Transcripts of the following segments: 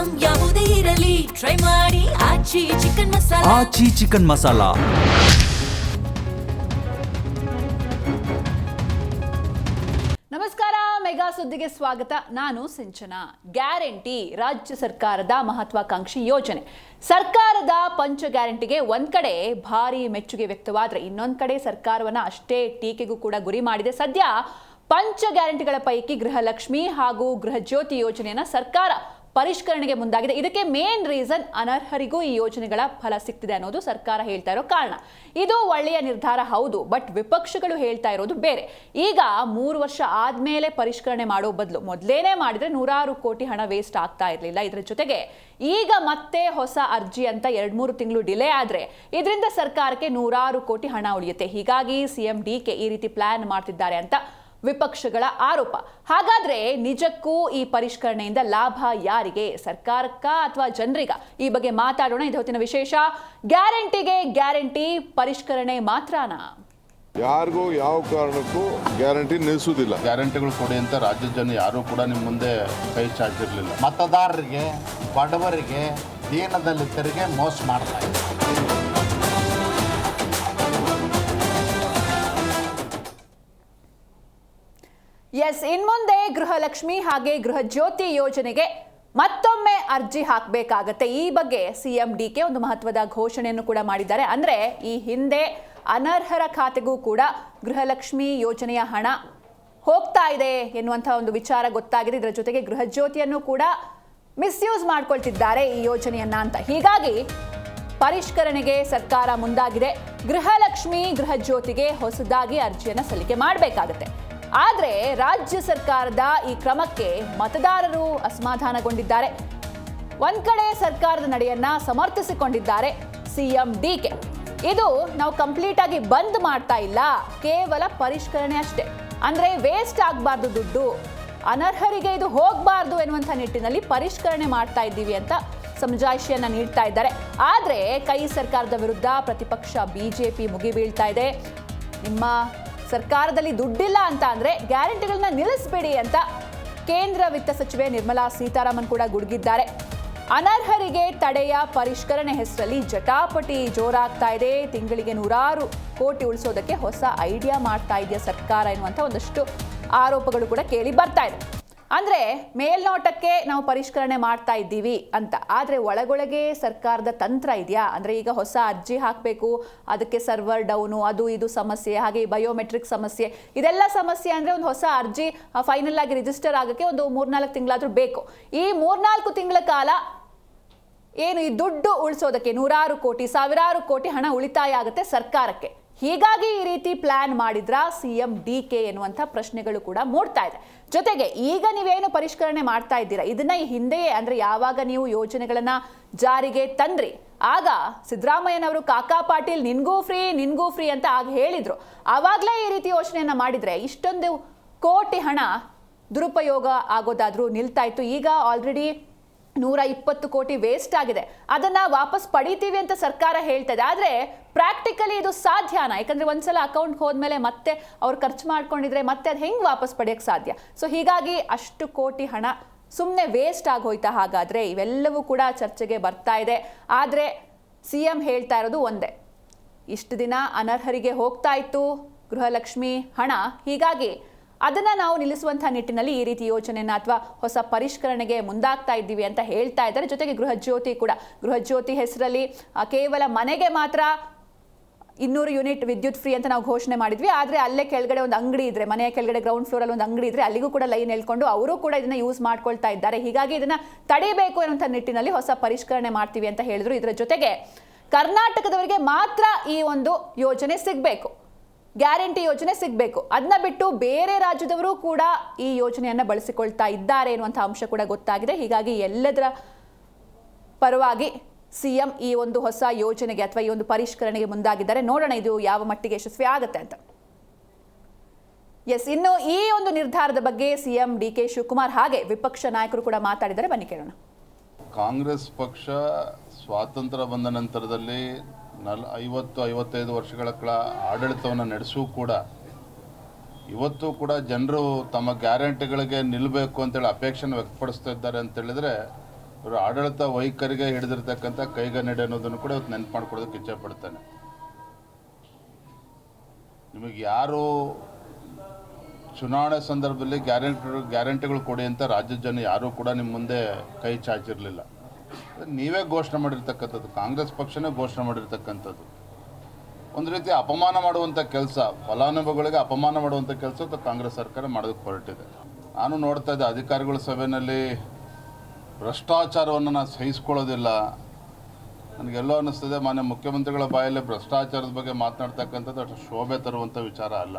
Item ಯಾವುದೇ ಇರಲಿ try ಮಾಡಿ ಆಚಿ ಚಿಕನ್ ಮಸಾಲಾ. ಆಚಿ ಚಿಕನ್ ಮಸಾಲಾ. ನಮಸ್ಕಾರ, ಮೆಗಾ ಸುದ್ದಿಗೆ ಸ್ವಾಗತ. ನಾನು ಸಿಂಚನಾ. ಗ್ಯಾರಂಟಿ ರಾಜ್ಯ ಸರ್ಕಾರದ ಮಹತ್ವಾಕಾಂಕ್ಷಿ ಯೋಜನೆ. ಸರ್ಕಾರದ ಪಂಚ ಗ್ಯಾರಂಟಿಗೆ ಒಂದ್ ಕಡೆ ಭಾರಿ ಮೆಚ್ಚುಗೆ ವ್ಯಕ್ತವಾದ್ರೆ ಇನ್ನೊಂದ್ ಕಡೆ ಸರ್ಕಾರವನ್ನ ಅಷ್ಟೇ ಟೀಕೆಗೂ ಕೂಡ ಗುರಿ ಮಾಡಿದೆ. ಸದ್ಯ ಪಂಚ ಗ್ಯಾರಂಟಿಗಳ ಪೈಕಿ ಗೃಹಲಕ್ಷ್ಮಿ ಹಾಗೂ ಗೃಹ ಜ್ಯೋತಿ ಯೋಜನೆಯನ್ನ ಸರ್ಕಾರ ಪರಿಷ್ಕರಣೆಗೆ ಮುಂದಾಗಿದೆ. ಇದಕ್ಕೆ ಮೇನ್ ರೀಸನ್ ಅನರ್ಹರಿಗೂ ಈ ಯೋಜನೆಗಳ ಫಲ ಸಿಗ್ತಿದೆ ಅನ್ನೋದು ಸರ್ಕಾರ ಹೇಳ್ತಾ ಇರೋ ಕಾರಣ. ಇದು ಒಳ್ಳೆಯ ನಿರ್ಧಾರ ಹೌದು, ಬಟ್ ವಿಪಕ್ಷಗಳು ಹೇಳ್ತಾ ಇರೋದು ಬೇರೆ. ಈಗ 3 ವರ್ಷ ಆದ್ಮೇಲೆ ಪರಿಷ್ಕರಣೆ ಮಾಡೋ ಬದಲು ಮೊದಲೇನೆ ಮಾಡಿದ್ರೆ ನೂರಾರು ಕೋಟಿ ಹಣ ವೇಸ್ಟ್ ಆಗ್ತಾ ಇರಲಿಲ್ಲ. ಇದರ ಜೊತೆಗೆ ಈಗ ಮತ್ತೆ ಹೊಸ ಅರ್ಜಿ ಅಂತ 2-3 ತಿಂಗಳು ಡಿಲೇ ಆದ್ರೆ ಇದರಿಂದ ಸರ್ಕಾರಕ್ಕೆ ನೂರಾರು ಕೋಟಿ ಹಣ ಉಳಿಯುತ್ತೆ. ಹೀಗಾಗಿ ಸಿಎಂ ಡಿಕೆ ಈ ರೀತಿ ಪ್ಲಾನ್ ಮಾಡ್ತಿದ್ದಾರೆ ಅಂತ ವಿಪಕ್ಷಗಳ ಆರೋಪ. ಹಾಗಾದ್ರೆ ನಿಜಕ್ಕೂ ಈ ಪರಿಷ್ಕರಣೆಯಿಂದ ಲಾಭ ಯಾರಿಗೆ, ಸರ್ಕಾರಕ್ಕ ಅಥವಾ ಜನರಿಗ? ಈ ಬಗ್ಗೆ ಮಾತಾಡೋಣ. ಇದು ಹೊತ್ತಿನ ವಿಶೇಷ. ಗ್ಯಾರಂಟಿಗೆ ಗ್ಯಾರಂಟಿ ಪರಿಷ್ಕರಣೆ ಮಾತ್ರನಾ? ಯಾರಿಗೂ ಯಾವ ಕಾರಣಕ್ಕೂ ಗ್ಯಾರಂಟಿ ನಿಲ್ಲಿಸುವುದಿಲ್ಲ. ಗ್ಯಾರಂಟಿಗಳು ಕೊಡಿ ಅಂತ ರಾಜ್ಯದ ಜನ ಯಾರೂ ಕೂಡ ನಿಮ್ಮ ಮುಂದೆ ಕೈ ಚಾಚಿರಲಿಲ್ಲ. ಮತದಾರರಿಗೆ, ಬಡವರಿಗೆ, ದೀನದಲಿತರಿಗೆ ಮೋಸ ಮಾಡ್ತಾ ಇದ್ದಾರೆ. ಎಸ್, ಇನ್ಮುಂದೆ ಗೃಹಲಕ್ಷ್ಮಿ ಹಾಗೆ ಗೃಹ ಜ್ಯೋತಿ ಯೋಜನೆಗೆ ಮತ್ತೊಮ್ಮೆ ಅರ್ಜಿ ಹಾಕಬೇಕಾಗತ್ತೆ. ಈ ಬಗ್ಗೆ ಸಿಎಂ ಡಿಕೆ ಒಂದು ಮಹತ್ವದ ಘೋಷಣೆಯನ್ನು ಕೂಡ ಮಾಡಿದ್ದಾರೆ. ಅಂದ್ರೆ ಈ ಹಿಂದೆ ಅನರ್ಹರ ಖಾತೆಗೂ ಕೂಡ ಗೃಹಲಕ್ಷ್ಮಿ ಯೋಜನೆಯ ಹಣ ಹೋಗ್ತಾ ಇದೆ ಎನ್ನುವಂತಹ ಒಂದು ವಿಚಾರ ಗೊತ್ತಾಗಿದೆ. ಇದರ ಜೊತೆಗೆ ಗೃಹ ಜ್ಯೋತಿಯನ್ನು ಕೂಡ ಮಿಸ್ಯೂಸ್ ಮಾಡ್ಕೊಳ್ತಿದ್ದಾರೆ ಈ ಯೋಜನೆಯನ್ನ ಅಂತ. ಹೀಗಾಗಿ ಪರಿಷ್ಕರಣೆಗೆ ಸರ್ಕಾರ ಮುಂದಾಗಿದೆ. ಗೃಹಲಕ್ಷ್ಮಿ ಗೃಹ ಜ್ಯೋತಿಗೆ ಹೊಸದಾಗಿ ಅರ್ಜಿಯನ್ನು ಸಲ್ಲಿಕೆ ಮಾಡಬೇಕಾಗತ್ತೆ. ಆದರೆ ರಾಜ್ಯ ಸರ್ಕಾರದ ಈ ಕ್ರಮಕ್ಕೆ ಮತದಾರರು ಅಸಮಾಧಾನಗೊಂಡಿದ್ದಾರೆ. ಒಂದ್ ಕಡೆ ಸರ್ಕಾರದ ನಡೆಯನ್ನ ಸಮರ್ಥಿಸಿಕೊಂಡಿದ್ದಾರೆ ಸಿಎಂ ಡಿಕೆ. ಇದು ನಾವು ಕಂಪ್ಲೀಟ್ ಆಗಿ ಬಂದ್ ಮಾಡ್ತಾ ಇಲ್ಲ, ಕೇವಲ ಪರಿಷ್ಕರಣೆ ಅಷ್ಟೇ. ಅಂದ್ರೆ ವೇಸ್ಟ್ ಆಗಬಾರ್ದು ದುಡ್ಡು, ಅನರ್ಹರಿಗೆ ಇದು ಹೋಗಬಾರ್ದು ಎನ್ನುವಂಥ ನಿಟ್ಟಿನಲ್ಲಿ ಪರಿಷ್ಕರಣೆ ಮಾಡ್ತಾ ಇದ್ದೀವಿ ಅಂತ ಸಮಜಾಯಿಷಿಯನ್ನ ನೀಡ್ತಾ ಇದ್ದಾರೆ. ಆದ್ರೆ ಕೈ ಸರ್ಕಾರದ ವಿರುದ್ಧ ಪ್ರತಿಪಕ್ಷ ಬಿಜೆಪಿ ಮುಗಿಬೀಳ್ತಾ ಇದೆ. ನಿಮ್ಮ ಸರ್ಕಾರದಲ್ಲಿ ದುಡ್ಡಿಲ್ಲ ಅಂತ ಅಂದ್ರೆ ಗ್ಯಾರಂಟಿಗಳನ್ನ ನಿಲ್ಲಿಸಬೇಡಿ ಅಂತ ಕೇಂದ್ರ ವಿತ್ತ ಸಚಿವೆ ನಿರ್ಮಲಾ ಸೀತಾರಾಮನ್ ಕೂಡ ಗುಡುಗಿದ್ದಾರೆ. ಅನರ್ಹರಿಗೆ ತಡೆಯ ಪರಿಷ್ಕರಣೆ ಹೆಸರಲ್ಲಿ ಜಟಾಪಟಿ ಜೋರಾಗ್ತಾ ಇದೆ. ತಿಂಗಳಿಗೆ ನೂರಾರು ಕೋಟಿ ಉಳಿಸೋದಕ್ಕೆ ಹೊಸ ಐಡಿಯಾ ಮಾಡ್ತಾ ಇದೆಯಾ ಸರ್ಕಾರ ಎನ್ನುವಂಥ ಒಂದಷ್ಟು ಆರೋಪಗಳು ಕೂಡ ಕೇಳಿ ಬರ್ತಾ ಇದೆ. ಅಂದ್ರೆ ಮೇಲ್ನೋಟಕ್ಕೆ ನಾವು ಪರಿಷ್ಕರಣೆ ಮಾಡ್ತಾ ಇದ್ದೀವಿ ಅಂತ, ಆದ್ರೆ ಒಳಗೊಳಗೆ ಸರ್ಕಾರದ ತಂತ್ರ ಇದೆಯಾ? ಅಂದ್ರೆ ಈಗ ಹೊಸ ಅರ್ಜಿ ಹಾಕಬೇಕು, ಅದಕ್ಕೆ ಸರ್ವರ್ ಡೌನು, ಅದು ಇದು ಸಮಸ್ಯೆ, ಹಾಗೆ ಬಯೋಮೆಟ್ರಿಕ್ ಸಮಸ್ಯೆ, ಇದೆಲ್ಲ ಸಮಸ್ಯೆ. ಅಂದ್ರೆ ಒಂದು ಹೊಸ ಅರ್ಜಿ ಫೈನಲ್ ಆಗಿ ರಿಜಿಸ್ಟರ್ ಆಗಕ್ಕೆ ಒಂದು 3-4 ತಿಂಗಳಾದ್ರೂ ಬೇಕು. ಈ 3-4 ತಿಂಗಳ ಕಾಲ ಏನು ಈ ದುಡ್ಡು ಉಳಿಸೋದಕ್ಕೆ ನೂರಾರು ಕೋಟಿ, ಸಾವಿರಾರು ಕೋಟಿ ಹಣ ಉಳಿತಾಯ ಆಗುತ್ತೆ ಸರ್ಕಾರಕ್ಕೆ. ಹೀಗಾಗಿ ಈ ರೀತಿ ಪ್ಲಾನ್ ಮಾಡಿದ್ರ ಸಿಎಂ ಡಿಕೆ ಎನ್ನುವಂಥ ಪ್ರಶ್ನೆಗಳು ಕೂಡ ಮೂಡ್ತಾ ಇದೆ. ಜೊತೆಗೆ ಈಗ ನೀವೇನು ಪರಿಷ್ಕರಣೆ ಮಾಡ್ತಾ ಇದ್ದೀರಾ, ಇದನ್ನ ಈ ಹಿಂದೆಯೇ ಅಂದ್ರೆ ಯಾವಾಗ ನೀವು ಯೋಜನೆಗಳನ್ನ ಜಾರಿಗೆ ತಂದ್ರಿ ಆಗ ಸಿದ್ದರಾಮಯ್ಯನವರು ಕಾಕಾ ಪಾಟೀಲ್ ನಿನ್ಗೂ ಫ್ರೀ ಅಂತ ಆಗ ಹೇಳಿದ್ರು. ಆವಾಗಲೇ ಈ ರೀತಿ ಯೋಚನೆಯನ್ನ ಮಾಡಿದ್ರೆ ಇಷ್ಟೊಂದು ಕೋಟಿ ಹಣ ದುರುಪಯೋಗ ಆಗೋದಾದ್ರೂ ನಿಲ್ತಾ ಇತ್ತು. ಈಗ ಆಲ್ರೆಡಿ 120 ಕೋಟಿ ವೇಸ್ಟ್ ಆಗಿದೆ. ಅದನ್ನ ವಾಪಸ್ ಪಡಿತೀವಿ ಅಂತ ಸರ್ಕಾರ ಹೇಳ್ತಾ ಇದೆ. ಆದ್ರೆ ಪ್ರಾಕ್ಟಿಕಲಿ ಇದು ಸಾಧ್ಯನಾ? ಯಾಕಂದ್ರೆ ಒಂದ್ಸಲ ಅಕೌಂಟ್ ಹೋದ್ಮೇಲೆ ಮತ್ತೆ ಅವ್ರು ಖರ್ಚು ಮಾಡ್ಕೊಂಡಿದ್ರೆ ಮತ್ತೆ ಅದು ಹೆಂಗ್ ವಾಪಸ್ ಪಡೆಯಕ್ಕೆ ಸಾಧ್ಯ? ಸೊ ಹೀಗಾಗಿ ಅಷ್ಟು ಕೋಟಿ ಹಣ ಸುಮ್ಮನೆ ವೇಸ್ಟ್ ಆಗೋಯ್ತಾ? ಹಾಗಾದ್ರೆ ಇವೆಲ್ಲವೂ ಕೂಡ ಚರ್ಚೆಗೆ ಬರ್ತಾ ಇದೆ. ಆದ್ರೆ ಸಿಎಂ ಹೇಳ್ತಾ ಇರೋದು ಒಂದೇ, ಇಷ್ಟು ದಿನ ಅನರ್ಹರಿಗೆ ಹೋಗ್ತಾ ಇತ್ತು ಗೃಹಲಕ್ಷ್ಮಿ ಹಣ, ಹೀಗಾಗಿ ಅದನ್ನ ನಾವು ನಿಲ್ಲಿಸುವಂತಹ ನಿಟ್ಟಿನಲ್ಲಿ ಈ ರೀತಿ ಯೋಜನೆಯನ್ನ ಅಥವಾ ಹೊಸ ಪರಿಷ್ಕರಣೆಗೆ ಮುಂದಾಗ್ತಾ ಇದ್ದೀವಿ ಅಂತ ಹೇಳ್ತಾ ಇದ್ದಾರೆ. ಜೊತೆಗೆ ಗೃಹ ಜ್ಯೋತಿ ಕೂಡ, ಗೃಹ ಜ್ಯೋತಿ ಹೆಸರಲ್ಲಿ ಕೇವಲ ಮನೆಗೆ ಮಾತ್ರ 200 ಯೂನಿಟ್ ವಿದ್ಯುತ್ ಫ್ರೀ ಅಂತ ನಾವು ಘೋಷಣೆ ಮಾಡಿದ್ವಿ. ಆದರೆ ಅಲ್ಲೇ ಕೆಳಗಡೆ ಒಂದು ಅಂಗಡಿ ಇದ್ರೆ, ಮನೆಯ ಕೆಳಗಡೆ ಗ್ರೌಂಡ್ ಫ್ಲೋರ್ ಅಲ್ಲಿ ಒಂದು ಅಂಗಡಿ ಇದ್ರೆ ಅಲ್ಲಿಗೂ ಕೂಡ ಲೈನ್ ಹೇಳ್ಕೊಂಡು ಅವರು ಕೂಡ ಇದನ್ನ ಯೂಸ್ ಮಾಡ್ಕೊಳ್ತಾ ಇದ್ದಾರೆ. ಹೀಗಾಗಿ ಇದನ್ನ ತಡೆಯಬೇಕು ಅನ್ನುವಂಥ ನಿಟ್ಟಿನಲ್ಲಿ ಹೊಸ ಪರಿಷ್ಕರಣೆ ಮಾಡ್ತೀವಿ ಅಂತ ಹೇಳಿದ್ರು. ಇದರ ಜೊತೆಗೆ ಕರ್ನಾಟಕದವರಿಗೆ ಮಾತ್ರ ಈ ಒಂದು ಯೋಜನೆ ಸಿಗಬೇಕು, ಗ್ಯಾರಂಟಿ ಯೋಜನೆ ಸಿಗಬೇಕು. ಅದನ್ನ ಬಿಟ್ಟು ಬೇರೆ ರಾಜ್ಯದವರು ಕೂಡ ಈ ಯೋಜನೆಯನ್ನ ಬಳಸಿಕೊಳ್ತಾ ಇದ್ದಾರೆ ಎನ್ನುವಂಥ ಅಂಶ ಕೂಡ ಗೊತ್ತಾಗಿದೆ. ಹೀಗಾಗಿ ಎಲ್ಲದರ ಪರವಾಗಿ ಸಿಎಂ ಈ ಒಂದು ಹೊಸ ಯೋಜನೆಗೆ ಅಥವಾ ಈ ಒಂದು ಪರಿಷ್ಕರಣೆಗೆ ಮುಂದಾಗಿದ್ದಾರೆ. ನೋಡೋಣ ಇದು ಯಾವ ಮಟ್ಟಿಗೆ ಯಶಸ್ವಿ ಆಗುತ್ತೆ ಅಂತ. ಎಸ್, ಇನ್ನು ಈ ಒಂದು ನಿರ್ಧಾರದ ಬಗ್ಗೆ ಸಿಎಂ ಡಿಕೆ ಶಿವಕುಮಾರ್ ಹಾಗೆ ವಿಪಕ್ಷ ನಾಯಕರು ಕೂಡ ಮಾತಾಡಿದ್ದಾರೆ. ಬನ್ನಿ ಕೇಳೋಣ. ಕಾಂಗ್ರೆಸ್ ಪಕ್ಷ ಸ್ವಾತಂತ್ರ್ಯ ಬಂದ ನಂತರದಲ್ಲಿ 50-55 ವರ್ಷಗಳ ಕಾಲ ಆಡಳಿತವನ್ನು ನಡೆಸೂ ಕೂಡ ಇವತ್ತು ಕೂಡ ಜನರು ತಮ್ಮ ಗ್ಯಾರಂಟಿಗಳಿಗೆ ನಿಲ್ಲಬೇಕು ಅಂತೇಳಿ ಅಪೇಕ್ಷೆನ ವ್ಯಕ್ತಪಡಿಸ್ತಾ ಇದ್ದಾರೆ ಅಂತ ಹೇಳಿದ್ರೆ ಇವರು ಆಡಳಿತ ವೈಖರಿಗೆ ಹಿಡಿದಿರ್ತಕ್ಕಂಥ ಕೈಗನ್ನಡಿ ಅನ್ನೋದನ್ನು ಕೂಡ ಇವತ್ತು ನೆನಪು ಮಾಡ್ಕೊಡೋದಕ್ಕೆ ಇಚ್ಛೆ ಪಡ್ತಾನೆ. ನಿಮಗೆ ಯಾರು ಚುನಾವಣೆ ಸಂದರ್ಭದಲ್ಲಿ ಗ್ಯಾರಂಟಿಗಳು ಕೊಡಿ ಅಂತ ರಾಜ್ಯದ ಜನ ಯಾರೂ ಕೂಡ ನಿಮ್ಮ ಮುಂದೆ ಕೈ ಚಾಚಿರಲಿಲ್ಲ. ನೀವೇ ಘೋಷಣೆ ಮಾಡಿರ್ತಕ್ಕಂಥದ್ದು, ಕಾಂಗ್ರೆಸ್ ಪಕ್ಷನೇ ಘೋಷಣೆ ಮಾಡಿರ್ತಕ್ಕಂಥದ್ದು. ಒಂದು ರೀತಿ ಅಪಮಾನ ಮಾಡುವಂಥ ಕೆಲಸ, ಫಲಾನುಭವಿಗಳಿಗೆ ಅಪಮಾನ ಮಾಡುವಂಥ ಕೆಲಸ ಕಾಂಗ್ರೆಸ್ ಸರ್ಕಾರ ಮಾಡೋದಕ್ಕೆ ಹೊರಟಿದೆ. ನಾನು ನೋಡ್ತಾ ಇದ್ದೆ ಅಧಿಕಾರಿಗಳ ಸಭೆಯಲ್ಲಿ ಭ್ರಷ್ಟಾಚಾರವನ್ನು ನಾನು ಸಹಿಸ್ಕೊಳ್ಳೋದಿಲ್ಲ. ನನಗೆಲ್ಲೋ ಅನ್ನಿಸ್ತದೆ ಮಾನ್ಯ ಮುಖ್ಯಮಂತ್ರಿಗಳ ಬಾಯಲ್ಲಿ ಭ್ರಷ್ಟಾಚಾರದ ಬಗ್ಗೆ ಮಾತನಾಡ್ತಕ್ಕಂಥದ್ದು ಅಷ್ಟು ಶೋಭೆ ತರುವಂಥ ವಿಚಾರ ಅಲ್ಲ.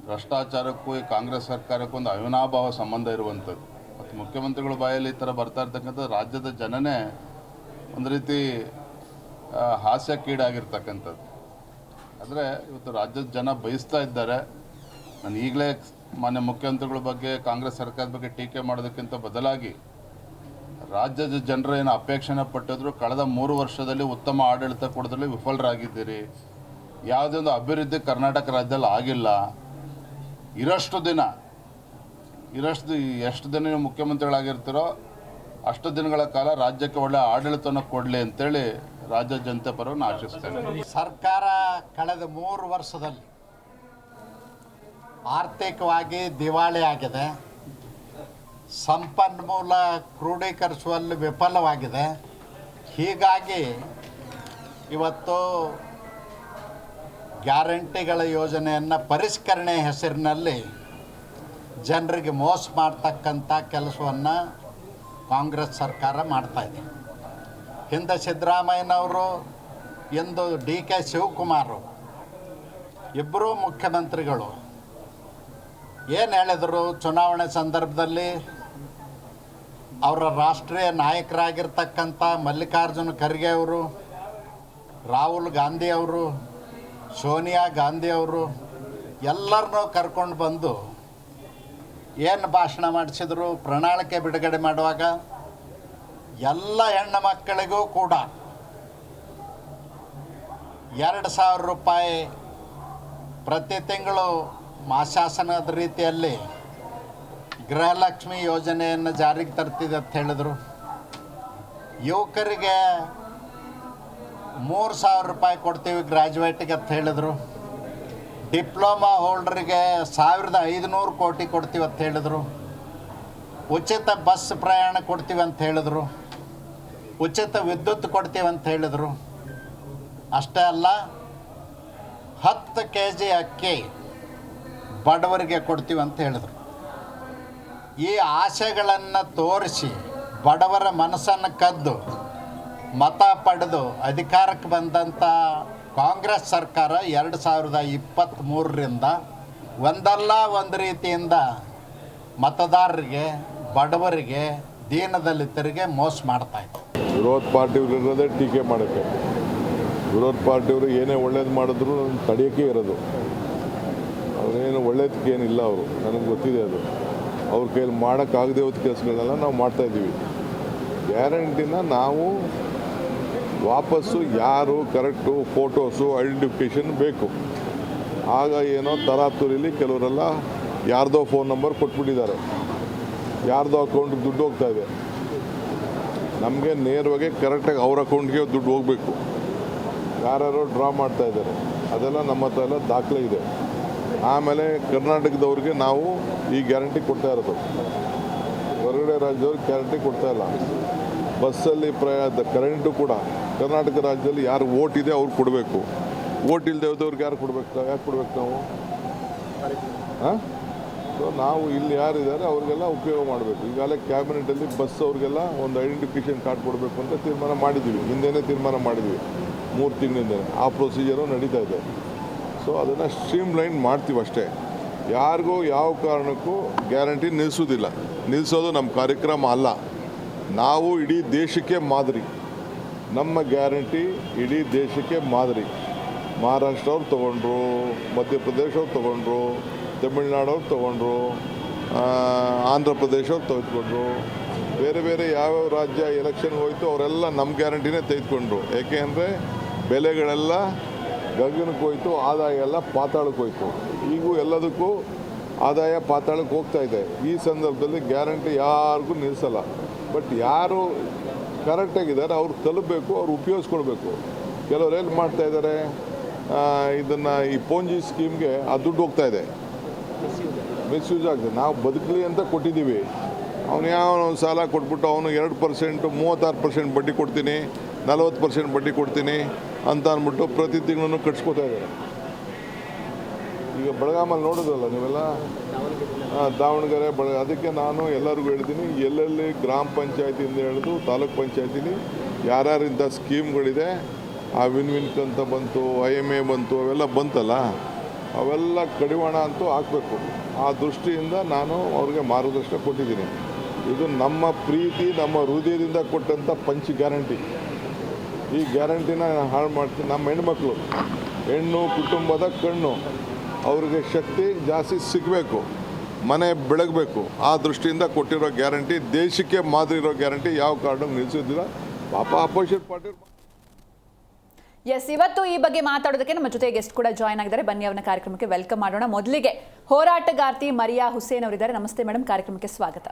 ಭ್ರಷ್ಟಾಚಾರಕ್ಕೂ ಈ ಕಾಂಗ್ರೆಸ್ ಸರ್ಕಾರಕ್ಕೂ ಒಂದು ಅವಿನಾಭಾವ ಸಂಬಂಧ ಇರುವಂಥದ್ದು. ಮತ್ತು ಮುಖ್ಯಮಂತ್ರಿಗಳ ಬಾಯಲ್ಲಿ ಈ ಥರ ಬರ್ತಾ ಇರ್ತಕ್ಕಂಥದ್ದು ರಾಜ್ಯದ ಜನನೇ ಒಂದು ರೀತಿ ಹಾಸ್ಯಕ್ಕೀಡಾಗಿರ್ತಕ್ಕಂಥದ್ದು. ಆದರೆ ಇವತ್ತು ರಾಜ್ಯದ ಜನ ಬಯಸ್ತಾ ಇದ್ದಾರೆ. ನಾನು ಈಗಲೇ ಮಾನ್ಯ ಮುಖ್ಯಮಂತ್ರಿಗಳ ಬಗ್ಗೆ, ಕಾಂಗ್ರೆಸ್ ಸರ್ಕಾರದ ಬಗ್ಗೆ ಟೀಕೆ ಮಾಡೋದಕ್ಕಿಂತ ಬದಲಾಗಿ ರಾಜ್ಯದ ಜನರು ಏನು ಅಪೇಕ್ಷೆನ ಪಟ್ಟಿದ್ರು, ಕಳೆದ 3 ವರ್ಷದಲ್ಲಿ ಉತ್ತಮ ಆಡಳಿತ ಕೊಡೋದ್ರಲ್ಲಿ ವಿಫಲರಾಗಿದ್ದೀರಿ. ಯಾವುದೇ ಒಂದು ಅಭಿವೃದ್ಧಿ ಕರ್ನಾಟಕ ರಾಜ್ಯದಲ್ಲಿ ಆಗಿಲ್ಲ. ಎಷ್ಟು ದಿನ ನೀವು ಮುಖ್ಯಮಂತ್ರಿಗಳಾಗಿರ್ತೀರೋ ಅಷ್ಟು ದಿನಗಳ ಕಾಲ ರಾಜ್ಯಕ್ಕೆ ಒಳ್ಳೆ ಆಡಳಿತವನ್ನು ಕೊಡಲಿ ಅಂತೇಳಿ ರಾಜ್ಯ ಜನತೆ ಪರವನ್ನು ಆಶಿಸ್ತೇನೆ. ಸರ್ಕಾರ ಕಳೆದ 3 ವರ್ಷದಲ್ಲಿ ಆರ್ಥಿಕವಾಗಿ ದಿವಾಳಿ ಆಗಿದೆ, ಸಂಪನ್ಮೂಲ ಕ್ರೋಢೀಕರಿಸುವಲ್ಲಿ ವಿಫಲವಾಗಿದೆ. ಹೀಗಾಗಿ ಇವತ್ತು ಗ್ಯಾರಂಟಿಗಳ ಯೋಜನೆಯನ್ನು ಪರಿಷ್ಕರಣೆ ಹೆಸರಿನಲ್ಲಿ ಜನರಿಗೆ ಮೋಸ ಮಾಡ್ತಕ್ಕಂಥ ಕೆಲಸವನ್ನು ಕಾಂಗ್ರೆಸ್ ಸರ್ಕಾರ ಮಾಡ್ತಾಯಿದೆ. ಹಿಂದೆ ಸಿದ್ದರಾಮಯ್ಯನವರು, ಎಂದು DK ಶಿವಕುಮಾರ್ ಇಬ್ಬರೂ ಮುಖ್ಯಮಂತ್ರಿಗಳು ಏನು ಹೇಳಿದರು, ಚುನಾವಣೆ ಸಂದರ್ಭದಲ್ಲಿ ಅವರ ರಾಷ್ಟ್ರೀಯ ನಾಯಕರಾಗಿರ್ತಕ್ಕಂಥ ಮಲ್ಲಿಕಾರ್ಜುನ ಖರ್ಗೆ ಅವರು, ರಾಹುಲ್ ಗಾಂಧಿ ಅವರು, ಸೋನಿಯಾ ಗಾಂಧಿ ಅವರು ಎಲ್ಲರನ್ನೂ ಕರ್ಕೊಂಡು ಬಂದು ಏನು ಭಾಷಣ ಮಾಡಿಸಿದ್ರು, ಪ್ರಣಾಳಿಕೆ ಬಿಡುಗಡೆ ಮಾಡುವಾಗ ಎಲ್ಲ ಹೆಣ್ಣು ಮಕ್ಕಳಿಗೂ ಕೂಡ 2,000 ರೂಪಾಯಿ ಪ್ರತಿ ತಿಂಗಳು ಮಾಸಾಸನದ ರೀತಿಯಲ್ಲಿ ಗೃಹಲಕ್ಷ್ಮಿ ಯೋಜನೆಯನ್ನು ಜಾರಿಗೆ ತರ್ತಿದೆ ಅಂತ ಹೇಳಿದರು. ಯುವಕರಿಗೆ 3,000 ರೂಪಾಯಿ ಕೊಡ್ತೀವಿ ಗ್ರ್ಯಾಜುಯೇಟಿಗೆ ಅಂತ ಹೇಳಿದರು. ಡಿಪ್ಲೊಮಾ ಹೋಲ್ಡರಿಗೆ 1,500 ಕೋಟಿ ಕೊಡ್ತೀವಿ ಅಂತ ಹೇಳಿದರು. ಉಚಿತ ಬಸ್ ಪ್ರಯಾಣ ಕೊಡ್ತೀವಿ ಅಂತ ಹೇಳಿದರು. ಉಚಿತ ವಿದ್ಯುತ್ ಕೊಡ್ತೀವಿ ಅಂತ ಹೇಳಿದರು. ಅಷ್ಟೇ ಅಲ್ಲ, 10 kg ಅಕ್ಕಿ ಬಡವರಿಗೆ ಕೊಡ್ತೀವಿ ಅಂತ ಹೇಳಿದರು. ಈ ಆಸೆಗಳನ್ನು ತೋರಿಸಿ ಬಡವರ ಮನಸ್ಸನ್ನು ಕದ್ದು ಮತ ಪಡೆದು ಅಧಿಕಾರಕ್ಕೆ ಬಂದಂಥ ಕಾಂಗ್ರೆಸ್ ಸರ್ಕಾರ 2023ರಿಂದ ಒಂದಲ್ಲ ಒಂದು ರೀತಿಯಿಂದ ಮತದಾರರಿಗೆ, ಬಡವರಿಗೆ, ದೀನದಲಿತರಿಗೆ ಮೋಸ ಮಾಡ್ತಾಯಿತ್ತು. ವಿರೋಧ ಪಾರ್ಟಿಯವರು ಇರೋದೇ ಟೀಕೆ ಮಾಡೋಕ್ಕೆ. ವಿರೋಧ ಪಾರ್ಟಿಯವರು ಏನೇ ಒಳ್ಳೇದು ಮಾಡಿದ್ರು ತಡೆಯೋಕ್ಕೆ ಇರೋದು. ಅವರೇನು ಒಳ್ಳೇದಕ್ಕೆ ಏನಿಲ್ಲ. ಅವರು ನನಗೆ ಗೊತ್ತಿದೆ. ಅದು ಅವ್ರ ಕೈಯಲ್ಲಿ ಮಾಡೋಕ್ಕಾಗದೇ ಹೋದ ಕೆಲಸಗಳನ್ನೆಲ್ಲ ನಾವು ಮಾಡ್ತಾಯಿದ್ದೀವಿ. ಗ್ಯಾರಂಟಿನ ನಾವು ವಾಪಸ್ಸು ಯಾರು ಕರೆಕ್ಟು ಫೋಟೋಸು ಐಡೆಂಟಿಫಿಕೇಷನ್ ಬೇಕು. ಆಗ ಏನೋ ತರಾತುರಿಲಿ ಕೆಲವರೆಲ್ಲ ಯಾರ್ದೋ ಫೋನ್ ನಂಬರ್ ಕೊಟ್ಬಿಟ್ಟಿದ್ದಾರೆ, ಯಾರ್ದೋ ಅಕೌಂಟಿಗೆ ದುಡ್ಡು ಹೋಗ್ತಾ ಇದೆ. ನಮಗೆ ನೇರವಾಗಿ ಕರೆಕ್ಟಾಗಿ ಅವ್ರ ಅಕೌಂಟ್ಗೆ ದುಡ್ಡು ಹೋಗಬೇಕು. ಯಾರ್ಯಾರೋ ಡ್ರಾ ಮಾಡ್ತಾ ಇದ್ದಾರೆ, ಅದೆಲ್ಲ ನಮ್ಮ ಹತ್ರ ಎಲ್ಲ ದಾಖಲೆ ಇದೆ. ಆಮೇಲೆ ಕರ್ನಾಟಕದವ್ರಿಗೆ ನಾವು ಈ ಗ್ಯಾರಂಟಿ ಕೊಡ್ತಾ ಇರೋದು, ಹೊರಗಡೆ ರಾಜ್ಯದವ್ರಿಗೆ ಗ್ಯಾರಂಟಿ ಕೊಡ್ತಾ ಇಲ್ಲ. ಬಸ್ಸಲ್ಲಿ ಕರೆಂಟು ಕೂಡ ಕರ್ನಾಟಕ ರಾಜ್ಯದಲ್ಲಿ ಯಾರು ಓಟ್ ಇದೆ ಅವ್ರಿಗೆ ಕೊಡಬೇಕು. ಓಟ್ ಇಲ್ಲದೆ ಹೋದವ್ರಿಗೆ ಯಾರು ಕೊಡಬೇಕು? ಯಾಕೆ ಕೊಡ್ಬೇಕು ನಾವು? ಹಾಂ, ಸೊ ನಾವು ಇಲ್ಲಿ ಯಾರಿದ್ದಾರೆ ಅವ್ರಿಗೆಲ್ಲ ಉಪಯೋಗ ಮಾಡಬೇಕು. ಈಗಾಗಲೇ ಕ್ಯಾಬಿನೆಟಲ್ಲಿ ಬಸ್ ಅವ್ರಿಗೆಲ್ಲ ಒಂದು ಐಡೆಂಟಿಫಿಕೇಷನ್ ಕಾರ್ಡ್ ಕೊಡಬೇಕು ಅಂತ ತೀರ್ಮಾನ ಮಾಡಿದ್ದೀವಿ. ಹಿಂದೆನೇ ತೀರ್ಮಾನ ಮಾಡಿದ್ವಿ, 3 ತಿಂಗಳಿಂದಲೇ. ಆ ಪ್ರೊಸೀಜರು ನಡೀತಾ ಇದೆ. ಸೊ ಅದನ್ನು ಸ್ಟ್ರೀಮ್ ಲೈನ್ ಮಾಡ್ತೀವಿ ಅಷ್ಟೇ. ಯಾರಿಗೂ ಯಾವ ಕಾರಣಕ್ಕೂ ಗ್ಯಾರಂಟಿ ನಿಲ್ಲಿಸೋದಿಲ್ಲ. ನಿಲ್ಲಿಸೋದು ನಮ್ಮ ಕಾರ್ಯಕ್ರಮ ಅಲ್ಲ. ನಾವು ಇಡೀ ದೇಶಕ್ಕೆ ಮಾದರಿ. ನಮ್ಮ ಗ್ಯಾರಂಟಿ ಇಡೀ ದೇಶಕ್ಕೆ ಮಾದರಿ. ಮಹಾರಾಷ್ಟ್ರ ಅವ್ರು ತೊಗೊಂಡ್ರು, ಮಧ್ಯಪ್ರದೇಶ ಅವ್ರು ತೊಗೊಂಡ್ರು, ತಮಿಳ್ನಾಡವ್ರು ತೊಗೊಂಡ್ರು, ಆಂಧ್ರ ಪ್ರದೇಶ ಅವ್ರು ತೆಗೆದುಕೊಂಡ್ರು, ಬೇರೆ ಬೇರೆ ಯಾವ್ಯಾವ ರಾಜ್ಯ ಎಲೆಕ್ಷನ್ಗೆ ಹೋಯ್ತು ಅವರೆಲ್ಲ ನಮ್ಮ ಗ್ಯಾರಂಟಿನೇ ತೆಗೆದುಕೊಂಡ್ರು. ಏಕೆಂದರೆ ಬೆಲೆಗಳೆಲ್ಲ ಗಗನಕ್ಕೆ ಹೋಯ್ತು, ಆದಾಯ ಎಲ್ಲ ಪಾತಾಳಕ್ಕೆ ಹೋಯ್ತು. ಈಗೂ ಎಲ್ಲದಕ್ಕೂ ಆದಾಯ ಪಾತಾಳಕ್ಕೆ ಹೋಗ್ತಾ ಇದೆ. ಈ ಸಂದರ್ಭದಲ್ಲಿ ಗ್ಯಾರಂಟಿ ಯಾರಿಗೂ ನಿಲ್ಲಿಸಲ್ಲ. ಬಟ್ ಯಾರು ಕರೆಕ್ಟಾಗಿದ್ದಾರೆ ಅವ್ರು ತಲುಪಬೇಕು, ಅವ್ರು ಉಪಯೋಗಿಸ್ಕೊಳ್ಬೇಕು. ಕೆಲವ್ರು ಏನು ಮಾಡ್ತಾ ಇದ್ದಾರೆ, ಇದನ್ನು ಈ ಪೋಂಜಿ ಸ್ಕೀಮ್ಗೆ ಆ ದುಡ್ಡು ಹೋಗ್ತಾ ಇದೆ, ಮಿಸ್ಯೂಸ್ ಆಗ್ತದೆ. ನಾವು ಬದುಕಲಿ ಅಂತ ಕೊಟ್ಟಿದ್ದೀವಿ, ಅವನು ಯಾವ ಸಾಲ ಕೊಟ್ಬಿಟ್ಟು ಅವನು 2%, 36% ಬಡ್ಡಿ ಕೊಡ್ತೀನಿ, 40% ಬಡ್ಡಿ ಕೊಡ್ತೀನಿ ಅಂತ ಅಂದ್ಬಿಟ್ಟು ಪ್ರತಿ ತಿಂಗಳು ಕಟ್ಸ್ಕೊತಾ ಇದ್ದಾರೆ. ಈಗ ಬೆಳಗಾಮಲ್ಲಿ ನೋಡೋದಲ್ಲ ನೀವೆಲ್ಲ, ದಾವಣಗೆರೆ ಅದಕ್ಕೆ ನಾನು ಎಲ್ಲರಿಗೂ ಹೇಳ್ತೀನಿ, ಎಲ್ಲೆಲ್ಲಿ ಗ್ರಾಮ ಪಂಚಾಯತಿಯಿಂದ ಹಿಡಿದು ತಾಲೂಕ್ ಪಂಚಾಯತಿಲಿ ಯಾರ್ಯಾರು ಇಂಥ ಸ್ಕೀಮ್ಗಳಿದೆ, ಆ ವಿನ್ ಅಂತ ಬಂತು, IMA ಬಂತು, ಅವೆಲ್ಲ ಬಂತಲ್ಲ, ಅವೆಲ್ಲ ಕಡಿವಾಣ ಅಂತೂ ಹಾಕಬೇಕು. ಆ ದೃಷ್ಟಿಯಿಂದ ನಾನು ಅವ್ರಿಗೆ ಮಾರ್ಗದರ್ಶನ ಕೊಟ್ಟಿದ್ದೀನಿ. ಇದು ನಮ್ಮ ಪ್ರೀತಿ, ನಮ್ಮ ಹೃದಯದಿಂದ ಕೊಟ್ಟಂಥ ಗ್ಯಾರಂಟಿ. ಈ ಗ್ಯಾರಂಟಿನ ಹಾಳು ಮಾಡ್ತೀನಿ. ನಮ್ಮ ಹೆಣ್ಮಕ್ಳು, ಹೆಣ್ಣು ಕುಟುಂಬದ ಕಣ್ಣು, ಅವ್ರಿಗೆ ಶಕ್ತಿ ಜಾಸ್ತಿ ಸಿಗಬೇಕು, ಮನೆ ಬೆಳಗಬೇಕು. ಆ ದೃಷ್ಟಿಯಿಂದ ಕೊಟ್ಟಿರೋ ಗ್ಯಾರಂಟಿ, ದೇಶಕ್ಕೆ ಮಾದರಿ ಇರೋ ಗ್ಯಾರಂಟಿ ಯಾವ ಕಾರಣಕ್ಕೂ ನಿಲ್ಲಿಸೋದಿಲ್ಲ. ಪಾಪ ಅಪೋಸಿಟ್ ಪಾರ್ಟಿ. ಎಸ್, ಇವತ್ತು ಈ ಬಗ್ಗೆ ಮಾತಾಡೋದಕ್ಕೆ ನಮ್ಮ ಜೊತೆ ಗೆಸ್ಟ್ ಕೂಡ ಜಾಯ್ನ್ ಆಗಿದ್ದಾರೆ. ಬನ್ನಿ ಅವನ ಕಾರ್ಯಕ್ರಮಕ್ಕೆ ವೆಲ್ಕಮ್ ಮಾಡೋಣ. ಮೊದಲಿಗೆ ಹೋರಾಟಗಾರ್ತಿ ಮರಿಯಾ ಹುಸೇನ್ ಅವರಿದ್ದಾರೆ. ನಮಸ್ತೆ ಮೇಡಮ್, ಕಾರ್ಯಕ್ರಮಕ್ಕೆ ಸ್ವಾಗತ.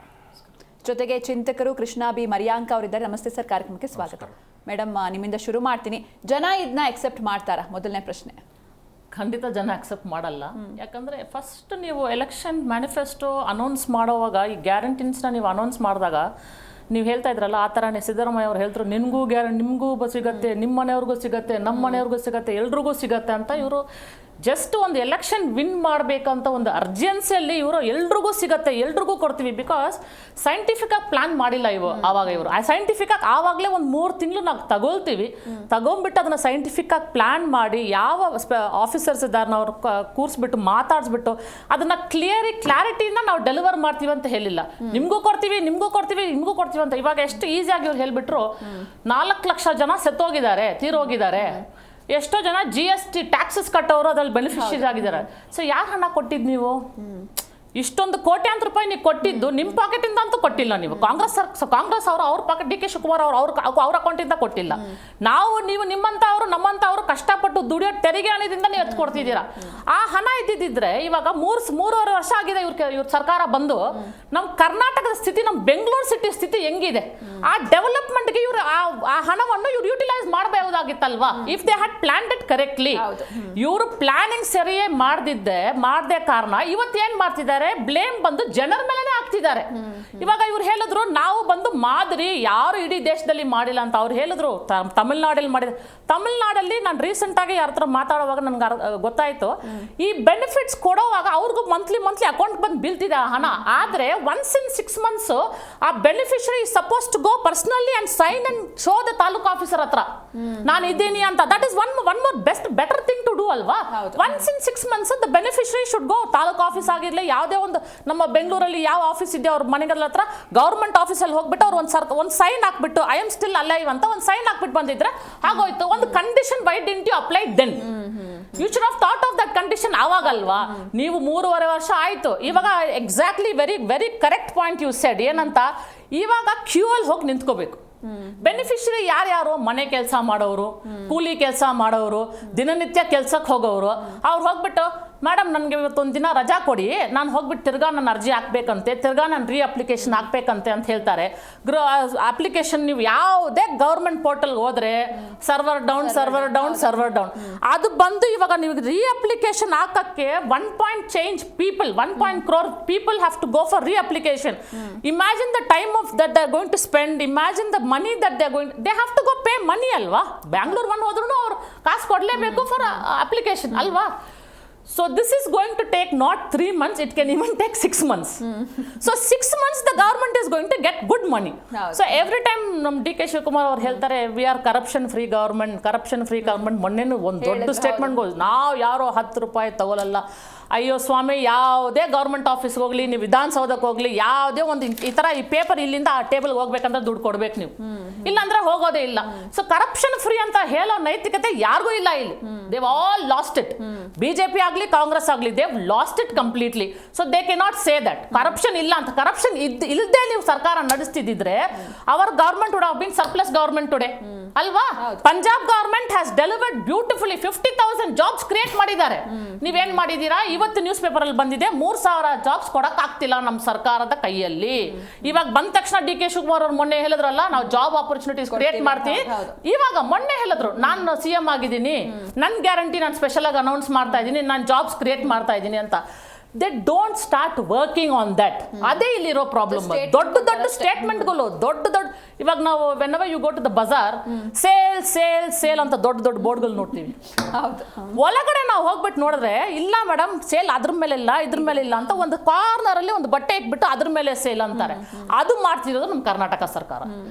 ಜೊತೆಗೆ ಚಿಂತಕರು ಕೃಷ್ಣ ಬಿ ಮರಿಯಾಂಕ ಅವರಿದ್ದಾರೆ. ನಮಸ್ತೆ ಸರ್, ಕಾರ್ಯಕ್ರಮಕ್ಕೆ ಸ್ವಾಗತ. ಮೇಡಮ್, ನಿಮ್ಮಿಂದ ಶುರು ಮಾಡ್ತೀನಿ. ಜನ ಇದನ್ನ ಅಕ್ಸೆಪ್ಟ್ ಮಾಡ್ತಾರಾ? ಮೊದಲನೇ ಪ್ರಶ್ನೆ. ಖಂಡಿತ ಜನ ಅಕ್ಸೆಪ್ಟ್ ಮಾಡಲ್ಲ. ಯಾಕಂದರೆ ಫಸ್ಟ್ ನೀವು ಎಲೆಕ್ಷನ್ ಮ್ಯಾನಿಫೆಸ್ಟೋ ಅನೌನ್ಸ್ ಮಾಡೋವಾಗ ಈ ಗ್ಯಾರಂಟೀಸ್ನ ನೀವು ಅನೌನ್ಸ್ ಮಾಡಿದಾಗ ನೀವು ಹೇಳ್ತಾ ಇದ್ರಲ್ಲ, ಆ ಥರನೇ ಸಿದ್ದರಾಮಯ್ಯ ಅವ್ರು ಹೇಳಿದ್ರು, ನಿಮಗೂ ಸಿಗತ್ತೆ, ನಿಮ್ಮ ಮನೆಯವ್ರಿಗೂ ಸಿಗತ್ತೆ, ನಮ್ಮ ಮನೆಯವ್ರಿಗೂ ಸಿಗತ್ತೆ, ಎಲ್ರಿಗೂ ಸಿಗತ್ತೆ ಅಂತ. ಇವರು ಜಸ್ಟ್ ಒಂದು ಎಲೆಕ್ಷನ್ ವಿನ್ ಮಾಡಬೇಕಂತ ಒಂದು ಅರ್ಜೆನ್ಸಿಯಲ್ಲಿ ಇವರು ಎಲ್ರಿಗೂ ಸಿಗತ್ತೆ, ಎಲ್ರಿಗೂ ಕೊಡ್ತೀವಿ, ಬಿಕಾಸ್ ಸೈಂಟಿಫಿಕಾಗಿ ಪ್ಲಾನ್ ಮಾಡಿಲ್ಲ ಆವಾಗ ಇವರು. ಆ ಸೈಂಟಿಫಿಕಾಗಿ ಆವಾಗಲೇ ಒಂದು 3 ತಿಂಗಳು ನಾವು ತಗೊಂಡ್ಬಿಟ್ಟು ಅದನ್ನು ಸೈಂಟಿಫಿಕಾಗಿ ಪ್ಲಾನ್ ಮಾಡಿ ಯಾವ ಆಫೀಸರ್ಸ್ ಇದ್ದಾರೆ ಅವ್ರು ಕೂರಿಸ್ಬಿಟ್ಟು ಮಾತಾಡಿಸ್ಬಿಟ್ಟು ಅದನ್ನು ಕ್ಲಾರಿಟಿಯಿಂದ ನಾವು ಡೆಲಿವರ್ ಮಾಡ್ತೀವಿ ಅಂತ ಹೇಳಿಲ್ಲ. ನಿಮಗೂ ಕೊಡ್ತೀವಿ ಅಂತ. ಇವಾಗ ಎಷ್ಟು ಈಸಿಯಾಗಿ ಇವ್ರು ಹೇಳ್ಬಿಟ್ರು, 4 ಲಕ್ಷ ಜನ ಸತ್ತೋಗಿದ್ದಾರೆ, ತೀರೋಗಿದ್ದಾರೆ. ಎಷ್ಟೋ ಜನ GST ಟ್ಯಾಕ್ಸಸ್ ಕಟ್ಟೋರು ಅದ್ರಲ್ಲಿ ಬೆನಿಫಿಷರೀಸ್ ಆಗಿದ್ದಾರೆ. ಸೊ ಯಾರು ಹಣ ಕೊಟ್ಟಿದ್ದು ನೀವು? ಇಷ್ಟೊಂದು ಕೋಟ್ಯಾಂತರ ರೂಪಾಯಿ ನೀವು ಕೊಟ್ಟಿದ್ದು ನಿಮ್ಮ ಪಾಕೆಟಿಂದ ಅಂತೂ ಕೊಟ್ಟಿಲ್ಲ. ನೀವು ಕಾಂಗ್ರೆಸ್ ಅವ್ರ ಪಾಕೆಟ್, DK ಶಿವಕುಮಾರ್ ಅವ್ರ ಅಕೌಂಟಿಂದ ಕೊಟ್ಟಿಲ್ಲ. ನೀವು ನಿಮ್ಮಂಥವ್ರು ನಮ್ಮಂಥವ್ರು ಕಷ್ಟಪಟ್ಟು ದುಡಿಯೋ ತೆರಿಗೆ ಹಣದಿಂದ ನೀವು ಎತ್ಕೊಡ್ತಿದ್ದೀರಾ. ಆ ಹಣ ಇದ್ದಿದ್ದರೆ ಇವಾಗ 3.5 ವರ್ಷ ಆಗಿದೆ ಇವ್ರ ಸರ್ಕಾರ ಬಂದು. ನಮ್ಮ ಕರ್ನಾಟಕದ ಸ್ಥಿತಿ, ನಮ್ಮ ಬೆಂಗಳೂರು ಸಿಟಿ ಸ್ಥಿತಿ ಹೆಂಗಿದೆ, ಆ ಡೆವಲಪ್ಮೆಂಟ್ಗೆ ಇವರು ಆ ಹಣವನ್ನು ಇವ್ರು ಯುಟಿಲೈಸ್ ಮಾಡಬಹುದಾಗಿತ್ತಲ್ವಾ, if they had planned it correctly. ಇವರು ಪ್ಲಾನಿಂಗ್ ಸರಿಯೇ ಮಾಡದೆ ಕಾರಣ ಇವತ್ತೇನ್ ಮಾಡ್ತಿದ್ದಾರೆ, ಬ್ಲೇಮ್ ಬಂದು ಜನರ ಮೇಲೆ ಆಗ್ತಿದ್ದಾರೆ. ಇವಾಗ ಇವ್ರು ಹೇಳಿದ್ರು ನಾವು ಬಂದು ಮಾದರಿ, ಯಾರು ಇಡೀ ದೇಶದಲ್ಲಿ ಮಾಡಿಲ್ಲ ಅಂತ ಅವ್ರು ಹೇಳಿದ್ರು. ತಮಿಳ್ನಾಡಲ್ಲಿ ಮಾಡಿದ. ತಮಿಳ್ನಾಡಲ್ಲಿ ನಾನು ರೀಸೆಂಟ್ ಆಗಿ ಯಾರ ಹತ್ರ ಮಾತಾಡುವಾಗ ನನ್ಗೆ ಗೊತ್ತಾಯ್ತು, ಈ ಬೆನಿಫಿಟ್ಸ್ ಕೊಡೋವಾಗ ಅವ್ರಿಗೂ ಮಂತ್ಲಿ ಅಕೌಂಟ್ ಬಂದು ಬೀಳ್ತಿದೆ ಆ ಹಣ. ಆದ್ರೆ ಒನ್ಸ್ ಇನ್ 6 months ಆ beneficiary suppose to go personally and sign and show the taluk officer ಹತ್ರ ನಾನು ಇದ್ದೀನಿ ಅಂತ. That is one more better thing to do ಅಲ್ವಾ? Once in 6 months the beneficiary should go. Taluk office ಆಗಿರ್ಲಿ, ಯಾವುದೇ ಒಂದು ನಮ್ಮ ಬೆಂಗಳೂರಲ್ಲಿ ಯಾವ ಆಫೀಸ್ ಇದೆ ಅವ್ರ ಮನೆಗಳ ಹತ್ರ, ಗವರ್ಮೆಂಟ್ ಆಫೀಸಲ್ಲಿ ಹೋಗ್ಬಿಟ್ಟು ಅವ್ರು ಒಂದು ಸೈನ್ ಹಾಕ್ಬಿಟ್ಟು ಐ ಆಮ್ ಸ್ಟಿಲ್ ಅಲೈವ್ ಅಂತ ಒಂದು ಸೈನ್ ಹಾಕ್ಬಿಟ್ಟು ಬಂದಿದ್ರೆ ಆಗೋಯ್ತು. ಒಂದು condition, why didn't you apply then? You should have thought of that condition ಆವಾಗಲ್ವಾ? ನೀವು 3.5 ವರ್ಷ ಆಯ್ತು. ಇವಾಗ exactly very correct point you said. ಏನಂತ, ಇವಾಗ ಕ್ಯೂ ಅಲ್ಲಿ ಹೋಗಿ ನಿಂತ್ಕೋಬೇಕು. ಬೆನಿಫಿಷರಿ ಯಾರ್ಯಾರು? ಮನೆ ಕೆಲಸ ಮಾಡೋರು, ಕೂಲಿ ಕೆಲಸ ಮಾಡೋರು, ದಿನನಿತ್ಯ ಕೆಲ್ಸಕ್ಕೆ ಹೋಗೋರು. ಅವ್ರು ಹೋಗ್ಬಿಟ್ಟು, ಮೇಡಮ್ ನನಗೆ ಇವತ್ತೊಂದು ದಿನ ರಜಾ ಕೊಡಿ, ನಾನು ಹೋಗ್ಬಿಟ್ಟು ತಿರ್ಗಾ ನನ್ನ ಅರ್ಜಿ ಹಾಕ್ಬೇಕಂತೆ, ತಿರ್ಗಾ ನಾನು ಅಪ್ಲಿಕೇಶನ್ ಹಾಕ್ಬೇಕಂತೆ ಅಂತ ಹೇಳ್ತಾರೆ. ಅಪ್ಲಿಕೇಶನ್ ನೀವು ಯಾವುದೇ ಗೌರ್ಮೆಂಟ್ ಪೋರ್ಟಲ್ಗೆ ಹೋದ್ರೆ ಸರ್ವರ್ ಡೌನ್. ಅದು ಬಂದು ಇವಾಗ ನೀವು ಅಪ್ಲಿಕೇಶನ್ ಹಾಕಕ್ಕೆ 1 crore people have to go for re-application. Imagine the time that they're going to spend. Imagine the money that they have to go pay money ಅಲ್ವಾ? ಬ್ಯಾಂಗ್ಳೂರ್ ಹೋದ್ರೂ ಅವ್ರು ಕಾಸು ಕೊಡಲೇಬೇಕು ಫಾರ್ ಅಪ್ಲಿಕೇಶನ್ ಅಲ್ವಾ? So this is going to take not 3 months, it can even take 6 months. So 6 months the government is going to get good money. So every time ನಮ್ಮ DK Shivakumar ಅವ್ರು ಹೇಳ್ತಾರೆ, we are corruption free government. ಮೊನ್ನೆನೂ ಒಂದು ದೊಡ್ಡ statement ನಾವು ಯಾರೋ 10 ರೂಪಾಯಿ ತಗೊಳ್ಳಲ್ಲ. ಅಯ್ಯೋ ಸ್ವಾಮಿ, ಯಾವುದೇ ಗೌರ್ಮೆಂಟ್ ಆಫೀಸ್ಗೆ ಹೋಗ್ಲಿ, ನೀವು ವಿಧಾನಸೌಧಕ್ಕೆ ಹೋಗ್ಲಿ, ಯಾವುದೇ ಒಂದು ಈ ಥರ ಈ ಪೇಪರ್ ಇಲ್ಲಿಂದ ಆ ಟೇಬಲ್ಗೆ ಹೋಗ್ಬೇಕಂದ್ರೆ ದುಡ್ಡು ಕೊಡ್ಬೇಕು ನೀವು, ಇಲ್ಲಾಂದ್ರೆ ಹೋಗೋದೇ ಇಲ್ಲ. ಸೊ ಕರಪ್ಷನ್ ಫ್ರೀ ಅಂತ ಹೇಳೋ ನೈತಿಕತೆ ಯಾರಿಗೂ ಇಲ್ಲ ಇಲ್ಲಿ. They've all lost it. BJP ಆಗಲಿ ಕಾಂಗ್ರೆಸ್ ಆಗಲಿ, they've lost it completely. So they can not say that corruption ಇಲ್ಲ ಅಂತ. ಕರಪ್ಷನ್ ಇಲ್ಲದೆ ನೀವು ಸರ್ಕಾರ ನಡೆಸ್ತಿದ್ದಿದ್ರೆ our government would have been surplus government today. ಅಲ್ವಾ? Punjab government has delivered beautifully 50,000 jobs create ಮಾಡಿದ್ದಾರೆ. ನೀವೇನ್ ಮಾಡಿದೀರಾ? ಇವತ್ತು ನ್ಯೂಸ್ ಪೇಪರ್ ಅಲ್ಲಿ ಬಂದಿದೆ 3,000 ಜಾಬ್ಸ್ ಕೊಡಕ್ ಆಗ್ತಿಲ್ಲ ನಮ್ಮ ಸರ್ಕಾರದ ಕೈಯಲ್ಲಿ. ಇವಾಗ ಬಂದ ತಕ್ಷಣ ಡಿ ಕೆ ಶಿವಕುಮಾರ್ ಅವ್ರು ಮೊನ್ನೆ ಹೇಳಿದ್ರಲ್ಲ, ನಾವು ಜಾಬ್ ಆಪರ್ಚುನಿಟೀಸ್ ಕ್ರಿಯೇಟ್ ಮಾಡ್ತೀವಿ. ಇವಾಗ ಮೊನ್ನೆ ಹೇಳಿದ್ರು, ನಾನು CM ಆಗಿದ್ದೀನಿ, ನನ್ನ ಗ್ಯಾರಂಟಿ ನಾನು ಸ್ಪೆಷಲ್ ಆಗಿ ಅನೌನ್ಸ್ ಮಾಡ್ತಾ ಇದ್ದೀನಿ, ನಾನು ಜಾಬ್ಸ್ ಕ್ರಿಯೇಟ್ ಮಾಡ್ತಾ ಇದ್ದೀನಿ ಅಂತ. They don't start working on that. ಅದೇ ಇಲ್ಲಿರೋ ಪ್ರಾಬ್ಲಮ್. ದೊಡ್ಡ ದೊಡ್ಡ ಸ್ಟೇಟ್ಮೆಂಟ್ಗಳು, ದೊಡ್ಡ ಇವಾಗ ನಾವು whenever you go to the bazaar, sale sale sale ಅಂತ ದೊಡ್ಡ ದೊಡ್ಡ ಬೋರ್ಡ್ಗಳು ನೋಡ್ತೀವಿ. ಒಳಗಡೆ ನಾವು ಹೋಗ್ಬಿಟ್ಟು ನೋಡಿದ್ರೆ, ಇಲ್ಲ ಮೇಡಮ್ ಸೇಲ್ ಅದ್ರ ಮೇಲೆ ಇಲ್ಲ, ಇದ್ರ ಮೇಲೆ ಇಲ್ಲ ಅಂತ ಒಂದು ಕಾರ್ನರ್ ಅಲ್ಲಿ ಒಂದು ಬಟ್ಟೆ ಇಟ್ಬಿಟ್ಟು ಅದ್ರ ಮೇಲೆ ಸೇಲ್ ಅಂತಾರೆ. ಅದು ಮಾಡ್ತಿರೋದು ನಮ್ಮ ಕರ್ನಾಟಕ ಸರ್ಕಾರ.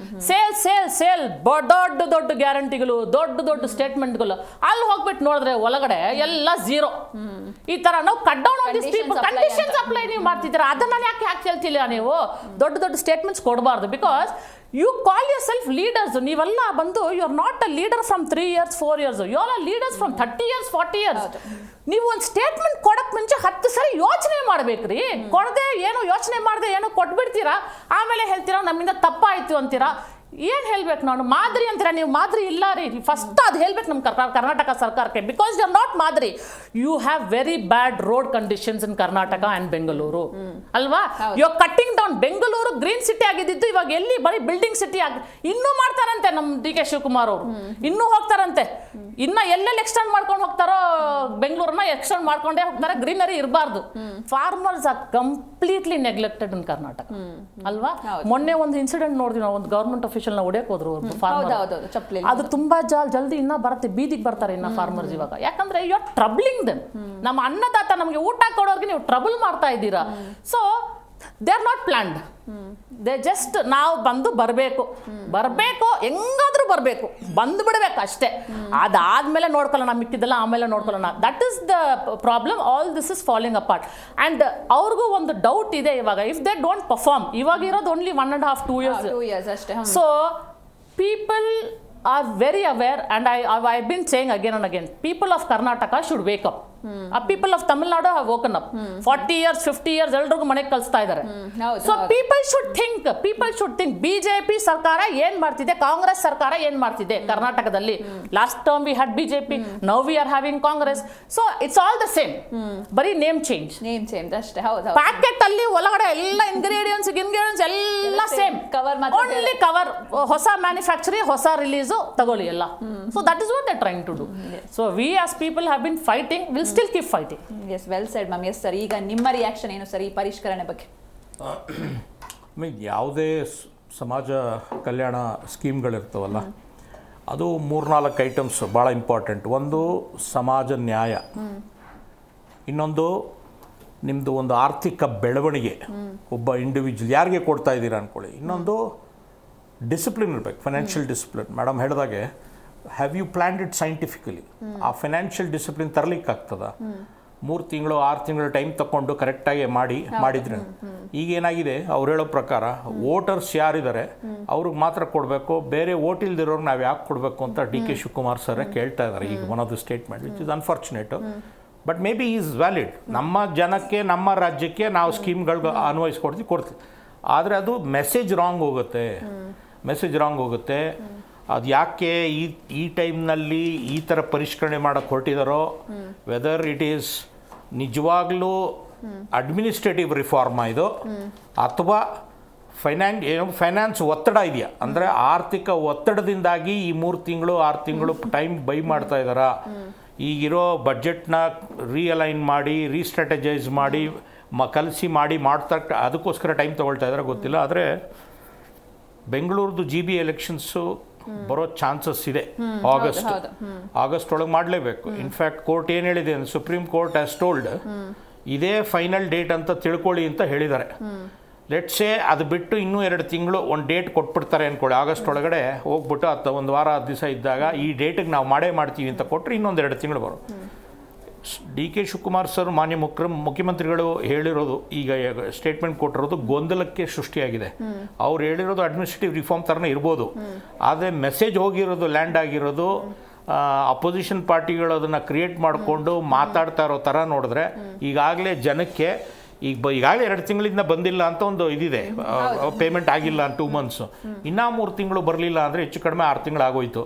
ಸೇಲ್ ಸೇಲ್ ಸೇಲ್, ದೊಡ್ಡ ದೊಡ್ಡ ಗ್ಯಾರಂಟಿಗಳು, ದೊಡ್ಡ ದೊಡ್ಡ ಸ್ಟೇಟ್ಮೆಂಟ್ಗಳು. ಅಲ್ಲಿ ಹೋಗ್ಬಿಟ್ಟು ನೋಡಿದ್ರೆ ಒಳಗಡೆ ಎಲ್ಲ ಝೀರೋ. ಈ ತರ ನಾವು cut down on this people, conditions apply ನೀವು ಮಾಡ್ತಿದ್ದೀರಾ. ಅದನ್ನ ಯಾಕೆ ಹೇಳ್ತಿಲ್ಲ ನೀವು? ದೊಡ್ಡ ದೊಡ್ಡ ಸ್ಟೇಟ್ಮೆಂಟ್ಸ್ ಕೊಡಬಾರ್ದು. Because you call yourself leaders. ನೀವೆಲ್ಲ ಬಂದು you are not a leader from 3 years 4 years, you are a leaders from 30 years 40 years. ನೀವು ಒಂದು ಸ್ಟೇಟ್ಮೆಂಟ್ ಕೊಡಕ್ ಮುಂಚೆ 10 ಸರಿ ಯೋಚನೆ ಮಾಡ್ಬೇಕ್ರಿ. ಕೊಡದೆ ಏನೋ ಯೋಚನೆ ಮಾಡದೆ ಏನೋ ಕೊಟ್ಬಿಡ್ತೀರಾ, ಆಮೇಲೆ ಹೇಳ್ತೀರಾ ನಮ್ಮಿಂದ ತಪ್ಪಾಯ್ತು ಅಂತೀರಾ. ಏನ್ ಹೇಳ್ಬೇಕು? ನಾನು ಮಾದರಿ ಅಂತೀರಾ, ನೀವು ಮಾದರಿ ಇಲ್ಲ ರೀ. ಫಸ್ಟ್ ಅದು ಹೇಳ್ಬೇಕು ನಮ್ಮ ಕರ್ನಾಟಕ ಸರ್ಕಾರಕ್ಕೆ. ಬಿಕಾಸ್ ಯು ಆರ್ ನಾಟ್ ಮಾದರಿ. You have very bad road conditions in Karnataka and Bengaluru, ಅಲ್ವಾ? You are cutting down. Bengaluru green city ಆಗಿದ್ದು ಇವಾಗ ಎಲ್ಲಿ ಬರೀ ಬಿಲ್ಡಿಂಗ್ ಸಿಟಿ ಆಗಿ ಇನ್ನೂ ಮಾಡ್ತಾರಂತೆ ನಮ್ಮ ಡಿ ಕೆ ಶಿವಕುಮಾರ್ ಅವರು. ಇನ್ನೂ ಹೋಗ್ತಾರಂತೆ. ಇನ್ನ ಎಲ್ಲೆಲ್ಲಿ ಎಕ್ಸ್ಟೆಂಡ್ ಮಾಡ್ಕೊಂಡು ಹೋಗ್ತಾರೋ ಬೆಂಗಳೂರನ್ನ ಎಕ್ಸ್ಟೆಂಡ್ ಮಾಡ್ಕೊಂಡೇ ಹೋಗ್ತಾರೆ. ಗ್ರೀನರಿ ಇರಬಾರ್ದು. ಫಾರ್ಮರ್ಸ್ ಆರ್ ಕಂಪ್ಲೀಟ್ಲಿ ನೆಗ್ಲೆಕ್ಟೆಡ್ ಇನ್ ಕರ್ನಾಟಕ, ಅಲ್ವಾ? ಮೊನ್ನೆ ಒಂದು ಇನ್ಸಿಡೆಂಟ್ ನೋಡಿದ್ವಿ ನಾವು. ಒಂದು ಗವರ್ಮೆಂಟ್ ಅಫಿಷಿಯಲ್ ನ ಹೊಡೆಯಕ್ ಹೋದ್ರು ಫಾರ್ಮರ್. ಅದು ತುಂಬಾ ಜಲ್ದಿ ಇನ್ನ ಬರುತ್ತೆ, ಬೀದಿಗೆ ಬರ್ತಾರೆ ಇನ್ನ ಫಾರ್ಮರ್ಸ್ ಇವಾಗ. ಯಾಕಂದ್ರೆ ಯು ಆರ್ ಟ್ರಬ್ಲಿಂಗ್ ದೆಮ್. ನಮ್ಮ ಅನ್ನದಾತ ನಮಗೆ ಊಟ ಕೊಡೋರ್ಗೆ ನೀವು ಟ್ರಬಲ್ ಮಾಡ್ತಾ ಇದ್ದೀರಾ. So they are not planned. They just ನಾವು ಬಂದು ಬರಬೇಕು, ಹೆಂಗಾದ್ರೂ ಬರಬೇಕು, ಬಂದು ಬಿಡಬೇಕು ಅಷ್ಟೇ. ಅದಾದ್ಮೇಲೆ ನೋಡ್ಕೊಳ್ಳೋಣ, ಮಿಕ್ಕಿದ್ದೆಲ್ಲ ಆಮೇಲೆ ನೋಡ್ಕೊಳ್ಳೋಣ. That is the problem. All this is falling apart. And ಅವ್ರಿಗೂ ಒಂದು ಡೌಟ್ ಇದೆ ಇವಾಗ. ಇಫ್ ದೇ ಡೋಂಟ್ ಪರ್ಫಾರ್ಮ್, ಇವಾಗ ಇರೋದು ಓನ್ಲಿ 1.5 2 years ಅಷ್ಟೇ. So people are very aware, and I've been saying again and again, people of Karnataka should wake up. People of Tamil Nadu have woken up. 40 years 50 years ಎಲ್ರಿಗೂ ಮನೆಗೆ ಕಳಿಸ್ತಾ ಇದ್ದಾರೆ. So people should think BJP ಸರ್ಕಾರ ಏನ್ ಮಾಡ್ತಿದೆ, ಕಾಂಗ್ರೆಸ್ ಸರ್ಕಾರ ಏನ್ ಮಾಡ್ತಿದೆ ಕರ್ನಾಟಕದಲ್ಲಿ. Last term we had BJP, now we are having Congress. So it's all the same, ಬರೀ ನೇಮ್ ಚೇಂಜ್ ಅಷ್ಟೇ. ಹೌದು. ಪ್ಯಾಕೆಟ್ ಅಲ್ಲಿ ಒಳಗಡೆ ಎಲ್ಲ ಇಂಗ್ರೀಡಿಯೆಂಟ್ಸ್ ಎಲ್ಲ ಸೇಮ್. ಓನ್ಲಿ ಕವರ್, ಹೊಸ ಮ್ಯಾನುಫ್ಯಾಕ್ಚರಿಂಗ್, ಹೊಸ ರಿಲೀಸ್ ತಗೊಳ್ಳಿ ಎಲ್ಲ. So that is what they trying to do. So we as people have been fighting, will still keep fighting. Yes, well said ma'am. Yes sir, ಈಗ ನಿಮ್ಮ reaction ಏನು sir ಈ ಪರಿಷ್ಕರಣೆ ಬಗ್ಗೆ? ಯಾವುದೇ ಸಮಾಜ ಕಲ್ಯಾಣ ಸ್ಕೀಮ್ಗಳಿರ್ತಾವಲ್ಲ, ಅದು 3-4 ಐಟಮ್ಸ್ ಭಾಳ ಇಂಪಾರ್ಟೆಂಟ್. ಒಂದು ಸಮಾಜ ನ್ಯಾಯ, ಇನ್ನೊಂದು ನಿಮ್ಮದು ಒಂದು ಆರ್ಥಿಕ ಬೆಳವಣಿಗೆ, ಒಬ್ಬ ಇಂಡಿವಿಜುವಲ್ ಯಾರಿಗೆ ಕೊಡ್ತಾ ಇದ್ದೀರಾ ಅಂದ್ಕೊಳ್ಳಿ. ಇನ್ನೊಂದು ಡಿಸಿಪ್ಲಿನ್ ಇರಬೇಕು, ಫೈನಾನ್ಷಿಯಲ್ ಡಿಸಿಪ್ಲಿನ್. ಮೇಡಮ್ ಹೇಳಿದಾಗೆ, have you planned it scientifically? ಆ ಫೈನಾನ್ಷಿಯಲ್ ಡಿಸಿಪ್ಲಿನ್ ತರಲಿಕ್ಕಾಗ್ತದ? 3 ತಿಂಗಳು 6 ತಿಂಗಳು ಟೈಮ್ ತಗೊಂಡು ಕರೆಕ್ಟಾಗಿ ಮಾಡಿದ್ರೆ. ಈಗ ಏನಾಗಿದೆ, ಅವ್ರು ಹೇಳೋ ಪ್ರಕಾರ ವೋಟರ್ಸ್ ಯಾರಿದ್ದಾರೆ ಅವ್ರಿಗೆ ಮಾತ್ರ ಕೊಡಬೇಕು, ಬೇರೆ ವೋಟ್ ಇಲ್ದಿರೋರು ನಾವು ಯಾಕೆ ಕೊಡಬೇಕು ಅಂತ ಡಿ ಕೆ ಶಿವಕುಮಾರ್ ಸರ್ ಕೇಳ್ತಾ ಇದ್ದಾರೆ. ಈಗ one of the statement which is unfortunate, but may be is valid. ನಮ್ಮ ಜನಕ್ಕೆ, ನಮ್ಮ ರಾಜ್ಯಕ್ಕೆ ನಾವು ಸ್ಕೀಮ್ಗಳಿಗೆ ಕೊಡ್ತೀವಿ. ಆದರೆ ಅದು ಮೆಸೇಜ್ ರಾಂಗ್ ಹೋಗುತ್ತೆ. ಅದು ಯಾಕೆ ಈ ಟೈಮ್ನಲ್ಲಿ ಈ ಥರ ಪರಿಷ್ಕರಣೆ ಮಾಡೋಕ್ಕೆ ಹೊರಟಿದಾರೋ, ವೆದರ್ ಇಟ್ ಈಸ್ ನಿಜವಾಗ್ಲೂ ಅಡ್ಮಿನಿಸ್ಟ್ರೇಟಿವ್ ರಿಫಾರ್ಮ್ ಇದು, ಅಥವಾ ಫೈನಾನ್ಸ್ ಒತ್ತಡ ಇದೆಯಾ, ಅಂದರೆ ಆರ್ಥಿಕ ಒತ್ತಡದಿಂದಾಗಿ ಈ 3 ತಿಂಗಳು 6 ತಿಂಗಳು ಟೈಮ್ ಬೈ ಮಾಡ್ತಾ ಇದ್ದಾರಾ, ಈಗಿರೋ ಬಜೆಟ್ನ ರೀಅಲೈನ್ ಮಾಡಿ, ರೀಸ್ಟ್ರಾಟಜೈಸ್ ಮಾಡಿ, ಕಲಿಸಿ ಮಾಡ್ತಾ ಅದಕ್ಕೋಸ್ಕರ ಟೈಮ್ ತೊಗೊಳ್ತಾ ಇದ್ದಾರೆ ಗೊತ್ತಿಲ್ಲ. ಆದರೆ ಬೆಂಗಳೂರದು GB ಎಲೆಕ್ಷನ್ಸು ಬರೋ ಚಾನ್ಸಸ್ ಇದೆ. ಆಗಸ್ಟ್ ಒಳಗೆ ಮಾಡಲೇಬೇಕು. ಇನ್ಫ್ಯಾಕ್ಟ್ ಕೋರ್ಟ್ ಏನು ಹೇಳಿದೆ ಅಂದರೆ, ಸುಪ್ರೀಂ ಕೋರ್ಟ್ ಹ್ಯಾಸ್ ಟೋಲ್ಡ್ ಇದೇ ಫೈನಲ್ ಡೇಟ್ ಅಂತ ತಿಳ್ಕೊಳ್ಳಿ ಅಂತ ಹೇಳಿದ್ದಾರೆ. ಲೆಟ್ಸೇ ಅದು ಬಿಟ್ಟು ಇನ್ನೂ 2 ತಿಂಗಳು ಒಂದು ಡೇಟ್ ಕೊಟ್ಬಿಡ್ತಾರೆ ಅಂದ್ಕೊಳ್ಳಿ. ಆಗಸ್ಟ್ ಒಳಗಡೆ ಹೋಗ್ಬಿಟ್ಟು 1 ವಾರ 10 ದಿವಸ ಇದ್ದಾಗ ಈ ಡೇಟಿಗೆ ನಾವು ಮಾಡ್ತೀವಿ ಅಂತ ಕೊಟ್ಟರೆ ಇನ್ನೊಂದು 2 ತಿಂಗಳು ಬರೋ. ಡಿ ಕೆ ಶಿವಕುಮಾರ್ ಸರ್ ಮಾನ್ಯ ಮುಖ್ಯಮಂತ್ರಿಗಳು ಹೇಳಿರೋದು, ಈಗ ಸ್ಟೇಟ್ಮೆಂಟ್ ಕೊಟ್ಟಿರೋದು ಗೊಂದಲಕ್ಕೆ ಸೃಷ್ಟಿಯಾಗಿದೆ. ಅವ್ರು ಹೇಳಿರೋದು ಅಡ್ಮಿನಿಸ್ಟ್ರೇಟಿವ್ ರಿಫಾರ್ಮ್ ಥರನೇ ಇರ್ಬೋದು, ಆದರೆ ಮೆಸೇಜ್ ಹೋಗಿರೋದು, ಲ್ಯಾಂಡ್ ಆಗಿರೋದು ಅಪೋಸಿಷನ್ ಪಾರ್ಟಿಗಳು ಅದನ್ನು ಕ್ರಿಯೇಟ್ ಮಾಡಿಕೊಂಡು ಮಾತಾಡ್ತಾ ಇರೋ ಥರ ನೋಡಿದ್ರೆ ಈಗಾಗಲೇ ಜನಕ್ಕೆ ಈಗಾಗಲೇ 2 ತಿಂಗಳಿಂದ ಬಂದಿಲ್ಲ ಅಂತ ಒಂದು ಇದಿದೆ, ಪೇಮೆಂಟ್ ಆಗಿಲ್ಲ 2 ಮಂತ್ಸು, ಇನ್ನೂ 3 ತಿಂಗಳು ಬರಲಿಲ್ಲ ಅಂದರೆ ಹೆಚ್ಚು ಕಡಿಮೆ 6 ತಿಂಗಳು ಆಗೋಯ್ತು.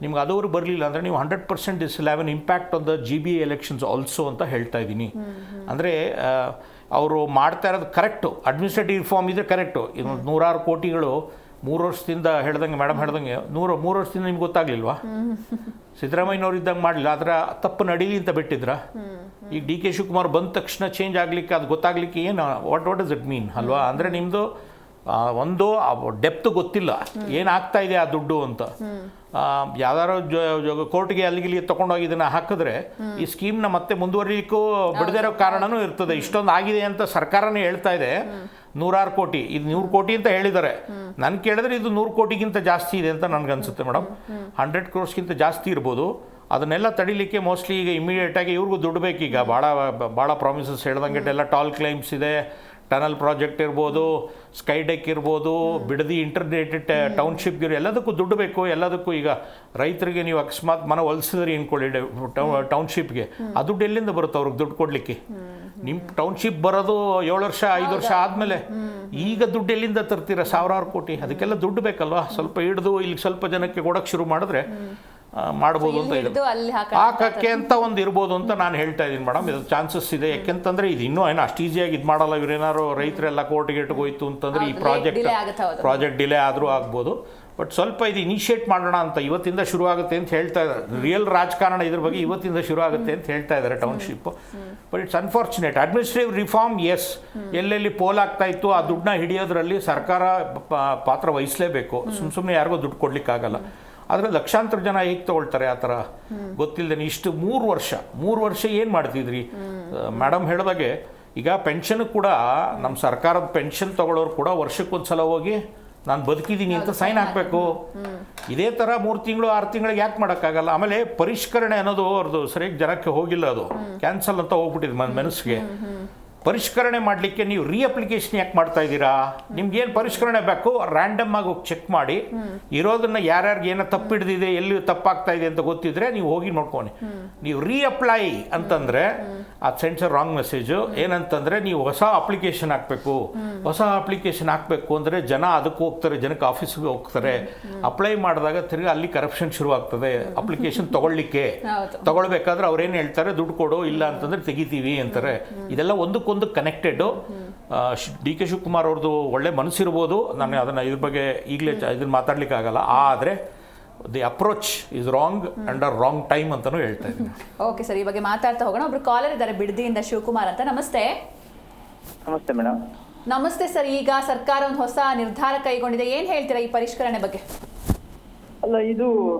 ನಿಮ್ಗೆ ಅದವರು ಬರಲಿಲ್ಲ ಅಂದರೆ ನೀವು 100% this will have an impact on the GB elections also ಅಂತ ಹೇಳ್ತಾ ಇದ್ದೀನಿ. ಅಂದರೆ ಅವರು ಮಾಡ್ತಾ ಇರೋದು ಕರೆಕ್ಟು, ಅಡ್ಮಿನಿಸ್ಟ್ರೇಟಿವ್ ರಿಫಾರ್ಮ್ ಇದ್ರೆ ಕರೆಕ್ಟು. ಇದು 100 ಕೋಟಿಗಳು 3 ವರ್ಷದಿಂದ ಹೇಳ್ದಂಗೆ, ಮೇಡಮ್ ಹೇಳ್ದಂಗೆ 3 ವರ್ಷದಿಂದ ನಿಮ್ಗೆ ಗೊತ್ತಾಗ್ಲಿಲ್ವಾ? ಸಿದ್ದರಾಮಯ್ಯನವ್ರು ಇದ್ದಂಗೆ ಮಾಡಲಿಲ್ಲ, ಅದರ ತಪ್ಪು ನಡೀಲಿ ಅಂತ ಬಿಟ್ಟಿದ್ರ? ಈಗ DK ಶಿವಕುಮಾರ್ ಬಂದ ತಕ್ಷಣ ಚೇಂಜ್ ಆಗಲಿಕ್ಕೆ, ಅದು ಗೊತ್ತಾಗಲಿಕ್ಕೆ ಏನು ವಾಟ್ ಡಸ್ ಇಟ್ ಮೀನ್ ಅಲ್ವಾ? ಅಂದರೆ ನಿಮ್ಮದು ಒಂದು ಡೆಪ್ತ್ ಗೊತ್ತಿಲ್ಲ, ಏನಾಗ್ತಾ ಇದೆ ಆ ದುಡ್ಡು ಅಂತ. ಯಾವ್ದಾರು ಕೋರ್ಟ್ಗೆ ಅಲ್ಲಿಗೆ ತೊಗೊಂಡೋಗಿ ಇದನ್ನು ಹಾಕಿದ್ರೆ ಈ ಸ್ಕೀಮ್ನ ಮತ್ತೆ ಮುಂದುವರಿಲಿಕ್ಕೂ ಬಿಡದೇ ಇರೋ ಕಾರಣನೂ ಇರ್ತದೆ. ಇಷ್ಟೊಂದು ಆಗಿದೆ ಅಂತ ಸರ್ಕಾರನೇ ಹೇಳ್ತಾ ಇದೆ, 100 ಕೋಟಿ, ಇದು 100 ಕೋಟಿ ಅಂತ ಹೇಳಿದ್ದಾರೆ. ನಾನು ಕೇಳಿದ್ರೆ ಇದು 100 ಕೋಟಿಗಿಂತ ಜಾಸ್ತಿ ಇದೆ ಅಂತ ನನಗನ್ಸುತ್ತೆ ಮೇಡಮ್. 100 crores ಜಾಸ್ತಿ ಇರ್ಬೋದು. ಅದನ್ನೆಲ್ಲ ತಡಿಲಿಕ್ಕೆ ಮೋಸ್ಟ್ಲಿ ಈಗ ಇಮಿಡಿಯೇಟಾಗಿ ಇವ್ರಿಗೂ ದುಡ್ಡು ಬೇಕೀಗ. ಭಾಳ ಪ್ರಾಮಿಸಸ್ ಹೇಳ್ದಂಗೆ ಎಲ್ಲ ಟಾಲ್ ಕ್ಲೈಮ್ಸ್ ಇದೆ, ಟನಲ್ ಪ್ರಾಜೆಕ್ಟ್ ಇರ್ಬೋದು, ಸ್ಕೈ ಡೆಕ್ ಇರ್ಬೋದು, ಬಿಡದಿ ಇಂಟರ್ನೇಟೆಡ್ ಟೌನ್ಶಿಪ್ಗೆ ಎಲ್ಲದಕ್ಕೂ ದುಡ್ಡು ಬೇಕು. ಎಲ್ಲದಕ್ಕೂ ಈಗ ರೈತರಿಗೆ ನೀವು ಅಕಸ್ಮಾತ್ ಮನೆ ಹೊಲಿಸಿದ್ರಿ ಅಂದ್ಕೊಳ್ಳಿ ಟೌನ್ಶಿಪ್ಗೆ, ಆ ದುಡ್ಡು ಎಲ್ಲಿಂದ ಬರುತ್ತೆ ಅವ್ರಿಗೆ ದುಡ್ಡು ಕೊಡಲಿಕ್ಕೆ? ನಿಮ್ಮ ಟೌನ್ಶಿಪ್ ಬರೋದು 7 ವರ್ಷ 5 ವರ್ಷ ಆದಮೇಲೆ. ಈಗ ದುಡ್ಡು ಎಲ್ಲಿಂದ ತರ್ತೀರ 1000 ಕೋಟಿ? ಅದಕ್ಕೆಲ್ಲ ದುಡ್ಡು ಬೇಕಲ್ವಾ? ಸ್ವಲ್ಪ ಹಿಡಿದು ಇಲ್ಲಿ ಸ್ವಲ್ಪ ಜನಕ್ಕೆ ಕೊಡೋಕ್ಕೆ ಶುರು ಮಾಡಿದ್ರೆ ಮಾಡ್ಬೋದು ಅಂತ ಇದೆ, ಹಾಕಕ್ಕೆ ಅಂತ ಒಂದು ಇರ್ಬೋದು ಅಂತ ನಾನು ಹೇಳ್ತಾ ಇದ್ದೀನಿ ಮೇಡಮ್. ಇದು ಚಾನ್ಸಸ್ ಇದೆ. ಯಾಕೆಂತಂದ್ರೆ ಇದು ಇನ್ನೂ ಏನೋ ಅಷ್ಟು ಈಸಿಯಾಗಿ ಇದು ಮಾಡಲ್ಲ. ಇವರೇನಾದ್ರು ರೈತರೆಲ್ಲ ಕೋರ್ಟ್ಗೆ ಹೋಯ್ತು ಅಂತಂದ್ರೆ ಈ ಪ್ರಾಜೆಕ್ಟ್ ಡಿಲೇ ಆದರೂ ಆಗ್ಬೋದು. ಬಟ್ ಸ್ವಲ್ಪ ಇದು ಇನಿಷಿಯೇಟ್ ಮಾಡೋಣ ಅಂತ ಇವತ್ತಿಂದ ಶುರು ಆಗುತ್ತೆ ಅಂತ ಹೇಳ್ತಾ ಇದ್ದಾರೆ. ರಿಯಲ್ ರಾಜಕಾರಣ ಇದ್ರ ಬಗ್ಗೆ ಇವತ್ತಿಂದ ಶುರು ಆಗುತ್ತೆ ಅಂತ ಹೇಳ್ತಾ ಇದ್ದಾರೆ township. But it's unfortunate. Administrative reforms, ಎಲ್ಲೆಲ್ಲಿ ಪೋಲ್ ಆಗ್ತಾ ಇತ್ತು ಆ ದುಡ್ಡನ್ನ ಹಿಡಿಯೋದ್ರಲ್ಲಿ ಸರ್ಕಾರ ಪಾತ್ರ ವಹಿಸಲೇಬೇಕು. ಸುಮ್ಮನೆ ಯಾರಿಗೂ ದುಡ್ಡು ಕೊಡ್ಲಿಕ್ಕಾಗಲ್ಲ. ಆದರೆ ಲಕ್ಷಾಂತರ ಜನ ಹೇಗೆ ತೊಗೊಳ್ತಾರೆ ಆ ಥರ ಗೊತ್ತಿಲ್ಲದೆ? ಇಷ್ಟು 3 ವರ್ಷ ಏನು ಮಾಡ್ತಿದ್ರಿ ಮೇಡಮ್? ಹೇಳಿದಾಗೆ ಈಗ ಪೆನ್ಷನ್ ಕೂಡ ನಮ್ಮ ಸರ್ಕಾರದ ಪೆನ್ಷನ್ ತಗೊಳ್ಳೋರು ಕೂಡ ವರ್ಷಕ್ಕೊಂದು ಸಲ ಹೋಗಿ ನಾನು ಬದುಕಿದ್ದೀನಿ ಅಂತ ಸೈನ್ ಹಾಕಬೇಕು. ಇದೇ ಥರ 3 ತಿಂಗಳು 6 ತಿಂಗಳಿಗೆ ಯಾಕೆ ಮಾಡೋಕ್ಕಾಗಲ್ಲ? ಆಮೇಲೆ ಪರಿಷ್ಕರಣೆ ಅನ್ನೋದು ಅವ್ರದ್ದು ಸರಿಯಾಗಿ ಜನಕ್ಕೆ ಹೋಗಿಲ್ಲ, ಅದು ಕ್ಯಾನ್ಸಲ್ ಅಂತ ಹೋಗ್ಬಿಟ್ಟಿದೆ ಮನಸ್ಸಿಗೆ. ಪರಿಷ್ಕರಣೆ ಮಾಡಲಿಕ್ಕೆ ನೀವು ರೀಅಪ್ಲಿಕೇಶನ್ ಯಾಕೆ ಮಾಡ್ತಾ ಇದ್ದೀರಾ? ನಿಮ್ಗೇನು ಪರಿಷ್ಕರಣೆ ಬೇಕು ರ್ಯಾಂಡಮ್ ಆಗಿ ಹೋಗಿ ಚೆಕ್ ಮಾಡಿ, ಇರೋದನ್ನ ಯಾರ್ಯಾರಿಗೆ ಏನೋ ತಪ್ಪು ಹಿಡಿದಿದೆ, ಎಲ್ಲಿ ತಪ್ಪಾಗ್ತಾ ಇದೆ ಅಂತ ಗೊತ್ತಿದ್ರೆ ನೀವು ಹೋಗಿ ನೋಡ್ಕೊಂಡು. ನೀವು ರೀಅಪ್ಲೈ ಅಂತಂದರೆ ಅದು ಸೆಂಡ್ಸ್ ರಾಂಗ್ ಮೆಸೇಜು. ಏನಂತಂದರೆ ನೀವು ಹೊಸ ಅಪ್ಲಿಕೇಶನ್ ಹಾಕಬೇಕು. ಹೊಸ ಅಪ್ಲಿಕೇಶನ್ ಹಾಕಬೇಕು ಅಂದರೆ ಜನ ಅದಕ್ಕೆ ಹೋಗ್ತಾರೆ, ಜನಕ್ಕೆ ಆಫೀಸ್ಗೆ ಹೋಗ್ತಾರೆ. ಅಪ್ಲೈ ಮಾಡಿದಾಗ ತಿರ್ಗಿ ಅಲ್ಲಿ ಕರಪ್ಷನ್ ಶುರು ಆಗ್ತದೆ. ಅಪ್ಲಿಕೇಶನ್ ತಗೊಳ್ಬೇಕಾದ್ರೆ ಅವ್ರೇನು ಹೇಳ್ತಾರೆ, ದುಡ್ಡು ಕೊಡು, ಇಲ್ಲ ಅಂತಂದರೆ ತೆಗಿತೀವಿ ಅಂತಾರೆ. ಇದೆಲ್ಲ ಒಂದಕ್ಕೊಂದು ಕನೆಕ್ಟೆಡ್. DK ಶಿವಕುಮಾರ್ ಅವ್ರದ್ದು ಒಳ್ಳೆ ಮನಸ್ಸಿರ್ಬೋದು, ನಾನು ಅದನ್ನು ಇದ್ರ ಬಗ್ಗೆ ಈಗಲೇ ಇದನ್ನು ಮಾತಾಡ್ಲಿಕ್ಕೆ ಆಗಲ್ಲ. ಆದರೆ the approach is wrong under wrong time ಅಂತಲೂ ಹೇಳ್ತಾ ಇದ್ದೀನಿ. ಓಕೆ ಸರ್, ಈ ಬಗ್ಗೆ ಮಾತಾಡ್ತಾ ಹೋಗೋಣ. ಒಬ್ರು ಕಾಲರ್ ಇದ್ದಾರೆ ಬಿಡದಿಯಿಂದ, ಶಿವಕುಮಾರ್ ಅಂತ. ನಮಸ್ತೆ. ನಮಸ್ತೆ ಮೇಡಮ್. ನಮಸ್ತೆ ಸರ್. ಈಗ ಸರ್ಕಾರ ಒಂದು ಹೊಸ ನಿರ್ಧಾರ ಕೈಗೊಂಡಿದೆ, ಏನ್ ಹೇಳ್ತೀರಾ ಈ ಪರಿಷ್ಕರಣೆ ಬಗ್ಗೆ? ಅಲ್ಲ, ಇದು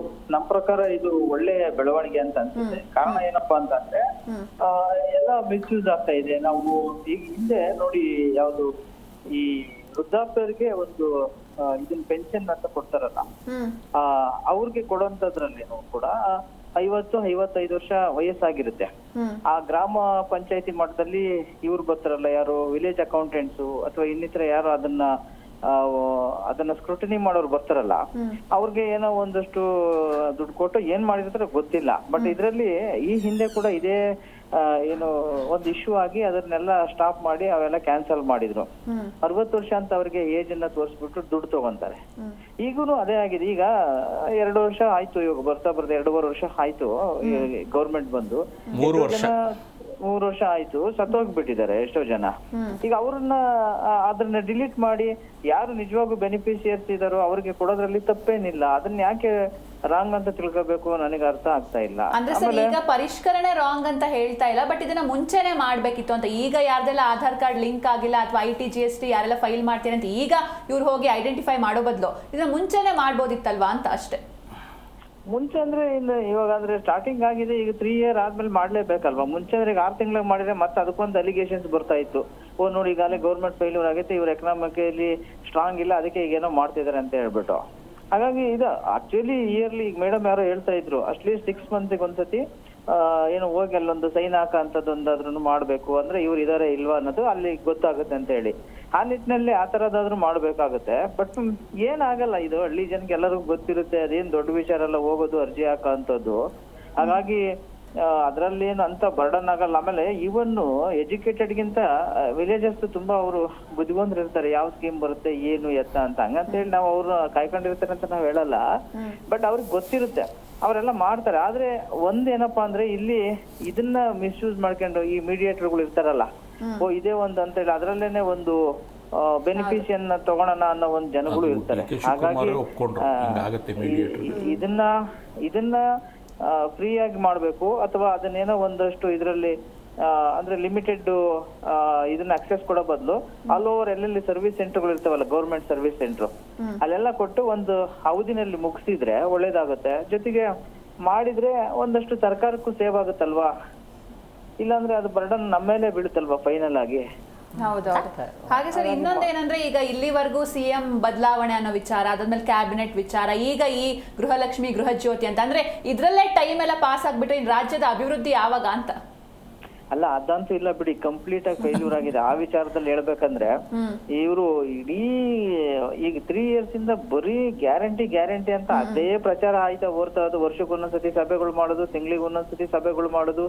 ನಮ್ಮ ಪ್ರಕಾರ ಇದು ಒಳ್ಳೆಯ ಬೆಳವಣಿಗೆ ಅಂತ ಅನ್ಸುತ್ತೆ. ಕಾರಣ ಏನಪ್ಪಾ ಅಂತಂದ್ರೆ ಎಲ್ಲ ಮಿಸ್ಯೂಸ್ ಆಗ್ತಾ ಇದೆ. ನಾವು ಈಗ ಹಿಂದೆ ನೋಡಿ, ಯಾವುದು ಈ ವೃದ್ಧಾಪ್ಯರಿಗೆ ಒಂದು ಇದನ್ನ ಪೆನ್ಷನ್ ಅಂತ ಕೊಡ್ತಾರಲ್ಲ, ಅವ್ರಿಗೆ ಕೊಡುವಂತದ್ರಲ್ಲಿ ಕೂಡ 50-55 ವರ್ಷ ವಯಸ್ಸಾಗಿರುತ್ತೆ. ಆ ಗ್ರಾಮ ಪಂಚಾಯತಿ ಮಟ್ಟದಲ್ಲಿ ಇವ್ರು ಬರ್ತಾರಲ್ಲ, ಯಾರು ವಿಲೇಜ್ ಅಕೌಂಟೆಂಟ್ಸು ಅಥವಾ ಇನ್ನಿತರ ಯಾರು ಅದನ್ನ ಸ್ಕ್ರೂಟಿನಿ ಮಾಡೋರು ಬರ್ತಾರಲ್ಲ, ಅವ್ರಿಗೆ ಏನೋ ಒಂದಷ್ಟು ದುಡ್ಡು ಕೊಟ್ಟು ಏನ್ ಮಾಡಿದ್ರೆ ಗೊತ್ತಿಲ್ಲ. ಬಟ್ ಇದ್ರಲ್ಲಿ ಈ ಹಿಂದೆ ಕೂಡ ಇದೇ ಏನು ಒಂದು ಇಶ್ಯೂ ಆಗಿ ಅದನ್ನೆಲ್ಲ ಸ್ಟಾಪ್ ಮಾಡಿ ಅವೆಲ್ಲ ಕ್ಯಾನ್ಸಲ್ ಮಾಡಿದ್ರು. 60 ವರ್ಷ ಅಂತ ಅವ್ರಿಗೆ ಏಜ್ ಅನ್ನ ತೋರಿಸ್ಬಿಟ್ಟು ದುಡ್ಡು ತಗೊಂತಾರೆ. ಈಗೂನು ಅದೇ ಆಗಿದೆ. ಈಗ 2 ವರ್ಷ ಆಯ್ತು, ಇವಾಗ ಬರ್ತಾ 2.5 ವರ್ಷ ಆಯ್ತು ಗೌರ್ಮೆಂಟ್ ಬಂದು. 3 ವರ್ಷ ಆಯ್ತು, ಸತ್ತೋಗ್ಬಿಟ್ಟಿದ್ದಾರೆ ಎಷ್ಟೋ ಜನ. ಈಗ ಅವ್ರನ್ನ ಅದನ್ನ ಡಿಲೀಟ್ ಮಾಡಿ ಯಾರು ನಿಜವಾಗೂ ಬೆನಿಫಿಷಿಯರ್ಸ್ ಇದಾರೋ ಅವ್ರಿಗೆ ಕೊಡೋದ್ರಲ್ಲಿ ತಪ್ಪೇನಿಲ್ಲ. ಅದನ್ನ ಯಾಕೆ ರಾಂಗ್ ಅಂತ ತಿಳ್ಕೋಬೇಕು ನನಗೆ ಅರ್ಥ ಆಗ್ತಾ ಇಲ್ಲ. ಅಂದ್ರೆ ಸರ್, ಈಗ ಪರಿಷ್ಕರಣೆ ರಾಂಗ್ ಅಂತ ಹೇಳ್ತಾ ಇಲ್ಲ, ಬಟ್ ಇದನ್ನ ಮುಂಚೆನೆ ಮಾಡ್ಬೇಕಿತ್ತು ಅಂತ. ಈಗ ಯಾರ್ದೆಲ್ಲ ಆಧಾರ್ ಕಾರ್ಡ್ ಲಿಂಕ್ ಆಗಿಲ್ಲ ಅಥವಾ IT GST ಯಾರೆಲ್ಲ ಫೈಲ್ ಮಾಡ್ತೀರಿ ಅಂತ ಈಗ ಇವ್ರು ಹೋಗಿ ಐಡೆಂಟಿಫೈ ಮಾಡೋ ಬದಲು ಇದನ್ನ ಮುಂಚೆನೆ ಮಾಡ್ಬೋದಿತ್ತಲ್ವಾ ಅಂತ ಅಷ್ಟೇ. ಮುಂಚೆ ಅಂದ್ರೆ ಇವಾಗ ಅಂದ್ರೆ ಸ್ಟಾರ್ಟಿಂಗ್ ಆಗಿದೆ, ಈಗ 3 year ಆದ್ಮೇಲೆ ಮಾಡ್ಲೇಬೇಕಲ್ವಾ? ಮುಂಚೆ ಅಂದ್ರೆ ಈಗ 6 ತಿಂಗಳಿಗೆ ಮಾಡಿದ್ರೆ ಮತ್ತೆ ಅದಕ್ಕೊಂದು ಅಲಿಗೇಷನ್ಸ್ ಬರ್ತಾ ಇತ್ತು. ನೋಡಿ ಈಗಾಗಲೇ ಗೌರ್ಮೆಂಟ್ ಫೇಲ್ಯೂರ್ ಆಗೈತೆ, ಇವ್ರು ಎಕನಾಮಿಕಲಿ ಸ್ಟ್ರಾಂಗ್ ಇಲ್ಲ, ಅದಕ್ಕೆ ಈಗ ಏನೋ ಮಾಡ್ತಿದಾರೆ ಅಂತ ಹೇಳ್ಬಿಟ್ಟು. ಹಾಗಾಗಿ ಇದು ಆಕ್ಚುಲಿ ಇಯರ್ಲಿ ಈಗ ಮೇಡಮ್ ಯಾರೋ ಹೇಳ್ತಾ ಇದ್ರು, ಅಟ್ಲೀಸ್ಟ್ 6 months ಒಂದ್ಸತಿ ಏನು ಹೋಗಿ ಅಲ್ಲೊಂದು ಸೈನ್ ಹಾಕಂತದೊಂದಾದ್ರೂ ಮಾಡ್ಬೇಕು. ಅಂದ್ರೆ ಇವ್ರು ಇದಾರೆ ಇಲ್ವಾ ಅನ್ನೋದು ಅಲ್ಲಿ ಗೊತ್ತಾಗುತ್ತೆ ಅಂತ ಹೇಳಿ ಆ ನಿಟ್ಟಿನಲ್ಲಿ ಆ ತರದಾದ್ರೂ ಮಾಡ್ಬೇಕಾಗುತ್ತೆ. ಬಟ್ ಏನಾಗಲ್ಲ, ಇದು ಹಳ್ಳಿ ಜನಕ್ಕೆ ಎಲ್ಲರಿಗೂ ಗೊತ್ತಿರುತ್ತೆ, ಅದೇನ್ ದೊಡ್ಡ ವಿಚಾರ ಎಲ್ಲ ಹೋಗೋದು ಅರ್ಜಿ ಹಾಕೋಂಥದ್ದು. ಹಾಗಾಗಿ ಅದ್ರಲ್ಲೇನು ಅಂತ ಬರ್ಡನ್ ಆಗಲ್ಲ. ಆಮೇಲೆ ಈವನ್ ಎಜುಕೇಟೆಡ್ಗಿಂತ ವಿಲೇಜಸ್ ತುಂಬಾ ಅವರು ಬುದ್ಧಿವಂತರು ಇರ್ತಾರೆ, ಯಾವ ಸ್ಕೀಮ್ ಬರುತ್ತೆ ಏನು ಎತ್ತ ಅಂತ. ಹಂಗಂತೇಳಿ ನಾವು ಅವ್ರನ್ನ ಕಾಯ್ಕೊಂಡಿರ್ತಾರೆ ಅಂತ ನಾವು ಹೇಳಲ್ಲ, ಬಟ್ ಅವ್ರಿಗೆ ಗೊತ್ತಿರುತ್ತೆ, ಅವರೆಲ್ಲ ಮಾಡ್ತಾರೆ. ಆದ್ರೆ ಒಂದೇನಪ್ಪಾ ಅಂದ್ರೆ ಇಲ್ಲಿ ಇದನ್ನ ಮಿಸ್ಯೂಸ್ ಮಾಡ್ಕೊಂಡು ಈ ಮೀಡಿಯೇಟರ್ಗಳು ಇರ್ತಾರಲ್ಲ, ಓ ಇದೇ ಒಂದು ಅಂತ ಹೇಳಿ ಅದ್ರಲ್ಲೇನೆ ಒಂದು ಬೆನಿಫಿಷಿಯನ್ ತಗೊಳೋಣ ಅನ್ನೋ ಒಂದು ಜನಗಳು ಇರ್ತಾರೆ. ಹಾಗಾಗಿ ಇದನ್ನ ಫ್ರೀ ಆಗಿ ಮಾಡ್ಬೇಕು, ಅಥವಾ ಅದನ್ನೇನೋ ಒಂದಷ್ಟು ಇದರಲ್ಲಿ ಅಂದ್ರೆ ಲಿಮಿಟೆಡ್ ಇದನ್ನ ಅಕ್ಸೆಸ್ ಕೊಡೋ ಬದಲು ಆಲ್ ಓವರ್ ಎಲ್ಲೆಲ್ಲಿ ಸರ್ವಿಸ್ ಸೆಂಟರ್ಗಳು ಇರ್ತಾವಲ್ಲ, ಗೌರ್ಮೆಂಟ್ ಸರ್ವಿಸ್ ಸೆಂಟರ್, ಅಲ್ಲೆಲ್ಲ ಕೊಟ್ಟು ಒಂದು ಅವಧಿನಲ್ಲಿ ಮುಗಿಸಿದ್ರೆ ಒಳ್ಳೇದಾಗುತ್ತೆ. ಜೊತೆಗೆ ಮಾಡಿದ್ರೆ ಒಂದಷ್ಟು ಸರ್ಕಾರಕ್ಕೂ ಸೇವ್ ಆಗುತ್ತಲ್ವಾ, ಇಲ್ಲಾಂದ್ರೆ ಅದು ಬರ್ಡನ್ ನಮ್ಮ ಮೇಲೆ ಬೀಳುತ್ತಲ್ವಾ ಫೈನಲ್ ಆಗಿ. ಹೌದೌದು. ಹಾಗೆ ಸರ್, ಇನ್ನೊಂದೇನಂದ್ರೆ ಈಗ ಇಲ್ಲಿವರೆಗೂ ಸಿಎಂ ಬದಲಾವಣೆ ಅನ್ನೋ ವಿಚಾರ, ಅದಾದ್ಮೇಲೆ ಕ್ಯಾಬಿನೆಟ್ ವಿಚಾರ, ಈಗ ಈ ಗೃಹಲಕ್ಷ್ಮಿ ಗೃಹ ಜ್ಯೋತಿ ಅಂತ, ಅಂದ್ರೆ ಇದ್ರಲ್ಲೇ ಟೈಮ್ ಎಲ್ಲ ಪಾಸ್ ಆಗ್ಬಿಟ್ರೆ ಇನ್ ರಾಜ್ಯದ ಅಭಿವೃದ್ಧಿ ಯಾವಾಗ ಅಂತ? ಅಲ್ಲ, ಅದಂತೂ ಇಲ್ಲ ಬಿಡಿ, ಕಂಪ್ಲೀಟ್ ಆಗಿ ಫೇಲ್ಯೂರ್ ಆಗಿದೆ. ಆ ವಿಚಾರದಲ್ಲಿ ಹೇಳ್ಬೇಕಂದ್ರೆ ಇವರು ಇಡೀ ಈಗ 3 years ಇಂದ ಬರೀ ಗ್ಯಾರಂಟಿ ಅಂತ ಅದೇ ಪ್ರಚಾರ ಆಯ್ತಾ ಓರ್ತಾ ಅದು. ವರ್ಷಕ್ಕೊಂದೊಂದ್ಸತಿ ಸಭೆಗಳು ಮಾಡೋದು, ತಿಂಗಳಿಗೆ ಒಂದೊಂದ್ಸತಿ ಸಭೆಗಳು ಮಾಡೋದು,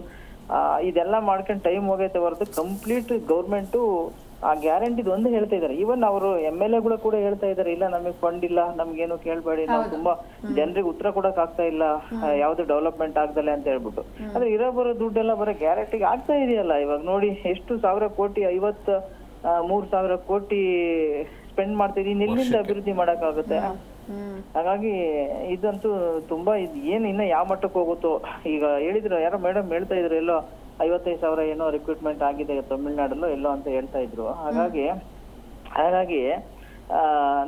ಇದೆಲ್ಲ ಮಾಡ್ಕೊಂಡು ಟೈಮ್ ಹೋಗೈತೆ ಹೊರತು ಕಂಪ್ಲೀಟ್ ಗೌರ್ಮೆಂಟು ಆ ಗ್ಯಾರಂಟಿದ್ ಒಂದು ಹೇಳ್ತಾ ಇದಾರೆ. ಈವನ್ ಅವರು MLA ಗಳು ಕೂಡ ಹೇಳ್ತಾ ಇದಾರೆ, ಇಲ್ಲ ನಮಗೆ ಫಂಡ್ ಇಲ್ಲ, ನಮ್ಗೇನು ಕೇಳ್ಬೇಡಿ, ನಾವು ತುಂಬಾ ಜನರಿಗೆ ಉತ್ತರ ಕೊಡಕ್ ಆಗ್ತಾ ಇಲ್ಲ, ಯಾವ್ದು ಡೆವಲಪ್ಮೆಂಟ್ ಆಗ್ದಲೆ ಅಂತ ಹೇಳ್ಬಿಟ್ಟು. ಆದ್ರೆ ಇರೋ ಬರೋ ದುಡ್ಡೆಲ್ಲ ಬರೋ ಗ್ಯಾರಂಟಿಗೆ ಆಗ್ತಾ ಇದೆಯಲ್ಲ. ಇವಾಗ ನೋಡಿ ಎಷ್ಟು 1000 ಕೋಟಿ, 53,000 ಕೋಟಿ ಸ್ಪೆಂಡ್ ಮಾಡ್ತಿದೀವಿ, ಎಲ್ಲಿಂದ ಅಭಿವೃದ್ಧಿ ಮಾಡಕ್ ಆಗುತ್ತೆ? ಹಾಗಾಗಿ ಇದಂತೂ ತುಂಬಾ ಏನ್ ಇನ್ನ ಯಾವ ಮಟ್ಟಕ್ಕೆ ಹೋಗುತ್ತೋ. ಈಗ ಹೇಳಿದ್ರು ಯಾರೋ ಮೇಡಮ್ ಹೇಳ್ತಾ ಇದ್ರು, ಎಲ್ಲೋ 55,000 ಏನೋ ರಿಕ್ರೂಟ್ಮೆಂಟ್ ಆಗಿದೆ ತಮಿಳ್ನಾಡಲ್ಲೋ ಎಲ್ಲೋ ಅಂತ ಹೇಳ್ತಾ ಇದ್ರು. ಹಾಗಾಗಿ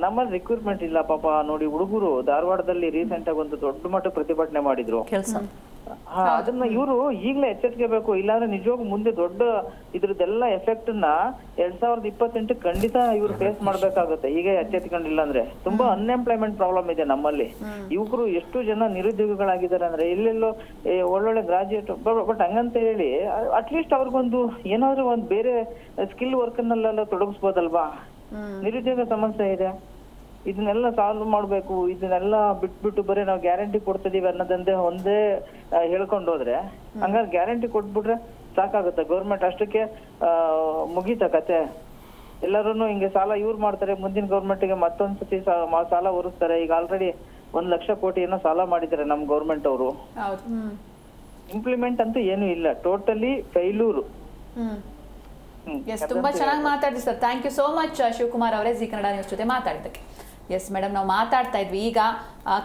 ನಮ್ಮಲ್ಲಿ ರಿಕ್ರೂಟ್ಮೆಂಟ್ ಇಲ್ಲ ಪಾಪ. ನೋಡಿ ಹುಡುಗರು ಧಾರವಾಡದಲ್ಲಿ ರೀಸೆಂಟ್ ಆಗಿ ಒಂದು ದೊಡ್ಡ ಮಟ್ಟ ಪ್ರತಿಭಟನೆ ಮಾಡಿದ್ರು. ಅದನ್ನ ಇವರು ಈಗಲೇ ಎಚ್ಚೆತ್ಕೋಬೇಕು, ಇಲ್ಲಾಂದ್ರೆ ನಿಜವಾಗೂ ಮುಂದೆ ದೊಡ್ಡ ಇದ್ರದ್ದೆಲ್ಲ ಎಫೆಕ್ಟ್ ನ 2028 ಖಂಡಿತ ಇವ್ರು ಫೇಸ್ ಮಾಡ್ಬೇಕಾಗುತ್ತೆ. ಈಗ ಎಚ್ಚೆತ್ಕೊಂಡಿಲ್ಲ ಅಂದ್ರೆ ತುಂಬಾ ಅನ್ಎಂಪ್ಲಾಯ್ಮೆಂಟ್ ಪ್ರಾಬ್ಲಮ್ ಇದೆ ನಮ್ಮಲ್ಲಿ. ಯುವಕರು ಎಷ್ಟು ಜನ ನಿರುದ್ಯೋಗಿಗಳಾಗಿದ್ದಾರೆ ಅಂದ್ರೆ ಎಲ್ಲೆಲ್ಲೋ ಒಳ್ಳೊಳ್ಳೆ ಗ್ರಾಜುಯೇಟ್, ಬಟ್ ಹಂಗಂತ ಹೇಳಿ ಅಟ್ಲೀಸ್ಟ್ ಅವ್ರಿಗೊಂದು ಏನಾದ್ರು ಒಂದ್ ಬೇರೆ ಸ್ಕಿಲ್ ವರ್ಕ್ ನಲ್ಲೆಲ್ಲ ತೊಡಗಿಸ್ಬೋದಲ್ವಾ? ನಿರುದ್ಯೋಗ ಸಮಸ್ಯೆ ಇದೆ, ಇದನ್ನೆಲ್ಲ ಸಾಲ್ವ್ ಮಾಡ್ಬೇಕು. ಇದನ್ನೆಲ್ಲ ಬಿಟ್ಬಿಟ್ಟು ಬರೀ ನಾವು ಗ್ಯಾರಂಟಿ ಕೊಡ್ತಿದೀವಿ ಅನ್ನೋದಂದೇ ಒಂದೇ ಹೇಳ್ಕೊಂಡು ಹೋದ್ರೆ, ಹಂಗಾದ್ರೆ ಗ್ಯಾರಂಟಿ ಕೊಟ್ಬಿಟ್ರೆ ಸಾಕಾಗುತ್ತೆ. ಗೌರ್ಮೆಂಟ್ ಅಷ್ಟಕ್ಕೆ ಮುಗೀತ ಕತೆ. ಎಲ್ಲರೂ ಹಿಂಗೆ ಸಾಲ ಇವ್ರು ಮಾಡ್ತಾರೆ, ಮುಂದಿನ ಗೌರ್ಮೆಂಟ್ಗೆ ಮತ್ತೊಂದ್ಸತಿ ಸಾಲ ಹೊರಿಸ್ತಾರೆ. ಈಗ ಆಲ್ರೆಡಿ 1 ಲಕ್ಷ ಕೋಟಿ ಏನೋ ಸಾಲ ಮಾಡಿದ್ದಾರೆ ನಮ್ ಗೌರ್ಮೆಂಟ್ ಅವರು. ಇಂಪ್ಲಿಮೆಂಟ್ ಅಂತೂ ಏನು ಇಲ್ಲ, ಟೋಟಲಿ ಫೈಲೂರು. ಎಸ್, ತುಂಬಾ ಚೆನ್ನಾಗಿ ಮಾತಾಡಿದ್ರಿ sir. Thank you so much Shivakumar ಅವರೇ, ಜಿ ಕನ್ನಡ ನ್ಯೂಸ್ ಜೊತೆ ಮಾತಾಡಿದ್ದಕ್ಕೆ. ಎಸ್ ಮೇಡಮ್, ನಾವು ಮಾತಾಡ್ತಾ ಇದ್ವಿ ಈಗ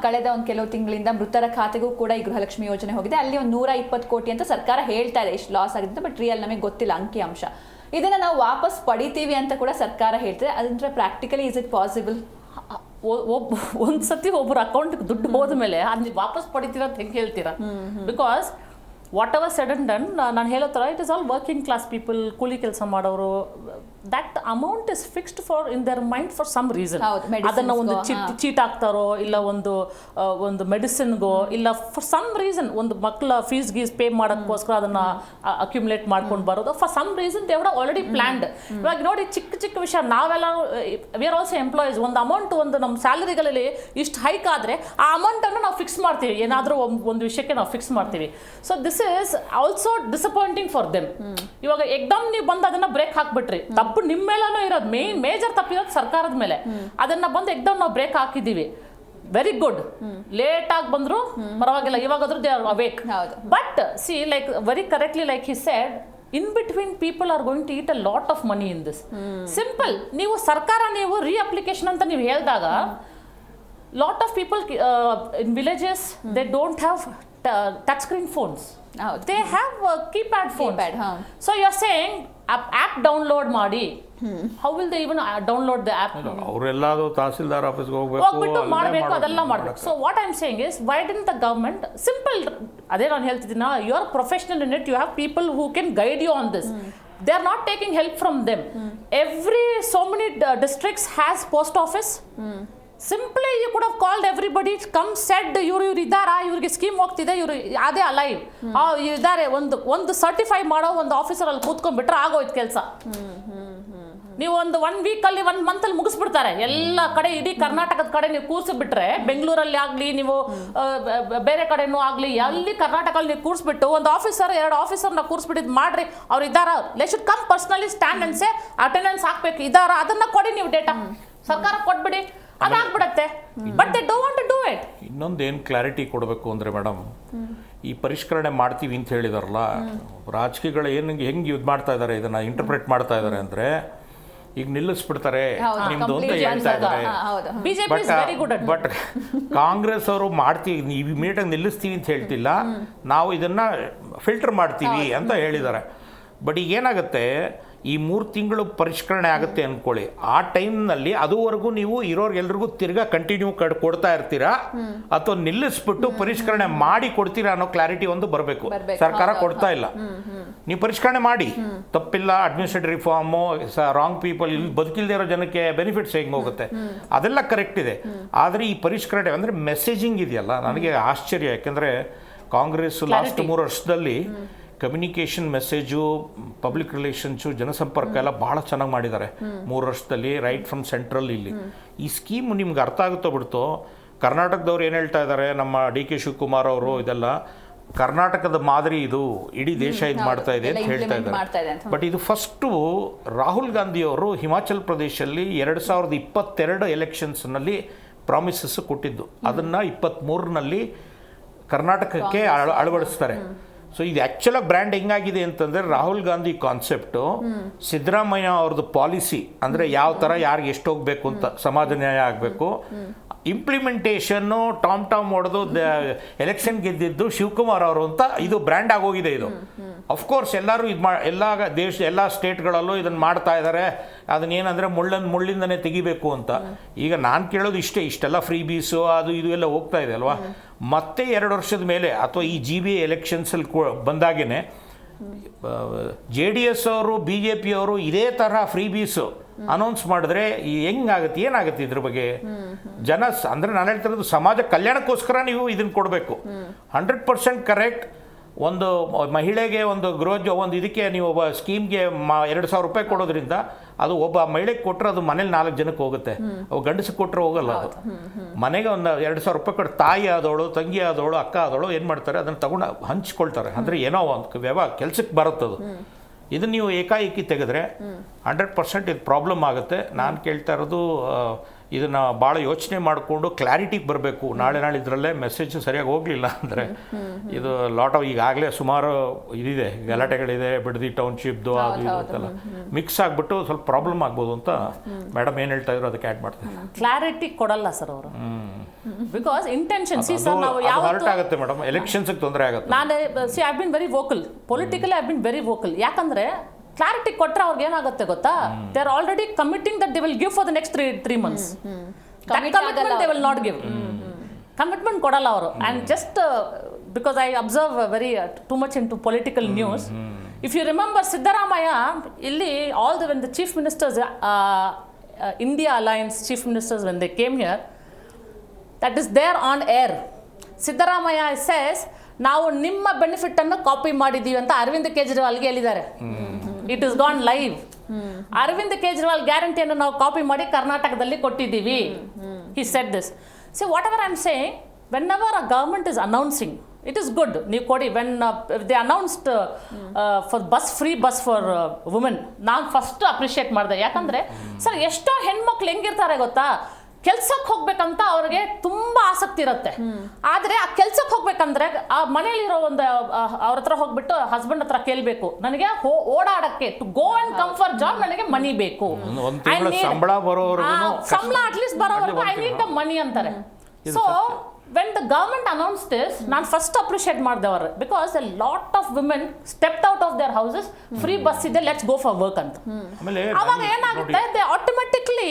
ಕಳೆದ ಒಂದು ಕೆಲವು ತಿಂಗಳಿಂದ ಮೃತರ ಖಾತೆಗೂ ಕೂಡ ಈ ಗೃಹಲಕ್ಷ್ಮಿ ಯೋಜನೆ ಹೋಗಿದೆ. ಅಲ್ಲಿ ಒಂದು 120 ಕೋಟಿ ಅಂತ ಸರ್ಕಾರ ಹೇಳ್ತಾ ಇದೆ ಇಷ್ಟು ಲಾಸ್ ಆಗಿದೆ, ಬಟ್ ರಿಯಲ್ ನಮಗೆ ಗೊತ್ತಿಲ್ಲ ಅಂಕಿ ಅಂಶ. ಇದನ್ನ ನಾವು ವಾಪಸ್ ಪಡಿತೀವಿ ಅಂತ ಕೂಡ ಸರ್ಕಾರ ಹೇಳ್ತಿದೆ. ಅದಂದ್ರೆ ಪ್ರಾಕ್ಟಿಕಲಿ ಇಸ್ ಇಟ್ ಪಾಸಿಬಲ್? ಒಂದ್ಸತಿ ಒಬ್ಬರ ಅಕೌಂಟ್ಗೆ ದುಡ್ಡು ಹೋದ ಮೇಲೆ ಅದನ್ನ ವಾಪಸ್ ಪಡಿತೀರಾ ಅಂತ ಹೆಂಗೆ ಹೇಳ್ತೀರಾ? Because whatever said and done, ನಾನು ಹೇಳೋ ಥರ it is all working class people, ಕೂಲಿ ಕೆಲಸ ಮಾಡೋರು. That amount is fixed for in their mind for some reason. ಅದನ್ನ ಒಂದು ಚೀಟ್ ಆಗ್ತಾರೋ, ಇಲ್ಲ ಒಂದು ಮೆಡಿಸಿನ್ಗೋ, ಇಲ್ಲ ಫಾರ್ ಸಮ್ ರೀಸನ್ ಒಂದು ಮಕ್ಕಳ ಫೀಸ್ ಗೀಸ್ ಪೇ ಮಾಡೋಕ್ಕೋಸ್ಕರ ಅದನ್ನ ಅಕ್ಯುಮುಲೇಟ್ ಮಾಡ್ಕೊಂಡು ಬರೋದು. For some reason they would already planned. ಇವಾಗ ನೋಡಿ, ಚಿಕ್ಕ ವಿಷಯ, ನಾವೆಲ್ಲ ವಿ ಆರ್ ಆಲ್ಸೋ ಎಂಪ್ಲಾಯೀಸ್. ಒಂದು ಅಮೌಂಟ್ ಒಂದು ನಮ್ಮ ಸ್ಯಾಲರಿಗಳಲ್ಲಿ ಇಷ್ಟು ಹೈಕ್ ಆದರೆ ಆ ಅಮೌಂಟನ್ನು ನಾವು ಫಿಕ್ಸ್ ಮಾಡ್ತೀವಿ, ಏನಾದರೂ ಒಂದು ವಿಷಯಕ್ಕೆ ನಾವು ಫಿಕ್ಸ್ ಮಾಡ್ತೀವಿ. So this is also disappointing for them. ಇವಾಗ ಎಕ್ದಮ್ ನೀವು ಬಂದು ಅದನ್ನ ಬ್ರೇಕ್ ಹಾಕ್ಬಿಟ್ರಿ, ತಪ್ಪು ನಿಮ್ಮ ಮೇಲೂ ಇರೋದು, ಮೇಜರ್ ತಪ್ಪಿರೋದು ಸರ್ಕಾರದ ಮೇಲೆ. ಅದನ್ನ ಬಂದು ಎಕ್ದಮ್ ನಾವು ಬ್ರೇಕ್ ಹಾಕಿದ್ದೀವಿ. ವೆರಿ ಗುಡ್, ಲೇಟ್ ಆಗಿ ಬಂದ್ರು ಪರವಾಗಿಲ್ಲ, ಇವಾಗಾದ್ರೂ they are awake. But see, like very correctly like he said, in between people are going to eat a lot of money in this. Simple, ನೀವು ಸರ್ಕಾರ ನೀವು ರೀಅಪ್ಲಿಕೇಶನ್ ಅಂತ ನೀವು ಹೇಳಿದಾಗ, lot of people in villages they don't have touch screen phones. They have keypad phones. So you are saying app download ಮಾಡಿ, how will they even download the app? ಅವರೆಲ್ಲರೂ ತಹಸೀಲ್ದಾರ್ ಆಫೀಸ್ಗೆ ಹೋಗ್ಬಿಟ್ಟು ಮಾಡಬೇಕು, ಅದೆಲ್ಲ ಮಾಡಬೇಕು. So what I am saying is, why didn't the government simple, ಅದೇ ನಾನು ಹೇಳ್ತಿದ್ದೀನಿ, you are professional in it, you have people who can guide you on this. They are not taking help from them. Every so many districts has post office. Simply you could have called everybody, come said ಇವ್ರು ಇದ್ದಾರಾ, ಇವ್ರಿಗೆ scheme ಹೋಗ್ತಿದೆ, ಇವ್ರು ಅದೇ alive ಇದ್ದಾರೆ, ಒಂದು certify ಮಾಡೋ ಒಂದು ಆಫೀಸರ್ ಅಲ್ಲಿ ಕೂತ್ಕೊಂಡ್ಬಿಟ್ರೆ ಆಗೋಯ್ತು ಕೆಲಸ. ನೀವು ಒಂದು 1 ವೀಕಲ್ಲಿ 1 ಮಂತಲ್ಲಿ ಮುಗಿಸ್ಬಿಡ್ತಾರೆ ಎಲ್ಲ ಕಡೆ. ಇಡೀ ಕರ್ನಾಟಕದ ಕಡೆ ನೀವು ಕೂರಿಸಿಬಿಟ್ರೆ, ಬೆಂಗಳೂರಲ್ಲಿ ಆಗಲಿ ನೀವು ಬೇರೆ ಕಡೆನೂ ಆಗಲಿ, ಎಲ್ಲಿ ಕರ್ನಾಟಕದಲ್ಲಿ ನೀವು ಕೂರಿಸ್ಬಿಟ್ಟು ಒಂದು ಆಫೀಸರ್ 2 ಆಫೀಸರ್ನ ಕೂರಿಸ್ಬಿಟ್ಟಿದ್ದು ಮಾಡ್ರಿ, ಅವ್ರು ಇದ್ದಾರ, they should come personally stand and say attendance ಹಾಕ್ಬೇಕು, ಇದ್ದಾರ, ಅದನ್ನ ಕೊಡಿ ನೀವು ಡೇಟಾ, ಸರ್ಕಾರ ಕೊಟ್ಬಿಡಿ, ಅದಾಗ್ಬಿಡತ್ತೆ. But they don't want to do it. ಇನ್ನೊಂದೇನು ಕ್ಲಾರಿಟಿ ಕೊಡಬೇಕು ಅಂದರೆ ಮೇಡಮ್, ಈ ಪರಿಷ್ಕರಣೆ ಮಾಡ್ತೀವಿ ಅಂತ ಹೇಳಿದಾರಲ್ಲ, ರಾಜಕೀಯಗಳು ಹೆಂಗೆ ಇದು ಮಾಡ್ತಾ ಇದ್ದಾರೆ, ಇದನ್ನು ಇಂಟರ್ಪ್ರೆಟ್ ಮಾಡ್ತಾ ಇದ್ದಾರೆ ಅಂದರೆ, ಈಗ ನಿಲ್ಲಿಸ್ಬಿಡ್ತಾರೆ ನಿಮ್ದು ಅಂತ ಹೇಳ್ತಾ ಇದ್ದಾರೆ. ಬಟ್ ಕಾಂಗ್ರೆಸ್ ಅವರು ಮಾಡ್ತೀವಿ, ನೀವು ಇಮಿಡಿಯೇಟಾಗಿ ನಿಲ್ಲಿಸ್ತೀವಿ ಅಂತ ಹೇಳ್ತಿಲ್ಲ, ನಾವು ಇದನ್ನು ಫಿಲ್ಟರ್ ಮಾಡ್ತೀವಿ ಅಂತ ಹೇಳಿದ್ದಾರೆ. ಬಟ್ ಈಗ ಏನಾಗುತ್ತೆ, ಈ 3 ತಿಂಗಳು ಪರಿಷ್ಕರಣೆ ಆಗುತ್ತೆ ಅಂದ್ಕೊಳ್ಳಿ, ಆ ಟೈಮ್ನಲ್ಲಿ ಅದುವರೆಗೂ ನೀವು ಇರೋರ್ಗೆಲ್ರಿಗೂ ತಿರ್ಗಾ ಕಂಟಿನ್ಯೂ ಕೊಡ್ತಾ ಇರ್ತೀರಾ ಅಥವಾ ನಿಲ್ಲಿಸ್ಬಿಟ್ಟು ಪರಿಷ್ಕರಣೆ ಮಾಡಿ ಕೊಡ್ತೀರಾ ಅನ್ನೋ ಕ್ಲಾರಿಟಿ ಒಂದು ಬರಬೇಕು. ಸರ್ಕಾರ ಕೊಡ್ತಾ ಇಲ್ಲ, ನೀವು ಪರಿಷ್ಕರಣೆ ಮಾಡಿ, ತಪ್ಪಿಲ್ಲ. ಅಡ್ಮಿನಿಸ್ಟ್ರೇಟಿವ್ ರಿಫಾರ್ಮು, ರಾಂಗ್ ಪೀಪಲ್, ಇಲ್ಲಿ ಬದುಕಿಲ್ದೇ ಇರೋ ಜನಕ್ಕೆ ಬೆನಿಫಿಟ್ಸ್ ಹೆಂಗೆ ಹೋಗುತ್ತೆ, ಅದೆಲ್ಲ ಕರೆಕ್ಟ್ ಇದೆ. ಆದರೆ ಈ ಪರಿಷ್ಕರಣೆ ಅಂದರೆ ಮೆಸೇಜಿಂಗ್ ಇದೆಯಲ್ಲ, ನನಗೆ ಆಶ್ಚರ್ಯ. ಯಾಕೆಂದರೆ ಕಾಂಗ್ರೆಸ್ ಲಾಸ್ಟ್ 3 ವರ್ಷದಲ್ಲಿ ಕಮ್ಯುನಿಕೇಷನ್, ಮೆಸೇಜು, ಪಬ್ಲಿಕ್ ರಿಲೇಷನ್ಸು, ಜನಸಂಪರ್ಕ ಎಲ್ಲ ಭಾಳ ಚೆನ್ನಾಗಿ ಮಾಡಿದ್ದಾರೆ 3 ವರ್ಷದಲ್ಲಿ, ರೈಟ್ ಫ್ರಮ್ ಸೆಂಟ್ರಲ್. ಇಲ್ಲಿ ಈ ಸ್ಕೀಮ್ ನಿಮ್ಗೆ ಅರ್ಥ ಆಗುತ್ತೋ ಬಿಡ್ತೋ, ಕರ್ನಾಟಕದವ್ರು ಏನು ಹೇಳ್ತಾ ಇದ್ದಾರೆ, ನಮ್ಮ DK ಶಿವಕುಮಾರ್ ಅವರು, ಇದೆಲ್ಲ ಕರ್ನಾಟಕದ ಮಾದರಿ, ಇದು ಇಡೀ ದೇಶ ಇದು ಮಾಡ್ತಾ ಇದೆ ಅಂತ ಹೇಳ್ತಾ ಇದ್ದಾರೆ. ಬಟ್ ಇದು ಫಸ್ಟು ರಾಹುಲ್ ಗಾಂಧಿಯವರು ಹಿಮಾಚಲ್ ಪ್ರದೇಶಲ್ಲಿ 2022 ಎಲೆಕ್ಷನ್ಸ್ನಲ್ಲಿ ಪ್ರಾಮಿಸಸ್ ಕೊಟ್ಟಿದ್ದು, ಅದನ್ನು 23ರಲ್ಲಿ ಕರ್ನಾಟಕಕ್ಕೆ ಅಳವಡಿಸ್ತಾರೆ. ಸೊ ಇದು ಆ್ಯಕ್ಚುಲಾಗಿ ಬ್ರ್ಯಾಂಡ್ ಹೆಂಗಾಗಿದೆ ಅಂತಂದರೆ, ರಾಹುಲ್ ಗಾಂಧಿ ಕಾನ್ಸೆಪ್ಟು, ಸಿದ್ದರಾಮಯ್ಯ ಅವ್ರದ್ದು ಪಾಲಿಸಿ, ಅಂದರೆ ಯಾವ ಥರ ಯಾರಿಗೆ ಎಷ್ಟು ಹೋಗಬೇಕು ಅಂತ, ಸಮಾಜ ನ್ಯಾಯ ಆಗಬೇಕು, ಇಂಪ್ಲಿಮೆಂಟೇಷನ್ನು ಟಾಮ್ ಹೊಡೆದು ಎಲೆಕ್ಷನ್ ಗೆದ್ದಿದ್ದು ಶಿವಕುಮಾರ್ ಅವರು ಅಂತ ಇದು ಬ್ರ್ಯಾಂಡ್ ಆಗೋಗಿದೆ. ಇದು ಅಫ್ಕೋರ್ಸ್ ಎಲ್ಲರೂ ಇದು ಎಲ್ಲ ಸ್ಟೇಟ್ಗಳಲ್ಲೂ ಇದನ್ನು ಮಾಡ್ತಾ ಇದ್ದಾರೆ. ಅದನ್ನೇನಂದರೆ ಮುಳ್ಳಿಂದನೇ ತೆಗಿಬೇಕು ಅಂತ. ಈಗ ನಾನು ಕೇಳೋದು ಇಷ್ಟೆಲ್ಲ ಫ್ರೀ ಬೀಸು ಅದು ಇದು ಎಲ್ಲ ಹೋಗ್ತಾ ಇದೆ ಅಲ್ವಾ. ಮತ್ತೆ 2 ವರ್ಷದ ಮೇಲೆ ಅಥವಾ ಈ GBA ಎಲೆಕ್ಷನ್ಸಲ್ಲಿ ಬಂದಾಗೇ JDS ಅವರು, BJP ಅವರು ಇದೇ ಥರ ಫ್ರೀ ಬೀಸು ಅನೌನ್ಸ್ ಮಾಡಿದ್ರೆ ಹೆಂಗಾಗುತ್ತೆ, ಏನಾಗುತ್ತೆ ಇದ್ರ ಬಗ್ಗೆ? ಜನ ಅಂದರೆ ನಾನು ಹೇಳ್ತಿರೋದು ಸಮಾಜ ಕಲ್ಯಾಣಕ್ಕೋಸ್ಕರ ನೀವು ಇದನ್ನು ಕೊಡಬೇಕು. 100% ಕರೆಕ್ಟ್. ಒಂದು ಮಹಿಳೆಗೆ ಒಂದು ಒಂದು ಇದಕ್ಕೆ ನೀವು ಒಬ್ಬ ಸ್ಕೀಮ್ಗೆ 2,000 ರೂಪಾಯಿ ಕೊಡೋದ್ರಿಂದ ಅದು ಒಬ್ಬ ಮಹಿಳೆಗೆ ಕೊಟ್ಟರೆ ಅದು ಮನೇಲಿ 4 ಜನಕ್ಕೆ ಹೋಗುತ್ತೆ. ಅವು ಗಂಡಸಿಗೆ ಕೊಟ್ಟರೆ ಹೋಗಲ್ಲ. ಅದು ಮನೆಗೆ ಒಂದು 2,000 ರೂಪಾಯಿ ಕೊಟ್ಟು ತಾಯಿ ಆದವಳು, ತಂಗಿ ಆದವಳು, ಅಕ್ಕ ಆದವಳು ಏನು ಮಾಡ್ತಾರೆ, ಅದನ್ನು ತಗೊಂಡು ಹಂಚ್ಕೊಳ್ತಾರೆ. ಅಂದರೆ ಏನೋ ಒಂದು ಕೆಲಸಕ್ಕೆ ಬರುತ್ತದು. ಇದನ್ನು ನೀವು ಏಕಾಏಕಿ ತೆಗೆದ್ರೆ 100% ಇದು ಪ್ರಾಬ್ಲಮ್ ಆಗುತ್ತೆ. ನಾನು ಕೇಳ್ತಾ ಇರೋದು, ಇದನ್ನು ಭಾಳ ಯೋಚನೆ ಮಾಡಿಕೊಂಡು ಕ್ಲಾರಿಟಿಗೆ ಬರಬೇಕು. ನಾಳೆ ಇದರಲ್ಲೇ ಮೆಸೇಜ್ ಸರಿಯಾಗಿ ಹೋಗಲಿಲ್ಲ ಅಂದರೆ ಇದು ಈಗಾಗಲೇ ಸುಮಾರು ಇದಿದೆ, ಗಲಾಟೆಗಳಿದೆ, ಬಿಡದಿ ಟೌನ್ಶಿಪ್ದು ಅದು ಇದು ಅಂತೆಲ್ಲ ಮಿಕ್ಸ್ ಆಗಿಬಿಟ್ಟು ಸ್ವಲ್ಪ ಪ್ರಾಬ್ಲಮ್ ಆಗ್ಬೋದು ಅಂತ ಮೇಡಮ್ ಏನು ಹೇಳ್ತಾ ಇದ್ರು ಅದಕ್ಕೆ ಆ್ಯಡ್ ಮಾಡ್ತೀನಿ. ಕ್ಲಾರಿಟಿ ಕೊಡಲ್ಲ ಸರ್ ಅವರು, ಬಿಕಾಸ್ ಇಂಟೆನ್ಷನ್ ಹರ್ಟ್ ಆಗುತ್ತೆ ಮೇಡಮ್, ಎಲೆಕ್ಷನ್ಸ್ಗೆ ತೊಂದರೆ ಆಗುತ್ತೆ. ನಾನು I been very vocal, politically I been very vocal. ಯಾಕಂದರೆ ಕ್ಲಾರಿಟಿ ಕೊಟ್ಟರೆ ಅವ್ರಿಗೆ ಏನಾಗುತ್ತೆ ಗೊತ್ತಾ, they are already committing that they will give for the next 3 months. That commitment they will not give. Commitment ಕೊಡಲ್ಲ ಅವರು. And just because I observe very too much into political news, if you remember Siddaramaya, ಇಲ್ಲಿ when the chief ministers, India Alliance chief ministers, when they came here, that is there on air. Siddaramaya says, ನಾವು ನಿಮ್ಮ benefit ಅನ್ನು copy ಮಾಡಿದ್ದೀವಿ ಅಂತ ಅರವಿಂದ್ ಕೇಜ್ರಿವಾಲ್ಗೆ ಹೇಳಿದ್ದಾರೆ. It is gone live. Arvind Kejriwal ಗ್ಯಾರಂಟಿಯನ್ನು ನಾವು ಕಾಪಿ ಮಾಡಿ ಕರ್ನಾಟಕದಲ್ಲಿ ಕೊಟ್ಟಿದ್ದೀವಿ. He said this. See whatever I am saying, whenever a government is announcing, it is good. ನೀವು ಕೊಡಿ. When they announced for free bus for women, ನಾನು first appreciate ಮಾಡಿದೆ. ಯಾಕಂದರೆ ಸರ್, ಎಷ್ಟೋ ಹೆಣ್ಮಕ್ಳು ಹೆಂಗಿರ್ತಾರೆ ಗೊತ್ತಾ, ಕೆಲ್ಸಕ್ಕೆ ಹೋಗ್ಬೇಕಂತ ಅವ್ರಿಗೆ ತುಂಬ ಆಸಕ್ತಿ ಇರುತ್ತೆ. ಆದರೆ ಆ ಕೆಲ್ಸಕ್ಕೆ ಹೋಗ್ಬೇಕಂದ್ರೆ ಆ ಮನೇಲಿರೋ ಒಂದು ಅವ್ರ ಹತ್ರ ಹೋಗ್ಬಿಟ್ಟು ಹಸ್ಬೆಂಡ್ ಹತ್ರ ಕೇಳಬೇಕು, ನನಗೆ ಓಡಾಡಕ್ಕೆ to go and come for job ನನಗೆ ಮನಿ ಬೇಕು, ಸಂಬಳ ಅಟ್ಲೀಸ್ಟ್ ಬರೋವರೆಗೂ ಐ ನೀಡ್ ದ ಮನಿ ಅಂತಾರೆ. So when the government announced this, ನಾನು ಫಸ್ಟ್ ಅಪ್ರಿಷಿಯೇಟ್ ಮಾಡಿದವರು, because a lot of women stepped out of their houses, free bus ಇದೆ, let's go for work ಅಂತ. ಅವಾಗ ಏನಾಗುತ್ತೆ, they automatically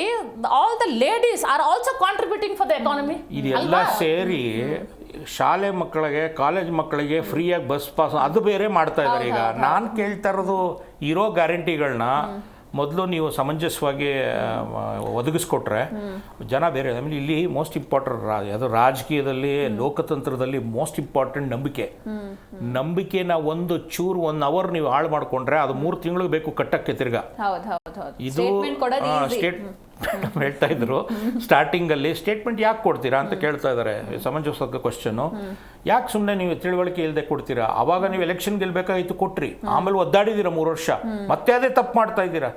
all the ladies are also contributing for the economy. ಇದೆಲ್ಲ ಸೇರಿ ಶಾಲೆ ಮಕ್ಕಳಿಗೆ, ಕಾಲೇಜ್ ಮಕ್ಕಳಿಗೆ ಫ್ರೀಯಾಗಿ ಬಸ್ ಪಾಸ್ ಅದು ಬೇರೆ ಮಾಡ್ತಾ ಇದ್ದಾರೆ. ಈಗ ನಾನು ಕೇಳ್ತಾ ಇರೋದು, ಇರೋ ಗ್ಯಾರಂಟಿಗಳನ್ನ ಮೊದಲು ನೀವು ಸಮಂಜಸವಾಗಿ ಒದಗಿಸ್ಕೊಟ್ರೆ ಜನ ಬೇರೆ. ಆಮೇಲೆ ಇಲ್ಲಿ ಮೋಸ್ಟ್ ಇಂಪಾರ್ಟೆಂಟ್ ಅದು ರಾಜಕೀಯದಲ್ಲಿ ಲೋಕತಂತ್ರದಲ್ಲಿ ಮೋಸ್ಟ್ ಇಂಪಾರ್ಟೆಂಟ್ ನಂಬಿಕೆನ ಒಂದು ಚೂರು 1 ಅವರ್ ನೀವು ಹಾಳು ಮಾಡಿಕೊಂಡ್ರೆ ಅದು 3 ತಿಂಗಳು ಬೇಕು ಕಟ್ಟಕ್ಕೆ ತಿರ್ಗಾ. ಇದು ಸ್ಟೇಟ್ ಹೇಳ್ತಾ ಇದ್ರು ಸ್ಟಾರ್ಟಿಂಗಲ್ಲಿ, ಸ್ಟೇಟ್ಮೆಂಟ್ ಯಾಕೆ ಕೊಡ್ತೀರಾ ಅಂತ ಕೇಳ್ತಾ ಇದ್ದಾರೆ. ಸಮಂಜಸ ಕ್ವಶನ್ನು, ಯಾಕೆ ಸುಮ್ಮನೆ ನೀವು ತಿಳುವಳಿಕೆ ಇಲ್ಲದೆ ಕೊಡ್ತೀರಾ? ಅವಾಗ ನೀವು ಎಲೆಕ್ಷನ್ ಗೆಲ್ಬೇಕಾಗಿತ್ತು, ಕೊಟ್ರಿ, ಆಮೇಲೆ ಒದ್ದಾಡಿದ್ದೀರಾ 3 ವರ್ಷ, ಮತ್ತೆ ಅದೇ ತಪ್ಪು ಮಾಡ್ತಾ ಇದ್ದೀರಾ.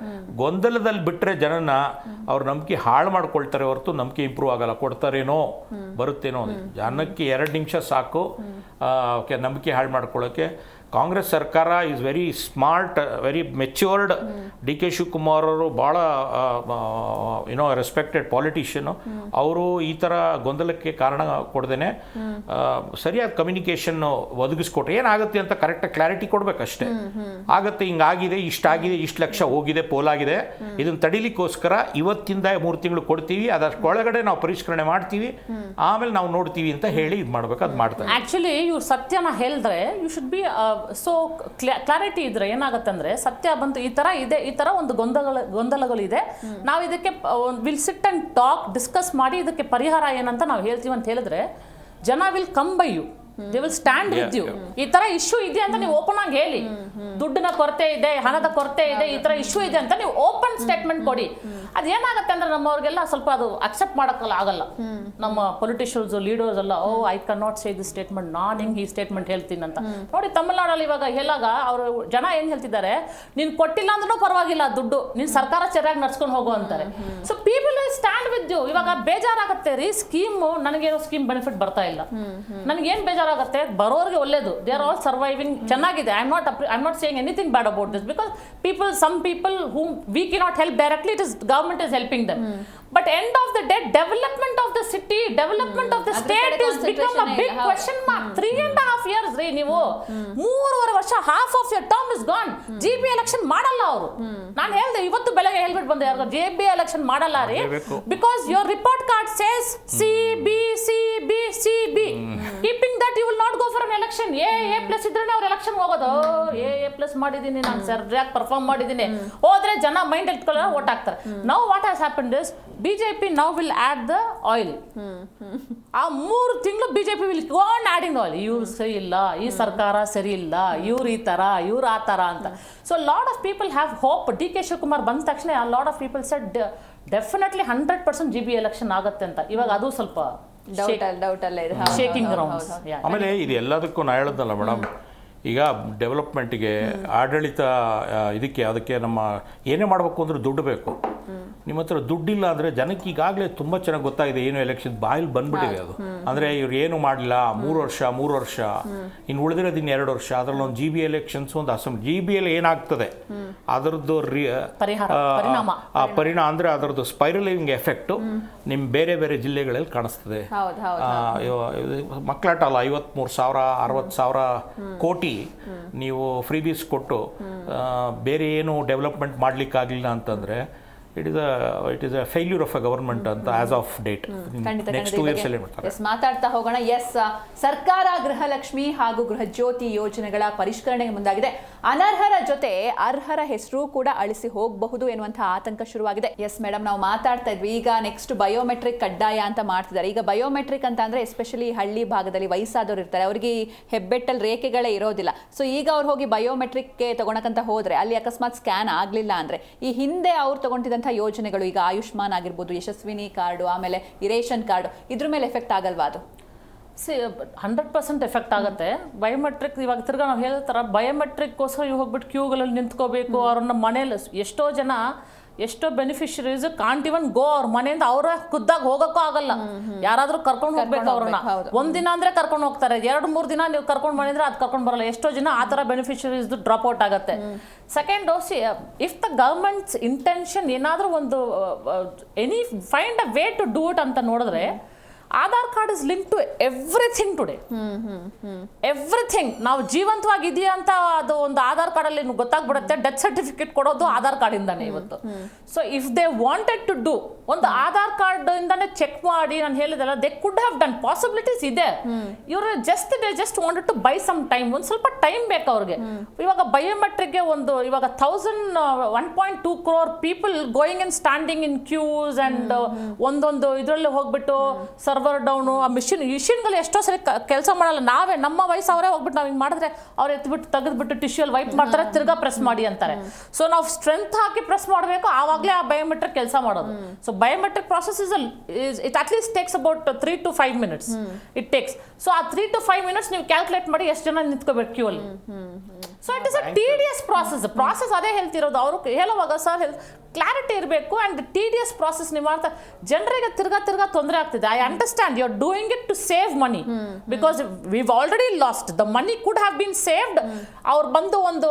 ಗೊಂದಲದಲ್ಲಿ ಬಿಟ್ಟರೆ ಜನನ ಅವ್ರ ನಂಬಿಕೆ ಹಾಳು ಮಾಡ್ಕೊಳ್ತಾರೆ ಹೊರತು ನಂಬಿಕೆ ಇಂಪ್ರೂವ್ ಆಗಲ್ಲ. ಕೊಡ್ತಾರೇನೋ ಬರುತ್ತೇನೋ, ಜನಕ್ಕೆ 2 ನಿಮಿಷ ಸಾಕು ನಂಬಿಕೆ ಹಾಳು ಮಾಡ್ಕೊಳ್ಳೋಕ್ಕೆ. ಕಾಂಗ್ರೆಸ್ ಸರ್ಕಾರ is very smart, very matured. D K Shivakumar ಅವರು ಭಾಳ ರೆಸ್ಪೆಕ್ಟೆಡ್ ಪಾಲಿಟಿಷಿಯನು. ಅವರು ಈ ಥರ ಗೊಂದಲಕ್ಕೆ ಕಾರಣ ಕೊಡ್ದೇನೆ ಸರಿಯಾದ ಕಮ್ಯುನಿಕೇಷನ್ ಒದಗಿಸ್ಕೊಟ್ರೆ ಏನಾಗುತ್ತೆ ಅಂತ ಕರೆಕ್ಟಾಗಿ ಕ್ಲಾರಿಟಿ ಕೊಡ್ಬೇಕಷ್ಟೇ. ಆಗತ್ತೆ, ಹಿಂಗಾಗಿದೆ, ಇಷ್ಟಾಗಿದೆ, ಇಷ್ಟು ಲಕ್ಷ ಹೋಗಿದೆ, ಪೋಲಾಗಿದೆ, ಇದನ್ನು ತಡಿಲಿಕ್ಕೋಸ್ಕರ ಇವತ್ತಿಂದ 3 ತಿಂಗಳು ಕೊಡ್ತೀವಿ, ಅದರೊಳಗಡೆ ನಾವು ಪರಿಷ್ಕರಣೆ ಮಾಡ್ತೀವಿ, ಆಮೇಲೆ ನಾವು ನೋಡ್ತೀವಿ ಅಂತ ಹೇಳಿ ಇದು ಮಾಡ್ಬೇಕು. ಅದು ಮಾಡ್ತಾರೆ. ಆ್ಯಕ್ಚುಲಿ ಇವ್ರು ಸತ್ಯನ ಹೇಳಿದ್ರೆ you should be so clarity ಇದ್ರೆ ಏನಾಗುತ್ತೆ ಅಂದ್ರೆ, ಸತ್ಯ ಬಂತು ಈ ತರ ಇದೆ, ಈ ತರ ಒಂದು ಗೊಂದಲಗಳಿದೆ, ನಾವು ಇದಕ್ಕೆ will sit and talk, discuss ಮಾಡಿ ಇದಕ್ಕೆ ಪರಿಹಾರ ಏನಂತ ನಾವು ಹೇಳ್ತೀವಿ ಅಂತ ಹೇಳಿದ್ರೆ ಜನ will come by you, they will stand with you. ಈ ತರ ಇಶ್ಯೂ ಇದೆ ಅಂತ ನೀವು ಓಪನ್ ಆಗಿ ಹೇಳಿ, ದುಡ್ಡಿನ ಕೊರತೆ ಇದೆ, ಹಣದ ಕೊರತೆ ಇದೆ, ಈ ತರ ಇಶ್ಯೂ ಇದೆ ಅಂತ ನೀವು ಓಪನ್ ಸ್ಟೇಟ್ಮೆಂಟ್ ಕೊಡಿ. ಅದೇನಾಗುತ್ತೆ ಅಂದ್ರೆ ನಮ್ಮವ್ರಿಗೆಲ್ಲ ಸ್ವಲ್ಪ ಅದು ಅಕ್ಸೆಪ್ಟ್ ಮಾಡೋಕ್ಕಲ್ಲ ಆಗಲ್ಲ. ನಮ್ಮ ಪೊಲಿಟಿಷಿಯನ್ಸ್ ಲೀಡರ್ಸ್ ಎಲ್ಲ, oh I can not say this statement, ನಾನು ಹಿಂಗೆ ಈ ಸ್ಟೇಟ್ಮೆಂಟ್ ಹೇಳ್ತೀನಿ ಅಂತ. ನೋಡಿ ತಮಿಳ್ನಾಡಲ್ಲಿ ಇವಾಗ ಹೇಳಾಗ ಅವರು ಜನ ಏನು ಹೇಳ್ತಿದ್ದಾರೆ, ನೀನು ಕೊಟ್ಟಿಲ್ಲ ಅಂದ್ರೂ ಪರವಾಗಿಲ್ಲ ದುಡ್ಡು, ನೀನು ಸರ್ಕಾರ ಚೆನ್ನಾಗಿ ನಡ್ಸ್ಕೊಂಡು ಹೋಗು ಅಂತಾರೆ. So people will stand with you. ಇವಾಗ ಬೇಜಾರಾಗುತ್ತೆ ರೀ, ಸ್ಕೀಮು ನನಗೇನೋ ಸ್ಕೀಮ್ ಬೆನಿಫಿಟ್ ಬರ್ತಾ ಇಲ್ಲ, ನನಗೇನು ಬೇಜಾರಾಗುತ್ತೆ, ಬರೋರಿಗೆ ಒಳ್ಳೇದು, ದೇ ಆರ್ ಆಲ್ ಸರ್ವೈವಿಂಗ್, ಚೆನ್ನಾಗಿದೆ. I am not saying anything bad about this, because some people whom we cannot help directly, it is government is helping them. But end of the day, development of the city, development of the state is become a big question mark. 3.5 years ರೀ, ನೀವು 3.5 ವರ್ಷ, half of your term is gone. GB election ಮಾಡಲ್ಲ ಅವರು. ನಾನು ಹೇಳ್ದೆ ಇವತ್ತು ಬೆಳಗ್ಗೆ ಹೇಳ್ಬಿಟ್ಟು ಬಂದೆ, ಯಾರು GB election ಮಾಡಲ್ಲ ರೀ, because your report card says CB CB CB. Keeping that you will not go for an election. A+ ಇದ್ರೇನೆ ಅವ್ರು ಎಲೆಕ್ಷನ್ ಹೋಗೋದು. A+ ಮಾಡಿದ್ದೀನಿ ನಾನು, ಸರಿಯಾಗಿ ಪರ್ಫಾರ್ಮ್ ಮಾಡಿದ್ದೀನಿ, ಹೋದ್ರೆ ಜನ ಮೈಂಡ್ ಇಟ್ಕೊಳ್ಳೋ ವೋಟ್ ಹಾಕ್ತಾರೆ. Now what has happened is BJP now will add the oil. ಆ 3 ತಿಂಗಳು BJP will go on adding the oil. ಇವ್ರು ಸರಿ ಇಲ್ಲ, ಈ ಸರ್ಕಾರ ಸರಿ ಇಲ್ಲ, ಇವ್ರು ಈ ತರ, ಇವ್ರು ಆ ತರ ಅಂತ. So lot of people have hope. D K Shivakumar ಬಂದ ತಕ್ಷಣ ಆ lot of people shed definitely 100% GB election ಆಗುತ್ತೆ ಅಂತ. ಇವಾಗ ಅದು ಸ್ವಲ್ಪ ಶೇಕಿಂಗ್ ಗ್ರೌಂಡ್ಸ್. ಆಮೇಲೆ ಇದು ಎಲ್ಲದಕ್ಕೂ ನಾ ಹೇಳೋದಲ್ಲ ಮೇಡಮ್, ಈಗ ಡೆವಲಪ್ಮೆಂಟಿಗೆ, ಆಡಳಿತ ಇದಕ್ಕೆ, ಅದಕ್ಕೆ ನಮ್ಮ ಏನೇ ಮಾಡಬೇಕು ಅಂದ್ರೆ ದುಡ್ಡು ಬೇಕು. ನಿಮ್ಮ ಹತ್ರ ದುಡ್ಡಿಲ್ಲ ಅಂದರೆ ಜನಕ್ಕೆ ಈಗಾಗಲೇ ತುಂಬ ಚೆನ್ನಾಗಿ ಗೊತ್ತಾಗಿದೆ, ಏನು ಎಲೆಕ್ಷನ್ ಬಾಯಲ್ಲಿ ಬಂದ್ಬಿಟ್ಟಿದೆ ಅದು. ಅಂದರೆ ಇವ್ರು ಏನು ಮಾಡಲಿಲ್ಲ, 3 ವರ್ಷ, ಇನ್ನು ಉಳಿದಿರೋದು ಇನ್ನು 2 ವರ್ಷ, ಅದರಲ್ಲಿ ಒಂದು GB ಎಲೆಕ್ಷನ್ಸ್, ಒಂದು ಅಸೆಂಬ್ಲಿ. GB ಏನಾಗ್ತದೆ ಅದರದ್ದು ಪರಿಣಾಮ ಅಂದರೆ ಅದರದ್ದು ಸ್ಪೈರಲಿಂಗ್ ಎಫೆಕ್ಟು ನಿಮ್ಮ ಬೇರೆ ಬೇರೆ ಜಿಲ್ಲೆಗಳಲ್ಲಿ ಕಾಣಿಸ್ತದೆ. ಮಕ್ಕಳಾಟ ಅಲ್ಲ, 53,000 60,000 ಕೋಟಿ ನೀವು ಫ್ರೀಬೀಸ್ ಕೊಟ್ಟು ಬೇರೆ ಏನು ಡೆವಲಪ್ಮೆಂಟ್ ಮಾಡಲಿಕ್ಕಾಗಲಿಲ್ಲ ಅಂತಂದರೆ it is a failure of a government ಅಂತ as of date. Next 2 years ಅಲ್ಲಿ ಮಾಡ್ತಾರೆ. ಮಾತಾಡ್ತಾ ಹೋಗೋಣ. ಸರ್ಕಾರ ಗೃಹಲಕ್ಷ್ಮಿ ಹಾಗೂ ಗೃಹ ಜ್ಯೋತಿ ಯೋಜನೆಗಳ ಪರಿಷ್ಕರಣೆಗೆ ಮುಂದಾಗಿದೆ. ಅನರ್ಹರ ಜೊತೆ ಅರ್ಹರ ಹೆಸರು ಕೂಡ ಅಳಿಸಿ ಹೋಗಬಹುದು ಎನ್ನುವಂತಹ ಆತಂಕ ಶುರುವಾಗಿದೆ. ಎಸ್ ಮೇಡಮ್, ನಾವು ಮಾತಾಡ್ತಾ ಇದ್ವಿ, ಈಗ ನೆಕ್ಸ್ಟ್ ಬಯೋಮೆಟ್ರಿಕ್ ಕಡ್ಡಾಯ ಅಂತ ಮಾಡ್ತಿದ್ದಾರೆ. ಈಗ ಬಯೋಮೆಟ್ರಿಕ್ ಅಂತ ಅಂದ್ರೆ ಎಸ್ಪೆಷಲಿ ಹಳ್ಳಿ ಭಾಗದಲ್ಲಿ ವಯಸ್ಸಾದವರು ಇರ್ತಾರೆ, ಅವರಿಗೆ ಹೆಬ್ಬೆಟ್ಟಲ್ಲಿ ರೇಖೆಗಳೇ ಇರೋದಿಲ್ಲ. ಸೊ ಈಗ ಅವ್ರು ಹೋಗಿ ಬಯೋಮೆಟ್ರಿಕ್ಗೆ ತಗೊಳಕಂತ ಹೋದ್ರೆ ಅಲ್ಲಿ ಅಕಸ್ಮಾತ್ ಸ್ಕ್ಯಾನ್ ಆಗಲಿಲ್ಲ ಅಂದ್ರೆ, ಈ ಹಿಂದೆ ಅವ್ರು ತಗೊಂಡಿದ್ದಂಥ ಯೋಜನೆಗಳು, ಈಗ ಆಯುಷ್ಮಾನ್ ಆಗಿರ್ಬೋದು, ಯಶಸ್ವಿನಿ ಕಾರ್ಡು, ಆಮೇಲೆ ರೇಷನ್ ಕಾರ್ಡು, ಇದ್ರ ಮೇಲೆ ಎಫೆಕ್ಟ್ ಆಗಲ್ವಾ ಅದು? 100% ಎಫೆಕ್ಟ್ ಆಗುತ್ತೆ. ಬಯೋಮೆಟ್ರಿಕ್ ಇವಾಗ ತಿರ್ಗಾ ನಾವು ಹೇಳ್ತಾರ, ಬಯೋಮೆಟ್ರಿಕ್ಗೋಸ್ಕರ ಇವು ಹೋಗ್ಬಿಟ್ಟು ಕ್ಯೂಗಳಲ್ಲಿ ನಿಂತ್ಕೋಬೇಕು. ಅವ್ರನ್ನ ಮನೇಲಿ ಎಷ್ಟೋ ಬೆನಿಫಿಷರೀಸ್ ಕಾಂಟ್ ಇವನ್ ಗೋ, ಅವ್ರ ಮನೆಯಿಂದ ಅವರ ಖುದ್ದಾಗಿ ಹೋಗೋಕ್ಕೂ ಆಗಲ್ಲ, ಯಾರಾದ್ರೂ ಕರ್ಕೊಂಡು ಹೋಗ್ಬೇಕು ಅವ್ರನ್ನ. ಒಂದಿನ ಅಂದ್ರೆ ಕರ್ಕೊಂಡು ಹೋಗ್ತಾರೆ, 2-3 ದಿನ ನೀವು ಕರ್ಕೊಂಡು ಬಂದಿದ್ರೆ ಅದು ಕರ್ಕೊಂಡು ಬರಲ್ಲ. ಎಷ್ಟೋ ಜನ ಆ ಥರ ಬೆನಿಫಿಷರೀಸ್ ಡ್ರಾಪ್ ಔಟ್ ಆಗುತ್ತೆ. Second dose, if the government's intention ಏನಾದರೂ ಒಂದು find a way to do it ಅಂತ ನೋಡಿದ್ರೆ, Aadhaar card is link to everything today. Everything ನಾವು ಜೀವಂತವಾಗಿದೆಯಾ ಅಂತ ಅದು ಒಂದು ಆಧಾರ್ ಕಾರ್ಡಲ್ಲಿ ಗೊತ್ತಾಗ್ಬಿಡುತ್ತೆ. ಡೆತ್ ಸರ್ಟಿಫಿಕೇಟ್ ಕೊಡೋದು ಆಧಾರ್ ಕಾರ್ಡ್ ಇಂದಾನೆ ಇವತ್ತು. So if they wanted to do, ಒಂದು ಆಧಾರ್ ಕಾರ್ಡ್ ಇಂದಾನೆ ಚೆಕ್ ಮಾಡಿ, ನಾನು ಹೇಳಿದಲ್ಲ, they could have done, possibilities ಇದೆ. ಇವರು just wanted to buy some time, ಒಂದು ಸ್ವಲ್ಪ ಟೈಮ್ ಬೇಕು ಅವ್ರಿಗೆ. ಇವಾಗ ಬಯೋಮೆಟ್ರಿಕ್ಗೆ ಇವಾಗ 1.2 crore people going and standing in queues and ಒಂದೊಂದು ಇದರಲ್ಲಿ ಹೋಗ್ಬಿಟ್ಟು ಸರ್ವರ್ ಡೌನು, ಆ ಮಿಷಿನ್ಗಳು ಎಷ್ಟೋ ಸರಿ ಕೆಲಸ ಮಾಡಲ್ಲ. ನಾವೇ ನಮ್ಮ ವಯಸ್ಸು ಅವರೇ ಹೋಗ್ಬಿಟ್ಟು ನಾವು ಹಿಂಗೆ ಮಾಡಿದ್ರೆ ಅವ್ರು ಎತ್ಬಿಟ್ಟು ತೆಗೆದ್ಬಿಟ್ಟು ಟಿಶ್ಯೂಲ್ ವೈಪ್ ಮಾಡ್ತಾರೆ, ತಿರ್ಗಾ ಪ್ರೆಸ್ ಮಾಡಿ ಅಂತಾರೆ. ಸೊ ನಾವು ಸ್ಟ್ರೆಂತ್ ಹಾಕಿ ಪ್ರೆಸ್ ಮಾಡಬೇಕು, ಆವಾಗಲೇ ಆ ಬಯೋಮೆಟ್ರಿಕ್ ಕೆಲಸ ಮಾಡೋದು. So biometric process it at least takes about 3 to 5 minutes it takes. So ಆ 3 to 5 minutes ನೀವು ಕ್ಯಾಲ್ಕುಲೇಟ್ ಮಾಡಿ ಎಷ್ಟು ಜನ ನಿಂತ್ಕೋಬೇಕು ಕ್ಯೂ ಅಲ್ಲಿ. So it is a tedious process ಅದೇ ಹೇಳ್ತಿರೋದು. ಅವರು ಹೇಳುವಾಗ ಸರ್ ಕ್ಲಾರಿಟಿ ಇರಬೇಕು ಆ್ಯಂಡ್ ಟಿಡಿಯಸ್ ಪ್ರಾಸೆಸ್ ನೀವು ಮಾಡ್ತಾ ಜನರಿಗೆ ತಿರ್ಗಾ ತೊಂದರೆ ಆಗ್ತಿದೆ. I understand you are doing it to save money because we've already lost the money could have been saved. ಅವ್ರು ಬಂದು ಒಂದು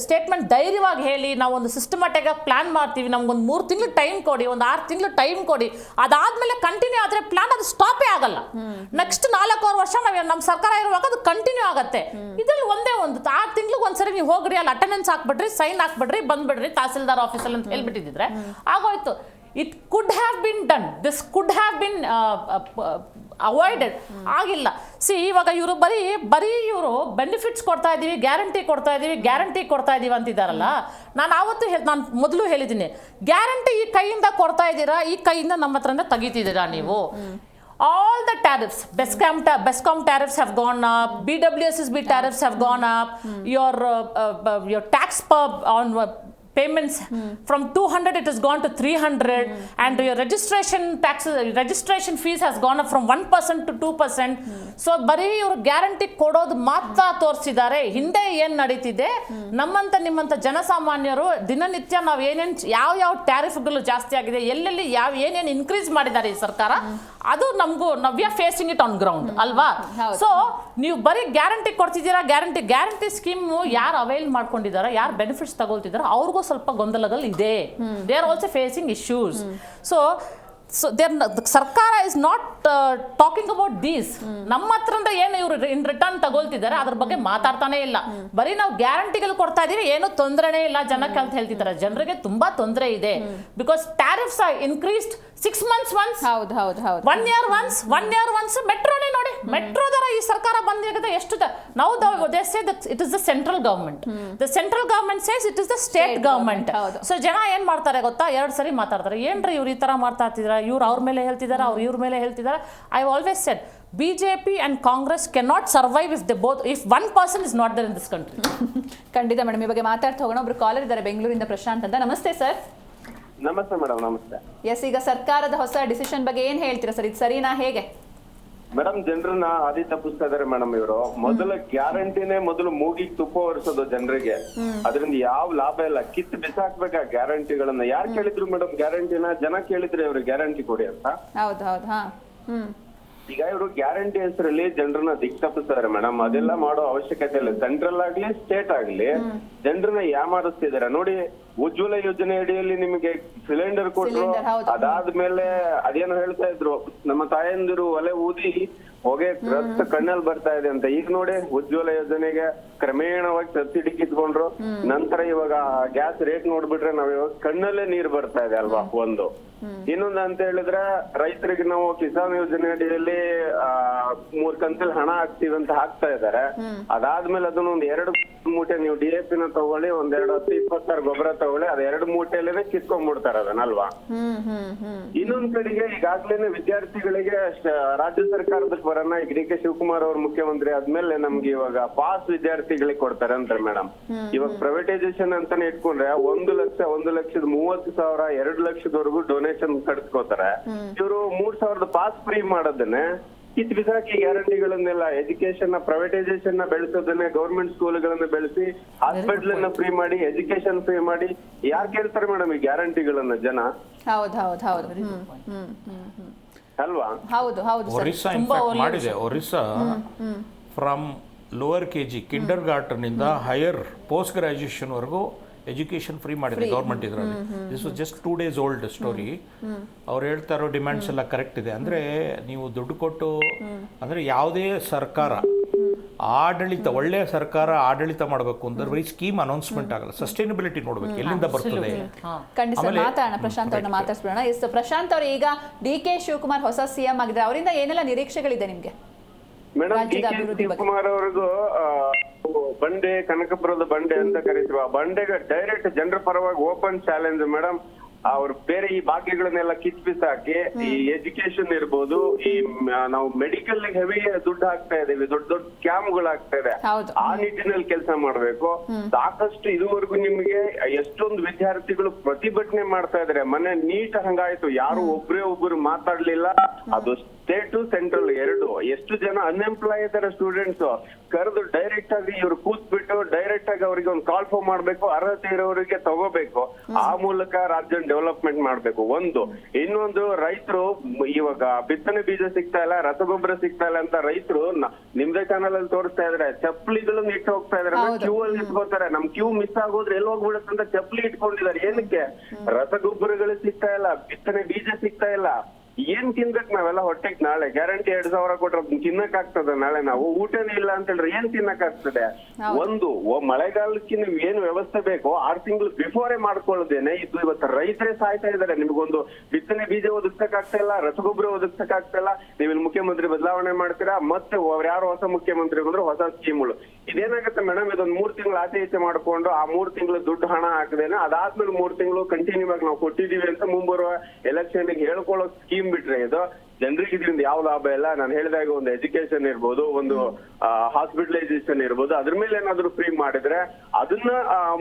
ಸ್ಟೇಟ್ಮೆಂಟ್ ಧೈರ್ಯವಾಗಿ ಹೇಳಿ ನಾವು ಒಂದು ಸಿಸ್ಟಮ್ಯಾಟಿಕ್ ಆಗಿ ಪ್ಲಾನ್ ಮಾಡ್ತೀವಿ, ನಮ್ಗೊಂದು 3 ತಿಂಗಳು ಟೈಮ್ ಕೊಡಿ, ಒಂದು 6 ತಿಂಗಳು ಟೈಮ್ ಕೊಡಿ, ಅದಾದ್ಮೇಲೆ ಕಂಟಿನ್ಯೂ ಆದರೆ ಪ್ಲಾನ್ ಅದು ಸ್ಟಾಪೇ ಆಗಲ್ಲ. ನೆಕ್ಸ್ಟ್ 4 ವರ್ಷ ನಮ್ಮ ಸರ್ಕಾರ ಇರುವಾಗ ಅದು ಕಂಟಿನ್ಯೂ ಆಗುತ್ತೆ. ಇದರಲ್ಲಿ ಒಂದೇ 6 ತಿಂಗಳಿಗೆ ಒಂದ್ಸರಿ ನೀವು ಹೋಗ್ರಿ, ಅಲ್ಲಿ ಅಟೆಂಡೆನ್ಸ್ ಹಾಕ್ಬಿಡ್ರಿ, ಸೈನ್ ಹಾಕ್ಬಿಡ್ರಿ, ಬಂದ್ಬಿಡ್ರಿ ತಹಸೀಲ್ದಾರ್ ಆಫೀಸಲ್ಲಿ ಅಂತ ಹೇಳ್ಬಿಟ್ಟಿದ್ರೆ ಆಗೋಯ್ತು. It could have been done, this could have been avoided. ಆಗಿಲ್ಲ. ಇವಾಗ ಇವರು ಬರೀ ಇವರು ಬೆನಿಫಿಟ್ಸ್ ಕೊಡ್ತಾ ಇದೀವಿ, ಗ್ಯಾರಂಟಿ ಕೊಡ್ತಾ ಇದೀವಿ ಅಂತಿದ್ದಾರಲ್ಲ. ನಾನು ಮೊದಲು ಹೇಳಿದ್ದೀನಿ, ಗ್ಯಾರಂಟಿ ಈ ಕೈಯಿಂದ ಕೊಡ್ತಾ ಇದ್ದೀರಾ, ಈ ಕೈಯಿಂದ ನಮ್ಮ ಹತ್ರನೇ ತೆಗಿತಿದ್ದೀರಾ ನೀವು. All the tariffs, Bescom tariffs have gone up, BWSSB tariffs have gone up, your tax on payments from 200 it has gone to 300, and your registration fees has gone up from 1% to 2%. So ಬರೀ ಇವರು guarantee ಕೊಡೋದು ಮಾತ್ರ ತೋರಿಸಿದ್ದಾರೆ. ಹಿಂದೆ ಏನು ನಡೀತಿದೆ, ನಿಮ್ಮಂಥ ಜನಸಾಮಾನ್ಯರು ದಿನನಿತ್ಯ ನಾವು ಯಾವ ಟ್ಯಾರಿಫ್ಗಳು ಜಾಸ್ತಿ ಆಗಿದೆ, ಎಲ್ಲೆಲ್ಲಿ ಏನೇನು ಇನ್ಕ್ರೀಸ್ ಮಾಡಿದ್ದಾರೆ ಈ ಸರ್ಕಾರ, ಅದು we are facing it on ground ಅಲ್ವಾ. ಸೊ ನೀವು ಬರೀ ಗ್ಯಾರಂಟಿ ಕೊಡ್ತಿದ್ದೀರಾ, ಗ್ಯಾರಂಟಿ ಸ್ಕೀಮ್ ಯಾರು ಅವೈಲ್ ಮಾಡ್ಕೊಂಡಿದ್ದಾರೆ, ಯಾರು ಬೆನಿಫಿಟ್ಸ್ ತಗೊಳ್ತಿದ್ದಾರೆ, ಅವ್ರಿಗೂ ಸ್ವಲ್ಪ ಗೊಂದಲಗಳು ಇದೆ. They are also facing issues. So ಸರ್ಕಾರ is not talking about these. ನಮ್ಮ ಹತ್ರಿಂದ ಏನು ಇವರು ಇನ್ ರಿಟರ್ನ್ ತಗೊಳ್ತಿದ್ದಾರೆ ಅದ್ರ ಬಗ್ಗೆ ಮಾತಾಡ್ತಾನೆ ಇಲ್ಲ. ಬರೀ ನಾವು ಗ್ಯಾರಂಟಿಗಳು ಕೊಡ್ತಾ ಇದೀವಿ, ಏನು ತೊಂದರೆನೇ ಇಲ್ಲ ಜನಕ್ಕೆ ಅಂತ ಹೇಳ್ತಿದ್ದಾರೆ. ಜನರಿಗೆ ತುಂಬಾ ತೊಂದರೆ ಇದೆ. Because tariffs are increased 6 months once, 1 year once. ಮೆಟ್ರೋನೇ ನೋಡಿ, ಮೆಟ್ರೋ ದರ ಈ ಸರ್ಕಾರ ಬಂದಿದೆ ಎಷ್ಟು. ನಾವು they say that it is the central government, the central government says it is the state government. So ಜನ ಏನ್ ಮಾಡ್ತಾರೆ ಗೊತ್ತಾ, 2 ಸರಿ ಮಾತಾಡ್ತಾರೆ. ಏನ್ರಿ ಇವ್ರು ಈ ತರ ಮಾಡ್ತಾ ಇರ್ತಿದಾರೆ, ಇವ್ರು ಅವ್ರ ಮೇಲೆ ಹೇಳ್ತಿದ್ದಾರೆ, ಅವ್ರು ಇವ್ರ ಮೇಲೆ ಹೇಳ್ತಿದ್ದಾರೆ. I always shed BJP and Congress cannot survive if one person is not there in this country. ಖಂಡಿತ ಮೇಡಮ್, ಈ ಬಗ್ಗೆ ಮಾತಾಡ್ತಾ ಹೋಗೋಣ. ಒಬ್ರು ಕಾಲರ್ ಇದ್ದಾರೆ ಬೆಂಗಳೂರಿಂದ, ಪ್ರಶಾಂತ್ ಅಂತ. ನಮಸ್ತೆ ಸರ್. ನಮಸ್ತೆ ಮೇಡಮ್. ನಮಸ್ತೆ. ಎಸ್, ಈಗ ಸರ್ಕಾರದ ಹೊಸ ಡಿಸಿಷನ್ ಬಗ್ಗೆ ಏನ್ ಹೇಳ್ತೀರಾ ಸರ್, ಇದು ಸರಿನಾ ಹೇಗೆ? ಮೇಡಮ್, ಜನರನ್ನ ಹಾದಿ ತಪ್ಪಿಸ್ತಾ ಇದಾರೆ ಮೇಡಮ್ ಇವರು. ಗ್ಯಾರಂಟಿನೇ ಮೊದಲು ಮೂಗಿಗೆ ತುಪ್ಪ ಒರೆಸೋದು ಜನರಿಗೆ. ಅದರಿಂದ ಯಾವ ಲಾಭ ಇಲ್ಲ, ಕಿತ್ತು ಬಿಸಾಕ್ಬೇಕಾ ಗ್ಯಾರಂಟಿಗಳನ್ನ. ಯಾರು ಕೇಳಿದ್ರು ಮೇಡಮ್ ಗ್ಯಾರಂಟಿನ? ಜನ ಕೇಳಿದ್ರೆ ಇವ್ರು ಗ್ಯಾರಂಟಿ ಕೊಡಿ ಅಂತ. ಈಗ ಇವರು ಗ್ಯಾರಂಟಿ ಹೆಸರಲ್ಲಿ ಜನರನ್ನ ದಿಕ್ ತಪ್ಪಿಸ್ತಾರೆ ಮೇಡಮ್. ಅದೆಲ್ಲ ಮಾಡೋ ಅವಶ್ಯಕತೆ ಇಲ್ಲ. ಸೆಂಟ್ರಲ್ ಆಗ್ಲಿ ಸ್ಟೇಟ್ ಆಗ್ಲಿ ಜನರನ್ನ ಯಾಮಾರಿಸ್ತಿದಾರೆ ನೋಡಿ. ಉಜ್ವಲ ಯೋಜನೆ ಅಡಿಯಲ್ಲಿ ನಿಮಗೆ ಸಿಲಿಂಡರ್ ಕೊಟ್ರು, ಅದಾದ್ಮೇಲೆ ಅದೇನೋ ಹೇಳ್ತಾ ಇದ್ರು ನಮ್ಮ ತಾಯಂದಿರು ಒಲೆ ಊದಿ ಹೊಗೆ ರಕ್ತ ಕಣ್ಣಲ್ಲಿ ಬರ್ತಾ ಇದೆ ಅಂತ. ಈಗ ನೋಡಿ ಉಜ್ವಲ ಯೋಜನೆಗೆ ಕ್ರಮೇಣವಾಗಿ ಸಬ್ಸಿಡಿ ಕಿತ್ಕೊಂಡ್ರು. ನಂತರ ಇವಾಗ ಗ್ಯಾಸ್ ರೇಟ್ ನೋಡ್ಬಿಟ್ರೆ ನಾವ್ ಇವಾಗ ಕಣ್ಣಲ್ಲೇ ನೀರ್ ಬರ್ತಾ ಇದೆ ಅಲ್ವಾ. ಇನ್ನೊಂದು ಅಂತ ಹೇಳಿದ್ರೆ ರೈತರಿಗೆ ನಾವು ಕಿಸಾನ್ ಯೋಜನೆ ಅಡಿಯಲ್ಲಿ 3 ಕಂತಲ್ಲಿ ಹಣ ಹಾಕ್ತಿವಿ ಅಂತ ಹಾಕ್ತಾ ಇದಾರೆ. ಅದಾದ್ಮೇಲೆ ಅದನ್ನ 2 ಮೂಟೆ ನೀವು DAP ನ ತಗೊಳ್ಳಿ, 10-20 ಗೊಬ್ಬರ ತಗೊಳ್ಳಿ, ಅದ್ 2 ಮೂಟೆಯಲ್ಲೇನೆ ಕಿತ್ಕೊಂಡ್ಬಿಡ್ತಾರೆ ಅದನ್ನಲ್ವಾ. ಇನ್ನೊಂದ್ ಕಡೆಗೆ ಈಗಾಗ್ಲೇನೆ ವಿದ್ಯಾರ್ಥಿಗಳಿಗೆ ರಾಜ್ಯ ಸರ್ಕಾರದ ಬರೋಣ, ಈಗ DK ಶಿವಕುಮಾರ್ ಅವ್ರ ಮುಖ್ಯಮಂತ್ರಿ ಆದ್ಮೇಲೆ ನಮ್ಗೆ ಇವಾಗ ಪಾಸ್ ವಿದ್ಯಾರ್ಥಿಗಳಿಗೆ ಕೊಡ್ತಾರೆ ಅಂತಾರೆ ಮೇಡಮ್. ಇವಾಗ ಪ್ರೈವೇಟೈಸೇಷನ್ ಅಂತಾನೆ ಇಟ್ಕೊಂಡ್ರೆ 1 ಲಕ್ಷ 1,30,000 2 ಲಕ್ಷದವರೆಗೂ ಡೊನೇಷನ್ ಕಟ್ಸ್ಕೋತಾರೆ. ಇವರು 3,000 ಪಾಸ್ ಫ್ರೀ ಮಾಡೋದನ್ನೇ ಕಿತ್ ಬಿಸಾಕಿ ಗ್ಯಾರಂಟಿಗಳನ್ನೆಲ್ಲ ಎಜುಕೇಶನ್ ಪ್ರೈವೇಟೈಸೇಷನ್ ನ ಬೆಳೆಸೋದನ್ನೇ ಗೌರ್ಮೆಂಟ್ ಸ್ಕೂಲ್ಗಳನ್ನ ಬೆಳೆಸಿ ಹಾಸ್ಪಿಟಲ್ ಅನ್ನ ಫ್ರೀ ಮಾಡಿ ಎಜುಕೇಶನ್ ಫ್ರೀ ಮಾಡಿ ಯಾರು ಕೇಳ್ತಾರೆ ಮೇಡಮ್ ಈ ಗ್ಯಾರಂಟಿಗಳನ್ನ ಜನ? ಅಲ್ವಾ? ಒರಿಸ್ಸಾ ಇನ್ಫ್ಯಾಕ್ಟ್ ಮಾಡಿದೆ. Orissa from lower KG kindergarten ಇಂದ ಹೈಯರ್ ಪೋಸ್ಟ್ ಗ್ರಾಜ್ಯುಯೇಷನ್ ವರೆಗೂ ಎಜುಕೇಷನ್ ಫ್ರೀ ಮಾಡಿದೆ ಗೌರ್ಮೆಂಟ್ ಇದರಲ್ಲಿ. This was just 2 days old story. ಅವ್ರು ಹೇಳ್ತಾ ಇರೋ ಡಿಮ್ಯಾಂಡ್ಸ್ ಎಲ್ಲ ಕರೆಕ್ಟ್ ಇದೆ. ಅಂದರೆ ನೀವು ದುಡ್ಡು ಕೊಟ್ಟು, ಅಂದರೆ ಯಾವುದೇ ಸರ್ಕಾರ ಆಡಳಿತ, ಒಳ್ಳೆಯ ಸರ್ಕಾರ ಆಡಳಿತ ಮಾಡಬೇಕು ಅಂದ್ರೆ ಬರೀ ಸ್ಕೀಮ್ ಅನೌನ್ಸ್ಮೆಂಟ್ ಆಗಲ್ಲ, ಸಸ್ಟೈನಬಿಲಿಟಿ ನೋಡ್ಬೇಕು, ಎಲ್ಲಿಂದ ಬರ್ತದೆ. ಖಂಡಿತ ಮಾತಾಡೋಣ, ಪ್ರಶಾಂತ್ ಅವ್ರನ್ನ ಮಾತಾಡ್ಸ್ಬಿಡೋಣ. ಪ್ರಶಾಂತ್ ಅವರು, ಈಗ DK ಶಿವಕುಮಾರ್ ಹೊಸ CM ಆಗಿದ್ದಾರೆ, ಅವರಿಂದ ಏನೆಲ್ಲ ನಿರೀಕ್ಷೆಗಳಿದೆ ನಿಮ್ಗೆ? ಮೇಡಮ್, DK ಶಿವಕುಮಾರ್ ಅವ್ರಿಗೂ ಬಂಡೆ, ಕನಕಪುರದ ಬಂಡೆ ಅಂತ ಕರಿತೀವಿ, ಆ ಬಂಡೆಗೆ ಡೈರೆಕ್ಟ್ ಜನರ ಪರವಾಗಿ ಓಪನ್ ಚಾಲೆಂಜ್ ಮೇಡಮ್. ಅವ್ರು ಬೇರೆ ಈ ಭಾಗ್ಯಗಳನ್ನೆಲ್ಲ ಕಿತ್ಬಿಸಾಕಿ, ಈ ಎಜುಕೇಶನ್ ಇರ್ಬೋದು, ಈ ನಾವು ಮೆಡಿಕಲ್ ಹೆವಿ ದುಡ್ಡು ಹಾಕ್ತಾ ಇದೀವಿ, ದೊಡ್ಡ ದೊಡ್ಡ ಸ್ಕ್ಯಾಮ್ಗಳು ಆಗ್ತಾ ಇದೆ, ಆ ನಿಟ್ಟಿನಲ್ಲಿ ಕೆಲಸ ಮಾಡ್ಬೇಕು. ಸಾಕಷ್ಟು ಇದುವರೆಗೂ ನಿಮ್ಗೆ ಎಷ್ಟೊಂದು ವಿದ್ಯಾರ್ಥಿಗಳು ಪ್ರತಿಭಟನೆ ಮಾಡ್ತಾ ಇದಾರೆ. ಮೊನ್ನೆ ನೀಟ್ ಹಂಗಾಯ್ತು, ಯಾರು ಒಬ್ರು ಮಾತಾಡ್ಲಿಲ್ಲ. ಅದು ಸ್ಟೇಟು ಸೆಂಟ್ರಲ್ ಎರಡು. ಎಷ್ಟು ಜನ ಅನ್ಎಂಪ್ಲಾಯ್ ಇದಾರೆ ಸ್ಟೂಡೆಂಟ್ಸ್, ಕರೆದು ಡೈರೆಕ್ಟ್ ಆಗಿ ಇವ್ರು ಕೂತ್ಬಿಟ್ಟು ಡೈರೆಕ್ಟ್ ಆಗಿ ಅವರಿಗೆ ಒಂದು ಕಾಲ್ ಫಾರ್ಮ್ ಮಾಡ್ಬೇಕು, ಅರ್ಹತೆ ಇರೋರಿಗೆ ತಗೋಬೇಕು, ಆ ಮೂಲಕ ರಾಜ್ಯ ಡೆವಲಪ್ಮೆಂಟ್ ಮಾಡ್ಬೇಕು. ಒಂದು. ಇನ್ನೊಂದು, ರೈತರು ಇವಾಗ ಬಿತ್ತನೆ ಬೀಜ ಸಿಗ್ತಾ ಇಲ್ಲ, ರಸಗೊಬ್ಬರ ಸಿಗ್ತಾ ಇಲ್ಲ ಅಂತ ರೈತರು ನಿಮ್ದೇ ಚಾನಲ್ ಅಲ್ಲಿ ತೋರಿಸ್ತಾ ಇದಾರೆ, ಚಪ್ಪಲಿಗಳನ್ನು ಇಟ್ಟು ಹೋಗ್ತಾ ಇದಾರೆ, ಕ್ಯೂ ಅಲ್ಲಿ ಇಟ್ಕೋತಾರೆ. ನಮ್ ಕ್ಯೂ ಮಿಸ್ ಆಗೋದ್ರೆ ಎಲ್ಲಿ ಹೋಗ್ಬಿಡುತ್ತೆ ಅಂತ ಚಪ್ಪಲಿ ಇಟ್ಕೊಂಡಿದ್ದಾರೆ. ಏನಕ್ಕೆ? ರಸಗೊಬ್ಬರಗಳು ಸಿಗ್ತಾ ಇಲ್ಲ, ಬಿತ್ತನೆ ಬೀಜ ಸಿಗ್ತಾ ಇಲ್ಲ. ಏನ್ ತಿನ್ಬೇಕು ನಾವೆಲ್ಲ ಹೊಟ್ಟೆಗೆ? ನಾಳೆ ಗ್ಯಾರಂಟಿ 2,000 ಕೊಟ್ರೆ ತಿನ್ನಕ್ ಆಗ್ತದ? ನಾಳೆ ನಾವು ಊಟನೇ ಇಲ್ಲ ಅಂತ ಹೇಳಿದ್ರೆ ಏನ್ ತಿನ್ನಕ್ ಆಗ್ತದೆ? ಒಂದು, ಮಳೆಗಾಲಕ್ಕೆ ನೀವು ಏನು ವ್ಯವಸ್ಥೆ ಬೇಕೋ 6 ತಿಂಗಳು ಬಿಫೋರೇ ಮಾಡ್ಕೊಳ್ಳೋದೇನೆ ಇದು. ಇವತ್ತು ರೈತರೇ ಸಾಯ್ತಾ ಇದಾರೆ. ನಿಮ್ಗೊಂದು ಬಿತ್ತನೆ ಬೀಜ ಒದಗಿಸಕ್ ಆಗ್ತಾ ಇಲ್ಲ, ರಸಗೊಬ್ಬರ ಒದಗಿಸಕ್ ಆಗ್ತಾ ಇಲ್ಲ. ನೀವು ಇಲ್ಲಿ ಮುಖ್ಯಮಂತ್ರಿ ಬದಲಾವಣೆ ಮಾಡ್ತೀರಾ, ಮತ್ತೆ ಯಾರು ಹೊಸ ಮುಖ್ಯಮಂತ್ರಿ ಬಂದ್ರು ಹೊಸ ಸ್ಕೀಮ್ಗಳು. ಇದೇನಾಗುತ್ತೆ ಮೇಡಮ್, ಇದೊಂದು 3 ತಿಂಗಳು ಆಚೆ ಈಚೆ ಮಾಡ್ಕೊಂಡು ಆ 3 ತಿಂಗಳು ದುಡ್ಡು ಹಣ ಹಾಕದೇನೆ ಅದಾದ್ಮೇಲೆ 3 ತಿಂಗಳು ಕಂಟಿನ್ಯೂ ಆಗಿ ನಾವು ಕೊಟ್ಟಿದೀವಿ ಅಂತ ಮುಂಬರುವ ಎಲೆಕ್ಷನ್ ಹೇಳ್ಕೊಳ್ಳೋ ಸ್ಕೀಮ್ ಬಿಟ್ರೆ ಇದು ಜನರಿಗೆ ಇದರಿಂದ ಯಾವ ಲಾಭ ಇಲ್ಲ. ನಾನು ಹೇಳಿದಾಗ ಒಂದು ಎಜುಕೇಶನ್ ಇರ್ಬೋದು, ಒಂದು ಹಾಸ್ಪಿಟಲೈಸೇಷನ್ ಇರ್ಬೋದು, ಅದ್ರ ಮೇಲೆ ಏನಾದ್ರು ಫ್ರೀ ಮಾಡಿದ್ರೆ, ಅದನ್ನ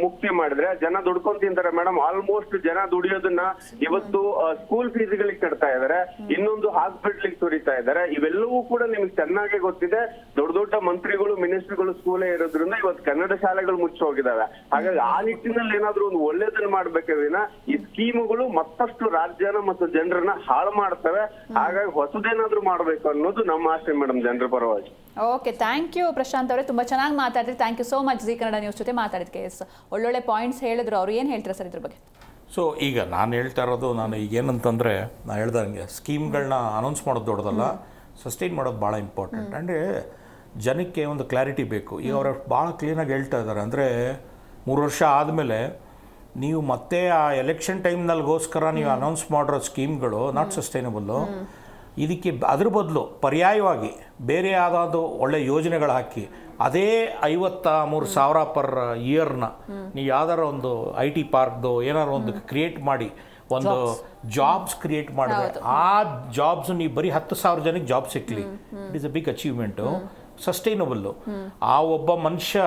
ಮುಕ್ತಿ ಮಾಡಿದ್ರೆ ಜನ ದುಡ್ಕೊಂಡ್ ತಿಂತಾರೆ ಮೇಡಮ್. ಆಲ್ಮೋಸ್ಟ್ ಜನ ದುಡಿಯೋದನ್ನ ಇವತ್ತು ಸ್ಕೂಲ್ ಫೀಸ್ಗಳಿಗೆ ಕಟ್ತಾ ಇದಾರೆ, ಇನ್ನೊಂದು ಹಾಸ್ಪಿಟ್ಲಿಗೆ ಸುರಿತಾ ಇದಾರೆ. ಇವೆಲ್ಲವೂ ಕೂಡ ನಿಮ್ಗೆ ಚೆನ್ನಾಗಿ ಗೊತ್ತಿದೆ. ದೊಡ್ಡ ದೊಡ್ಡ ಮಂತ್ರಿಗಳು, ಮಿನಿಸ್ಟರ್ಗಳು ಸ್ಕೂಲೇ ಇರೋದ್ರಿಂದ ಇವತ್ತು ಕನ್ನಡ ಶಾಲೆಗಳು ಮುಚ್ಚಿ ಹೋಗಿದಾವೆ. ಹಾಗಾಗಿ ಆ ನಿಟ್ಟಿನಲ್ಲಿ ಏನಾದ್ರು ಒಂದು ಒಳ್ಳೇದನ್ನ ಮಾಡ್ಬೇಕೇ ವಿನ ಈ ಸ್ಕೀಮುಗಳು ಮತ್ತಷ್ಟು ರಾಜ್ಯನ ಮತ್ತು ಜನರನ್ನ ಹಾಳು ಮಾಡ್ತವೆ. ಹಾಗಾಗಿ ಹೊಸದೇನಾದ್ರೂ ಮಾಡ್ಬೇಕು ಅನ್ನೋದು ನಮ್ಮ ಆಸೆ ಮೇಡಮ್, ಜನರ ಪರವಾಗಿ. ಓಕೆ, ಥ್ಯಾಂಕ್ ಯು ಪ್ರಶಾಂತ್ ಅವರೇ, ತುಂಬಾ ಚೆನ್ನಾಗಿ ಮಾತಾಡಿದ್ರಿ. Thank you so much Zee Kannada news ಜೊತೆ ಮಾತಾಡಿದ್ಕೆ. ಒಳ್ಳೊಳ್ಳೆ ಪಾಯಿಂಟ್ಸ್ ಹೇಳಿದ್ರು ಅವರು. ಏನು ಹೇಳ್ತೀರಾ ಸರ್ ಇದ್ರ ಬಗ್ಗೆ? ಸೊ ಈಗ ನಾನು ಹೇಳ್ತಾ ಇರೋದು, ನಾನು ಈಗ ಏನಂತಂದರೆ, ನಾನು ಹೇಳ್ದಂಗೆ ಸ್ಕೀಮ್ಗಳನ್ನ ಅನೌನ್ಸ್ ಮಾಡೋದು ದೊಡ್ಡದಲ್ಲ, ಸಸ್ಟೈನ್ ಮಾಡೋದು ಭಾಳ ಇಂಪಾರ್ಟೆಂಟ್. ಅಂದರೆ ಜನಕ್ಕೆ ಒಂದು ಕ್ಲಾರಿಟಿ ಬೇಕು. ಈಗ ಅವರು ಭಾಳ ಕ್ಲೀನಾಗಿ ಹೇಳ್ತಾ ಇದ್ದಾರೆ. ಅಂದರೆ 3 ವರ್ಷ ಆದಮೇಲೆ ನೀವು ಮತ್ತೆ ಆ ಎಲೆಕ್ಷನ್ ಟೈಮ್ನಲ್ಲಿಗೋಸ್ಕರ ನೀವು ಅನೌನ್ಸ್ ಮಾಡಿರೋ ಸ್ಕೀಮ್ಗಳು ನಾಟ್ ಸಸ್ಟೈನಬಲ್ಲು. ಇದಕ್ಕೆ ಅದ್ರ ಬದಲು ಪರ್ಯಾಯವಾಗಿ ಬೇರೆ ಯಾವುದಾದ್ರು ಒಳ್ಳೆ ಯೋಜನೆಗಳು ಹಾಕಿ, ಅದೇ 53,000 ಪರ್ ಇಯರ್ನ ನೀವು ಯಾವ್ದಾರ ಒಂದು IT ಪಾರ್ಕ್ದು ಏನಾರು ಒಂದು ಕ್ರಿಯೇಟ್ ಮಾಡಿ, ಒಂದು ಜಾಬ್ಸ್ ಕ್ರಿಯೇಟ್ ಮಾಡಿದ್ರೆ, ಆ ಜಾಬ್ಸ್ ನೀವು ಬರೀ 10,000 ಜನಕ್ಕೆ ಜಾಬ್ ಸಿಕ್ಕಲಿ, it is a big achievement. Sustainable. ಆ ಒಬ್ಬ ಮನುಷ್ಯ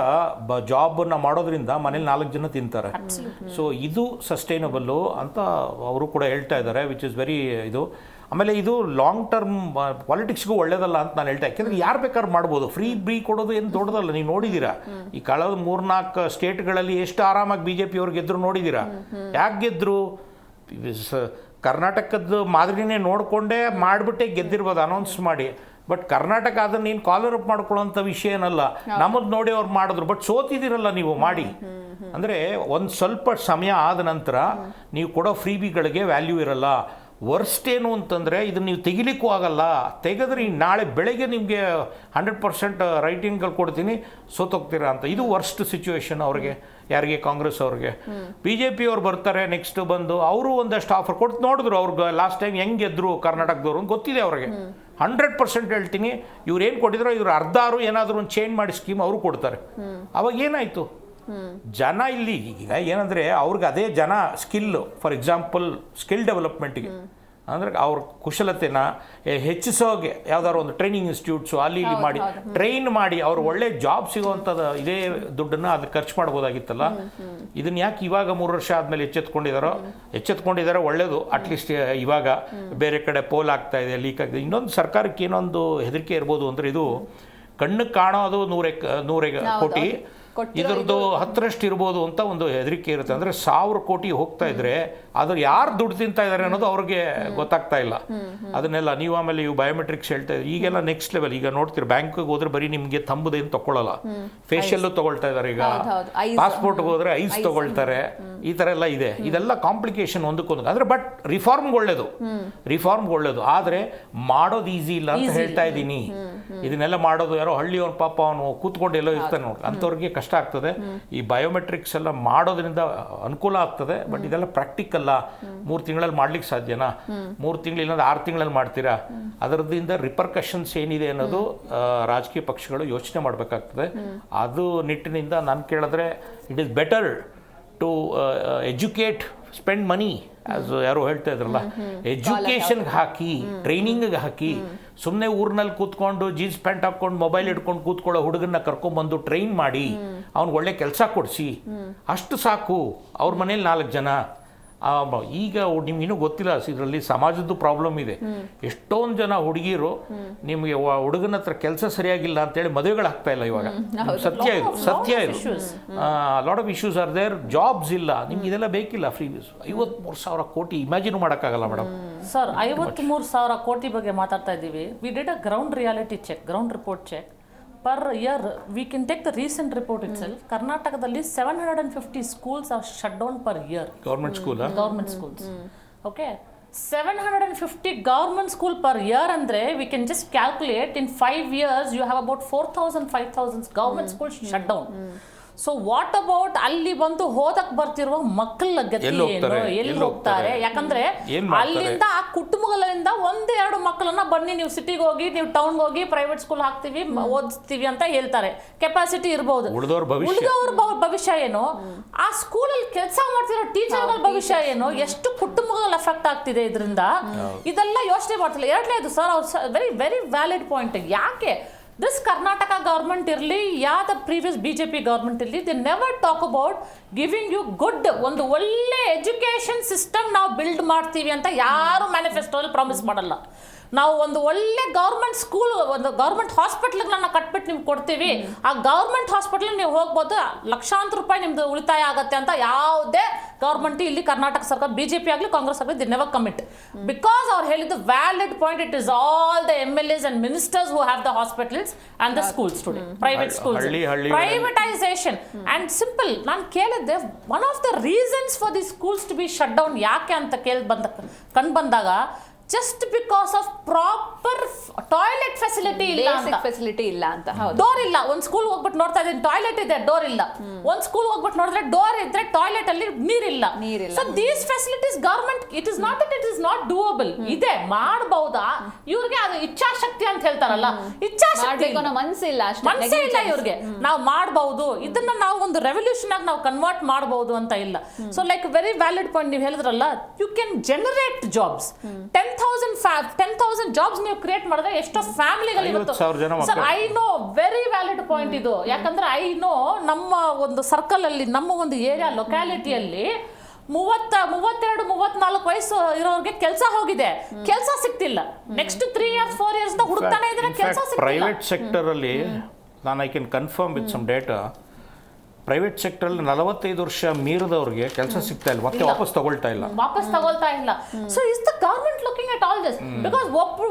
ಜಾಬನ್ನು ಮಾಡೋದ್ರಿಂದ ಮನೇಲಿ 4 ಜನ ತಿಂತಾರೆ. ಸೊ ಇದು ಸಸ್ಟೈನಬಲ್ಲು ಅಂತ ಅವರು ಕೂಡ ಹೇಳ್ತಾ ಇದ್ದಾರೆ, ವಿಚ್ ಇಸ್ ವೆರಿ ಇದು. ಆಮೇಲೆ ಇದು ಲಾಂಗ್ ಟರ್ಮ್ ಪಾಲಿಟಿಕ್ಸ್ಗೂ ಒಳ್ಳೇದಲ್ಲ ಅಂತ ನಾನು ಹೇಳ್ತಾ. ಯಾಕೆಂದರೆ ಯಾರು ಬೇಕಾದ್ರೂ ಮಾಡ್ಬೋದು, ಫ್ರೀ ಕೊಡೋದು ಏನು ದೊಡ್ಡದಲ್ಲ. ನೀವು ನೋಡಿದ್ದೀರಾ ಈ ಕಳೆದ 3-4 ಸ್ಟೇಟ್ಗಳಲ್ಲಿ ಎಷ್ಟು ಆರಾಮಾಗಿ BJP ಅವ್ರು ಗೆದ್ರು ನೋಡಿದ್ದೀರಾ. ಯಾಕೆ ಗೆದ್ರು? ಕರ್ನಾಟಕದ ಮಾದರಿನೇ ನೋಡಿಕೊಂಡೇ ಮಾಡಿಬಿಟ್ಟೆ ಗೆದ್ದಿರ್ಬೋದು ಅನೌನ್ಸ್ ಮಾಡಿ. ಬಟ್ ಕರ್ನಾಟಕ ಅದನ್ನು ನೀನು ಕಾಲರ್ ಅಪ್ ಮಾಡ್ಕೊಳ್ಳೋಂಥ ವಿಷಯ ಏನಲ್ಲ. ನಮ್ಮದು ನೋಡಿ ಅವ್ರು ಮಾಡಿದ್ರು, ಬಟ್ ಸೋತಿದ್ದೀರಲ್ಲ ನೀವು ಮಾಡಿ. ಅಂದರೆ ಒಂದು ಸ್ವಲ್ಪ ಸಮಯ ಆದ ನಂತರ ನೀವು ಕೊಡೋ ಫ್ರೀಬಿಗಳಿಗೆ ವ್ಯಾಲ್ಯೂ ಇರಲ್ಲ. ವರ್ಸ್ಟ್ ಏನು ಅಂತಂದರೆ ಇದನ್ನು ನೀವು ತೆಗಿಲಿಕ್ಕೂ ಆಗಲ್ಲ. ತೆಗೆದ್ರೆ ನಾಳೆ ಬೆಳಗ್ಗೆ ನಿಮಗೆ 100% ರೈಟಿಂಗ್ಗಳು ಕೊಡ್ತೀನಿ, ಸೋತೋಗ್ತೀರಾ ಅಂತ. ಇದು ವರ್ಸ್ಟ್ ಸಿಚುವೇಶನ್ ಅವ್ರಿಗೆ. ಯಾರಿಗೆ? ಕಾಂಗ್ರೆಸ್ ಅವ್ರಿಗೆ. BJP ಅವ್ರು ಬರ್ತಾರೆ ನೆಕ್ಸ್ಟ್ ಬಂದು, ಅವರು ಒಂದಷ್ಟು ಆಫರ್ ಕೊಟ್ಟು ನೋಡಿದ್ರು. ಅವ್ರಿಗೆ ಲಾಸ್ಟ್ ಟೈಮ್ ಹೆಂಗೆ ಗೆದ್ರು ಕರ್ನಾಟಕದವ್ರು ಅಂತ ಗೊತ್ತಿದೆ ಅವ್ರಿಗೆ. 100% ಹೇಳ್ತೀನಿ, ಇವ್ರು ಏನು ಕೊಟ್ಟಿದ್ರು ಇವ್ರು ಅರ್ಧಾರು ಏನಾದರೂ ಒಂದು ಚೇಂಜ್ ಮಾಡಿ ಸ್ಕೀಮ್ ಅವರು ಕೊಡ್ತಾರೆ. ಅವಾಗ ಏನಾಯಿತು? ಜನ ಇಲ್ಲಿ ಈಗ ಏನಂದರೆ ಅವ್ರಿಗೆ ಅದೇ ಜನ ಸ್ಕಿಲ್ಲು, ಫಾರ್ ಎಕ್ಸಾಂಪಲ್ ಸ್ಕಿಲ್ ಡೆವಲಪ್ಮೆಂಟಿಗೆ, ಅಂದರೆ ಅವ್ರ ಕುಶಲತೆನ ಹೆಚ್ಚಿಸೋಗೆ ಯಾವ್ದಾದ್ರು ಒಂದು ಟ್ರೈನಿಂಗ್ ಇನ್ಸ್ಟಿಟ್ಯೂಟ್ಸು ಅಲ್ಲಿ ಇಲ್ಲಿ ಮಾಡಿ ಟ್ರೈನ್ ಮಾಡಿ ಅವ್ರು ಒಳ್ಳೆ ಜಾಬ್ ಸಿಗೋವಂಥದ್ದು ಇದೇ ದುಡ್ಡನ್ನು ಅದಕ್ಕೆ ಖರ್ಚು ಮಾಡ್ಬೋದಾಗಿತ್ತಲ್ಲ. ಇದನ್ನು ಯಾಕೆ ಇವಾಗ 3 ವರ್ಷ ಆದಮೇಲೆ ಎಚ್ಚೆತ್ಕೊಂಡಿದ್ದಾರೆ ಒಳ್ಳೆಯದು. ಅಟ್ಲೀಸ್ಟ್ ಇವಾಗ ಬೇರೆ ಕಡೆ ಪೋಲ್ ಆಗ್ತಾ ಇದೆ, ಲೀಕ್ ಆಗ್ತಿದೆ. ಇನ್ನೊಂದು ಸರ್ಕಾರಕ್ಕೆ ಏನೊಂದು ಹೆದರಿಕೆ ಇರ್ಬೋದು ಅಂದರೆ, ಇದು ಕಣ್ಣು ಕಾಣೋದು 100 ಕೋಟಿ, ಇದರದ್ದು 10ರಷ್ಟು ಇರ್ಬೋದು ಅಂತ ಒಂದು ಹೆದರಿಕೆ ಇರುತ್ತೆ. ಅಂದರೆ 1,000 ಕೋಟಿ ಹೋಗ್ತಾ ಇದ್ರೆ ಆದ್ರೆ ಯಾರು ದುಡ್ಡು ತಿಂತಾ ಇದ್ದಾರೆ ಅನ್ನೋದು ಅವ್ರಿಗೆ ಗೊತ್ತಾಗ್ತಾ ಇಲ್ಲ. ಅದನ್ನೆಲ್ಲ ನೀವು ಆಮೇಲೆ ಇವು ಬಯೋಮೆಟ್ರಿಕ್ಸ್ ಹೇಳ್ತಾ ಇದ್ದಾರೆ, ಈಗೆಲ್ಲ ನೆಕ್ಸ್ಟ್ ಲೆವೆಲ್. ಈಗ ನೋಡ್ತೀರಿ ಬ್ಯಾಂಕ್ಗೆ ಹೋದ್ರೆ ಬರೀ ನಿಮಗೆ ತಂಬುದೇನು ತಗೊಳ್ಳಲ್ಲ, ಫೇಶಿಯಲ್ಲು ತಗೊಳ್ತಾ ಇದ್ದಾರೆ. ಈಗ ಪಾಸ್ಪೋರ್ಟ್ಗೆ ಹೋದ್ರೆ ಐಸ್ ತಗೊಳ್ತಾರೆ, ಈ ಥರ ಎಲ್ಲ ಇದೆ. ಇದೆಲ್ಲ ಕಾಂಪ್ಲಿಕೇಶನ್ ಒಂದಕ್ಕೊಂದು. ಅಂದರೆ ಬಟ್ ರಿಫಾರ್ಮ್ಗೆ ಒಳ್ಳೇದು, ಆದರೆ ಮಾಡೋದು ಈಸಿ ಇಲ್ಲ ಅಂತ ಹೇಳ್ತಾ ಇದ್ದೀನಿ. ಇದನ್ನೆಲ್ಲ ಮಾಡೋದು ಯಾರೋ ಹಳ್ಳಿಯವನು ಪಾಪ ಅವನು ಕೂತ್ಕೊಂಡು ಎಲ್ಲೋ ಇರ್ತಾನೆ ನೋಡಿ, ಅಂಥವ್ರಿಗೆ ಕಷ್ಟ ಆಗ್ತದೆ. ಈ ಬಯೋಮೆಟ್ರಿಕ್ಸ್ ಎಲ್ಲ ಮಾಡೋದ್ರಿಂದ ಅನುಕೂಲ ಆಗ್ತದೆ, ಬಟ್ ಇದೆಲ್ಲ ಪ್ರಾಕ್ಟಿಕಲ್ಲ. 3 ತಿಂಗಳಲ್ಲಿ ಮಾಡ್ಲಿಕ್ಕೆ ಸಾಧ್ಯನಾ? 3 ತಿಂಗಳು ಇಲ್ಲಾಂದ್ರೆ 6 ತಿಂಗಳಲ್ಲಿ ಮಾಡ್ತೀರಾ? ಅದರದಿಂದ ರಿಪರ್ಕಷನ್ಸ್ ಏನಿದೆ ಅನ್ನೋದು ರಾಜಕೀಯ ಪಕ್ಷಗಳು ಯೋಚನೆ ಮಾಡಬೇಕಾಗ್ತದೆ. ಅದು ನಿಟ್ಟಿನಿಂದ ನಾನು ಕೇಳಿದ್ರೆ it is better to educate, spend money, as ಯಾರೋ ಹೇಳ್ತಾ ಇದ್ರಲ್ಲ, ಎಜುಕೇಷನ್ಗೆ ಹಾಕಿ, ಟ್ರೈನಿಂಗ್ಗೆ ಹಾಕಿ. ಸುಮ್ಮನೆ ಊರಿನಲ್ಲಿ ಕೂತ್ಕೊಂಡು ಜೀನ್ಸ್ ಪ್ಯಾಂಟ್ ಹಾಕ್ಕೊಂಡು ಮೊಬೈಲ್ ಇಟ್ಕೊಂಡು ಕೂತ್ಕೊಳ್ಳೋ ಹುಡುಗನ್ನ ಕರ್ಕೊಂಡ್ಬಂದು ಟ್ರೈನ್ ಮಾಡಿ ಅವ್ನಿಗೆ ಒಳ್ಳೆ ಕೆಲಸ ಕೊಡಿಸಿ, ಅಷ್ಟು ಸಾಕು. ಅವ್ರ ಮನೇಲಿ 4 ಜನ. ಈಗ ನಿಮ್ಗೆ ಇನ್ನೂ ಗೊತ್ತಿಲ್ಲ, ಇದರಲ್ಲಿ ಸಮಾಜದ್ದು ಪ್ರಾಬ್ಲಮ್ ಇದೆ. ಎಷ್ಟೊಂದು ಜನ ಹುಡುಗಿರು ನಿಮಗೆ ಹುಡುಗನ ಹತ್ರ ಕೆಲಸ ಸರಿಯಾಗಿಲ್ಲ ಅಂತೇಳಿ ಮದುವೆಗಳಾಗ್ತಾ ಇಲ್ಲ ಇವಾಗ. ಸತ್ಯ ಇದು. Lot of issues are there. Jobs ಇಲ್ಲ, ನಿಮ್ಗೆ ಇದೆಲ್ಲ ಬೇಕಿಲ್ಲ. ಫ್ರೀ 53,000 ಕೋಟಿ ಇಮ್ಯಾಜಿನ್ ಮಾಡೋಕ್ಕಾಗಲ್ಲ ಮೇಡಮ್. ಸರ್, 53,000 ಕೋಟಿ ಬಗ್ಗೆ ಮಾತಾಡ್ತಾ ಇದ್ದೀವಿ. We did a ground reality check, ground report check. Per year, we can take the recent report itself. Karnatakadalli 750 schools are shut down per year. Government school, Government schools. Okay. 750 government school per year andre we can just calculate in 5 years you have about 4,000, 5,000 government schools shut down. So what about ಅಲ್ಲಿ ಬಂದು ಹೋದಕ್ ಬರ್ತಿರುವ ಮಕ್ಕಳ ಗತಿ ಏನು, ಎಲ್ಲಿ ಹೋಗ್ತಾರೆ? ಯಾಕಂದ್ರೆ ಅಲ್ಲಿಂದ ಆ ಕುಟುಂಬಗಳಿಂದ 1-2 ಮಕ್ಕಳನ್ನ ಬನ್ನಿ ನೀವು ಸಿಟಿಗೆ ಹೋಗಿ, ನೀವು ಟೌನ್ಗೆ ಹೋಗಿ ಪ್ರೈವೇಟ್ ಸ್ಕೂಲ್ ಹಾಕ್ತೀವಿ, ಓದಿಸ್ತೀವಿ ಅಂತ ಹೇಳ್ತಾರೆ. ಕೆಪಾಸಿಟಿ ಇರ್ಬೋದು. ಉಳಿದವ್ರ ಭವಿಷ್ಯ ಏನು? ಆ ಸ್ಕೂಲಲ್ಲಿ ಕೆಲಸ ಮಾಡ್ತಿರೋ ಟೀಚರ್ಗಳ ಭವಿಷ್ಯ ಏನು? ಎಷ್ಟು ಕುಟುಂಬಗಳ ಎಫೆಕ್ಟ್ ಆಗ್ತಿದೆ ಇದರಿಂದ? ಇದೆಲ್ಲ ಯೋಚನೆ ಮಾಡ್ತಿಲ್ಲ. ಎರಡನೇದು ಸರ್, ಅವ್ರು ವೆರಿ ವೆರಿ ವ್ಯಾಲಿಡ್ ಪಾಯಿಂಟ್. ಯಾಕೆ ದಿಸ್ ಕರ್ನಾಟಕ ಗೌರ್ಮೆಂಟ್ ಇರಲಿ, ಯಾವ್ದು ಪ್ರೀವಿಯಸ್ BJP ಗೌರ್ಮೆಂಟ್ ಇರಲಿ, they never talk about giving you good, ಒಂದು ಒಳ್ಳೆ ಎಜುಕೇಷನ್ ಸಿಸ್ಟಮ್ ನಾವು ಬಿಲ್ಡ್ ಮಾಡ್ತೀವಿ ಅಂತ ಯಾರು ಮ್ಯಾನಿಫೆಸ್ಟೋಲ್ಲಿ ಪ್ರಾಮಿಸ್ ಮಾಡಲ್ಲ. ನಾವು ಒಂದು ಒಳ್ಳೆ ಗೌರ್ಮೆಂಟ್ ಸ್ಕೂಲ್, ಒಂದು ಗೌರ್ಮೆಂಟ್ ಹಾಸ್ಪಿಟ್ಲ್ಗಳನ್ನ ಕಟ್ಬಿಟ್ಟು ನಿಮ್ಗೆ ಕೊಡ್ತೀವಿ, ಆ ಗೌರ್ಮೆಂಟ್ ಹಾಸ್ಪಿಟ್ಲ್ ನೀವು ಹೋಗ್ಬೋದು, ಲಕ್ಷಾಂತರ ರೂಪಾಯಿ ನಿಮ್ದು ಉಳಿತಾಯ ಆಗುತ್ತೆ ಅಂತ ಯಾವುದೇ ಗೌರ್ಮೆಂಟ್ ಇಲ್ಲಿ ಕರ್ನಾಟಕ ಸರ್ಕಾರ, BJP ಆಗಲಿ ಕಾಂಗ್ರೆಸ್ ಆಗಲಿ, ದಿ ನೆವರ್ ಕಮಿಟ್. ಬಿಕಾಸ್ ಅವ್ರು ಹೇಳಿದ್ದು valid point, it is all the MLAs and ministers who have the hospitals and the schools today, private schools, privatization and simple. ನಾನು ಕೇಳಿದ್ದೆ, one of the reasons for the schools to be shut down ಯಾಕೆ ಅಂತ ಕಂಡು ಬಂದಾಗ, just because of proper toilet facility ಇಲ್ಲ ಅಂತ. Door ಇಲ್ಲ. ಒಂದು ಸ್ಕೂಲ್ ಹೋಗ್ಬಿಟ್ಟು ನೋಡ್ತಾ ಇದ್ದೀನಿ, ಟಾಯ್ಲೆಟ್ ಇದೆ, ಡೋರ್ ಇಲ್ಲ. ಒಂದು ಸ್ಕೂಲ್ ಹೋಗ್ಬಿಟ್ಟು ನೋಡಿದ್ರೆ ಡೋರ್ ಇದ್ರೆ ಟಾಯ್ಲೆಟ್ ಅಲ್ಲಿ ನೀರಿಲ್ಲ. So these facilities government, it is not that it is not doable. ಇದೆ, ಮಾಡಬಹುದಾ? ಇವ್ರಿಗೆ ಅದು ಇಚ್ಛಾಶಕ್ತಿ ಅಂತ ಹೇಳ್ತಾರಲ್ಲ, ಇಚ್ಛಾಶಕ್ತಿ ಮನಸ್ಸಿಲ್ಲ ಇವ್ರಿಗೆ. ನಾವು ಮಾಡಬಹುದು, ಇದನ್ನ ನಾವು ಒಂದು ರೆವಲ್ಯೂಷನ್ ಆಗಿ ನಾವು ಕನ್ವರ್ಟ್ ಮಾಡಬಹುದು ಅಂತ ಇಲ್ಲ. So like very valid point ನೀವು ಹೇಳಿದ್ರಲ್ಲ, you can generate jobs. 10,000 jobs ನೀವು ಕ್ರಿಯೇಟ್ ಮಾಡಿದ್ರೆ ಎಷ್ಟೋ ಫ್ಯಾಮಿಲಿಗಳು ಇವತ್ತು. Sir, I know, very valid point ಇದು. ಯಾಕಂದ್ರೆ ಐ ನೋ, ನಮ್ಮ ಒಂದು ಸರ್ಕಲ್ ಅಲ್ಲಿ, ನಮ್ಮ ಒಂದು ಏರಿಯಾ ಲೊಕ್ಯಾಲಿಟಿಯಲ್ಲಿ 32-34 ವಯಸ್ಸು ಇರೋರಿಗೆ ಕೆಲಸ ಹೋಗಿದೆ, ಕೆಲಸ ಸಿಗ್ತಿಲ್ಲ. ನೆಕ್ಸ್ಟ್ 3 years 4 years ಹುಡುಕ್ತಾನೆ ಇದ್ರೆ ಕೆಲಸ ಸಿಗ್ತಿಲ್ಲ. ಪ್ರೈವೇಟ್ ಸೆಕ್ಟರ್ ಅಲ್ಲಿ ನಾನು I can confirm with some data, private sector ಅಲ್ಲಿ 45 ವರ್ಷ ಮೀರಿದವ್ರಿಗೆ ಕೆಲಸ ಸಿಗ್ತಾ ಇಲ್ಲ, ಮತ್ತೆ ವಾಪಸ್ ತಗೊಳ್ತಾ ಇಲ್ಲ. So is the government looking at all this? Because ಒಬ್ರು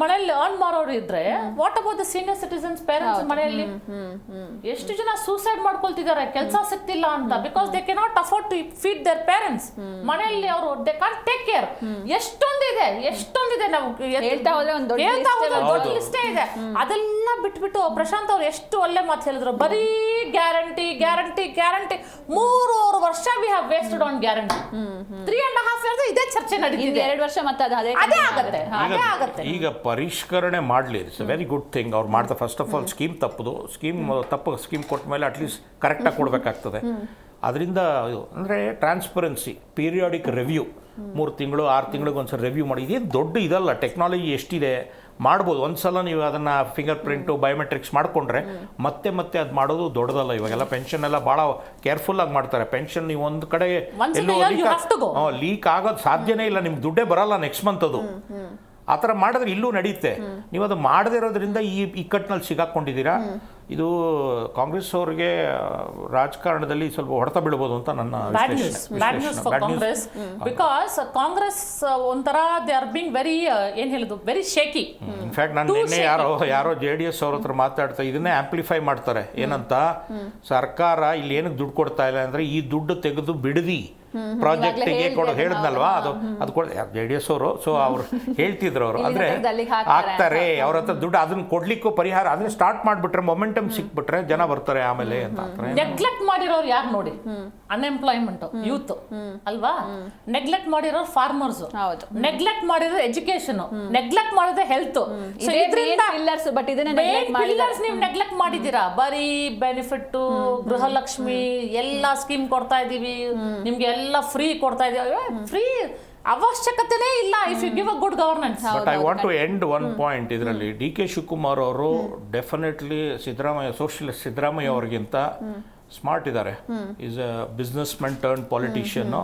ಮನೆಯಲ್ಲಿ ಅರ್ನ್ ಮಾಡೋರು ಇದ್ರೆ, what about the senior citizens, parents ಮನೆಯಲ್ಲಿ ಎಷ್ಟು ಜನ ಸೂಸೈಡ್ ಮಾಡ್ಕೊಳ್ತಿದ್ದಾರೆ ಕೆಲಸ ಸಿಗ್ತಿಲ್ಲ ಅಂತ? Because they cannot afford to feed their parents. ಮನೆಯಲ್ಲಿ ಅವರು ದೇ ಕಾಂಟ್ ಟೇಕ್ ಕೇರ್. ಎಷ್ಟೊಂದಿದೆ ನಾವು ಹೇಳ್ತಾ ಹೋದ್ರೆ ಒಂದು ದೊಡ್ಡ ಲಿಸ್ಟೇ ಇದೆ. ಅದೆಲ್ಲ ಬಿಟ್ಬಿಟ್ಟು ಪ್ರಶಾಂತ್ ಅವ್ರು ಎಷ್ಟು ಒಳ್ಳೆ ಮಾತು ಹೇಳಿದ್ರು, ಬರೀ ಗ್ಯಾರಂಟಿ 3 ವರ್ಷ we have wasted on guarantee. 3.5 years ಇದೇ ಚರ್ಚೆ ನಡೀತಿದೆ. 2 ವರ್ಷ ಮತ್ತೆ ಅದೇ ಆಗುತ್ತೆ. ಈಗ ಪರಿಷ್ಕರಣೆ ಮಾಡಲಿ, ಇಟ್ಸ್ ವೆರಿ ಗುಡ್ ಥಿಂಗ್. ಅವ್ರು ಮಾಡ್ತಾ first of all scheme scheme ಕೊಟ್ಟ ಮೇಲೆ ಅಟ್ಲೀಸ್ಟ್ ಕರೆಕ್ಟಾಗಿ ಕೊಡಬೇಕಾಗ್ತದೆ. ಅದರಿಂದ ಅಂದರೆ ಟ್ರಾನ್ಸ್ಪರೆನ್ಸಿ, ಪೀರಿಯಾಡಿಕ್ ರಿವ್ಯೂ, 3 ತಿಂಗಳು 6 ತಿಂಗಳಿಗೆ ಒಂದ್ಸಲ ರಿವ್ಯೂ ಮಾಡಿ. ಇದೇನು ದೊಡ್ಡ ಇದಲ್ಲ, ಟೆಕ್ನಾಲಜಿ ಎಷ್ಟಿದೆ ಮಾಡ್ಬೋದು. ಒಂದ್ಸಲ ನೀವು ಅದನ್ನು ಫಿಂಗರ್ ಪ್ರಿಂಟು ಬಯೋಮೆಟ್ರಿಕ್ಸ್ ಮಾಡಿಕೊಂಡ್ರೆ ಮತ್ತೆ ಅದು ಮಾಡೋದು ದೊಡ್ಡದಲ್ಲ. ಇವಾಗೆಲ್ಲ ಪೆನ್ಷನ್ ಎಲ್ಲ ಭಾಳ ಕೇರ್ಫುಲ್ಲಾಗಿ ಮಾಡ್ತಾರೆ. ಪೆನ್ಷನ್ ನೀವು ಒಂದು ಕಡೆ ಎಲ್ಲೋ ಲೀಕ್ ಆಗೋದು ಸಾಧ್ಯನೇ ಇಲ್ಲ, ನಿಮ್ಗೆ ದುಡ್ಡೇ ಬರಲ್ಲ ನೆಕ್ಸ್ಟ್ ಮಂತ್. ಅದು ಆ ಥರ ಮಾಡಿದ್ರೆ ಇಲ್ಲೂ ನಡೆಯುತ್ತೆ. ನೀವು ಅದು ಮಾಡದೇ ಇರೋದ್ರಿಂದ ಈ ಇಕ್ಕಟ್ಟಿನಲ್ಲಿ ಸಿಗಾಕೊಂಡಿದ್ದೀರಾ. ಇದು ಕಾಂಗ್ರೆಸ್ ಅವರಿಗೆ ರಾಜಕಾರಣದಲ್ಲಿ ಸ್ವಲ್ಪ ಹೊಡೆತ ಬೀಳ್ಬೋದು ಅಂತ ನನ್ನ bad news for Congress because Congress ಒಂಥರ ದೇ ಆರ್ ಬಿಂಗ್ ವೆರಿ ಏನು ಹೇಳೋದು ವೆರಿ ಶೇಕಿ. ಇನ್ಫ್ಯಾಕ್ಟ್ ನಾನು ನಿನ್ನೆ ಯಾರೋ JDS ಅವ್ರ ಹತ್ರ ಮಾತಾಡ್ತಾ ಇದನ್ನೇ ಆಂಪ್ಲಿಫೈ ಮಾಡ್ತಾರೆ ಏನಂತ, ಸರ್ಕಾರ ಇಲ್ಲಿ ಏನಕ್ಕೆ ದುಡ್ಡು ಕೊಡ್ತಾ ಇಲ್ಲ ಅಂದರೆ ಈ ದುಡ್ಡು ತೆಗೆದು ಬಿಡದಿ ಪ್ರಾಜೆಕ್ಟಿಗೆ ಕೊಡೋದು ಹೇಳಿದ್ನಲ್ವಾ, ಅದು JDS ಅವರು. ಸೊ ಅವ್ರು ಹೇಳ್ತಿದ್ರು ಅವರು ಅಂದರೆ ಆಗ್ತಾರೆ ಅವ್ರ ಹತ್ರ ದುಡ್ಡು, ಅದನ್ನ ಕೊಡ್ಲಿಕ್ಕೂ ಪರಿಹಾರ ಅದನ್ನ ಸ್ಟಾರ್ಟ್ ಮಾಡಿಬಿಟ್ರೆ ಮೊಮೆಂಟಮ್ ಸಿಕ್ಬಿಟ್ರೆ ಜನ ಬರ್ತಾರೆ ಆಮೇಲೆ ಅಂತ. ನೆಗ್ಲೆಕ್ಟ್ ಮಾಡಿರೋರು ಯಾರು ನೋಡಿ, ಅನ್ಎಂಪ್ಲಾಯ್ಮೆಂಟ್ ಯೂತ್ ಅಲ್ವಾ, ನೆಗ್ಲೆಕ್ಟ್ ಮಾಡಿರೋರು ಫಾರ್ಮರ್ಸ್, ನೆಗ್ಲೆಕ್ಟ್ ಮಾಡಿರೋದು ಎಜುಕೇಶನ್, ನೆಗ್ಲೆಕ್ಟ್ ಮಾಡಿದ್ರೆ ಹೆಲ್ತ್. ಬಟ್ ನೀವು ನೆಗ್ಲೆಕ್ಟ್ ಮಾಡಿದ್ದೀರಾ. ಬರೀ ಬೆನಿಫಿಟ್, ಗೃಹಲಕ್ಷ್ಮಿ ಎಲ್ಲ ಸ್ಕೀಮ್ ಕೊಡ್ತಾ ಇದೀವಿ ನಿಮ್ಗೆ, ಎಲ್ಲ ಫ್ರೀ ಕೊಡ್ತಾ ಇದೀವಿ. ಫ್ರೀ ಅವಶ್ಯಕತೆನೇ ಇಲ್ಲ if you give a good governance. But I want to end one point ಇದರಲ್ಲಿ. DK ಶಿವಕುಮಾರ್ ಅವರು ಡೆಫಿನೆಟ್ಲಿ ಸೋಷಿಯಲಿಸ್ಟ್ ಸಿದ್ದರಾಮಯ್ಯ ಅವ್ರಿಗಿಂತ ಸ್ಮಾರ್ಟ್ ಇದ್ದಾರೆ. Is a businessman turn politician.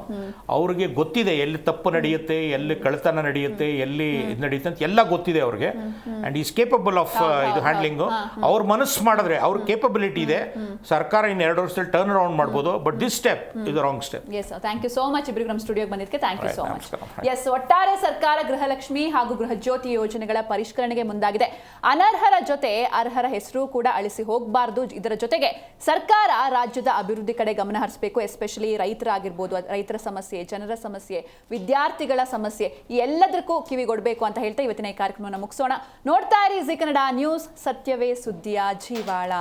ಅವ್ರಿಗೆ ಗೊತ್ತಿದೆ ಎಲ್ಲಿ ತಪ್ಪು ನಡೆಯುತ್ತೆ, ಎಲ್ಲಿ ಕಳ್ತನ ನಡೆಯುತ್ತೆ, ಎಲ್ಲಿ ಇದು ನಡೆಯುತ್ತೆ ಅಂತ ಎಲ್ಲ ಗೊತ್ತಿದೆ ಅವ್ರಿಗೆ. ಆ್ಯಂಡ್ ಈಸ್ ಕೇಪಬಲ್ ಆಫ್ ಇದು ಹ್ಯಾಂಡ್ಲಿಂಗು. ಅವ್ರ ಮನಸ್ಸು ಮಾಡಿದ್ರೆ ಅವ್ರ ಕೇಪಬಿಲಿಟಿ ಇದೆ. ಸರ್ಕಾರ ಇನ್ನು 2 ವರ್ಷದಲ್ಲಿ ಟರ್ನ್ ಅರೌಂಡ್ ಮಾಡ್ಬೋದು. ಬಟ್ ದಿಸ್ ಸ್ಟೆಪ್ ಇದು wrong step. Yes, thank you so much ಇಬ್ಬರಿಗೂ ನಮ್ಮ ಸ್ಟುಡಿಯೋಗೆ ಬಂದಿದ್ದಕ್ಕೆ. Thank you so much. Yes, ಒಟ್ಟಾರೆ ಸರ್ಕಾರ ಗೃಹಲಕ್ಷ್ಮಿ ಹಾಗೂ ಗೃಹಜ್ಯೋತಿ ಯೋಜನೆಗಳ ಪರಿಷ್ಕರಣೆಗೆ ಮುಂದಾಗಿದೆ. ಅನರ್ಹರ ಜೊತೆ ಅರ್ಹರ ಹೆಸರು ಕೂಡ ಅಳಿಸಿ ಹೋಗಬಾರ್ದು. ಇದರ ಜೊತೆಗೆ ಸರ್ಕಾರ ರಾಜ್ಯದ ಅಭಿವೃದ್ಧಿ ಕಡೆ ಗಮನ ಹರಿಸಬೇಕು. ಎಸ್ಪೆಷಲಿ ರೈತರಾಗಿರ್ಬೋದು, ರೈತರ ಸಮಸ್ಯೆ, ಜನರ ಸಮಸ್ಯೆ, ವಿದ್ಯಾರ್ಥಿಗಳ ಸಮಸ್ಯೆ, ಎಲ್ಲದಕ್ಕೂ ಕಿವಿಗೊಡಬೇಕು ಅಂತ ಹೇಳ್ತಾ ಇವತ್ತಿನ ಈ ಕಾರ್ಯಕ್ರಮವನ್ನು ಮುಗಿಸೋಣ. ನೋಡ್ತಾ ಇರಿ ಜಿ ಕನ್ನಡ ನ್ಯೂಸ್, ಸತ್ಯವೇ ಸುದ್ದಿಯ ಜೀವಾಳ.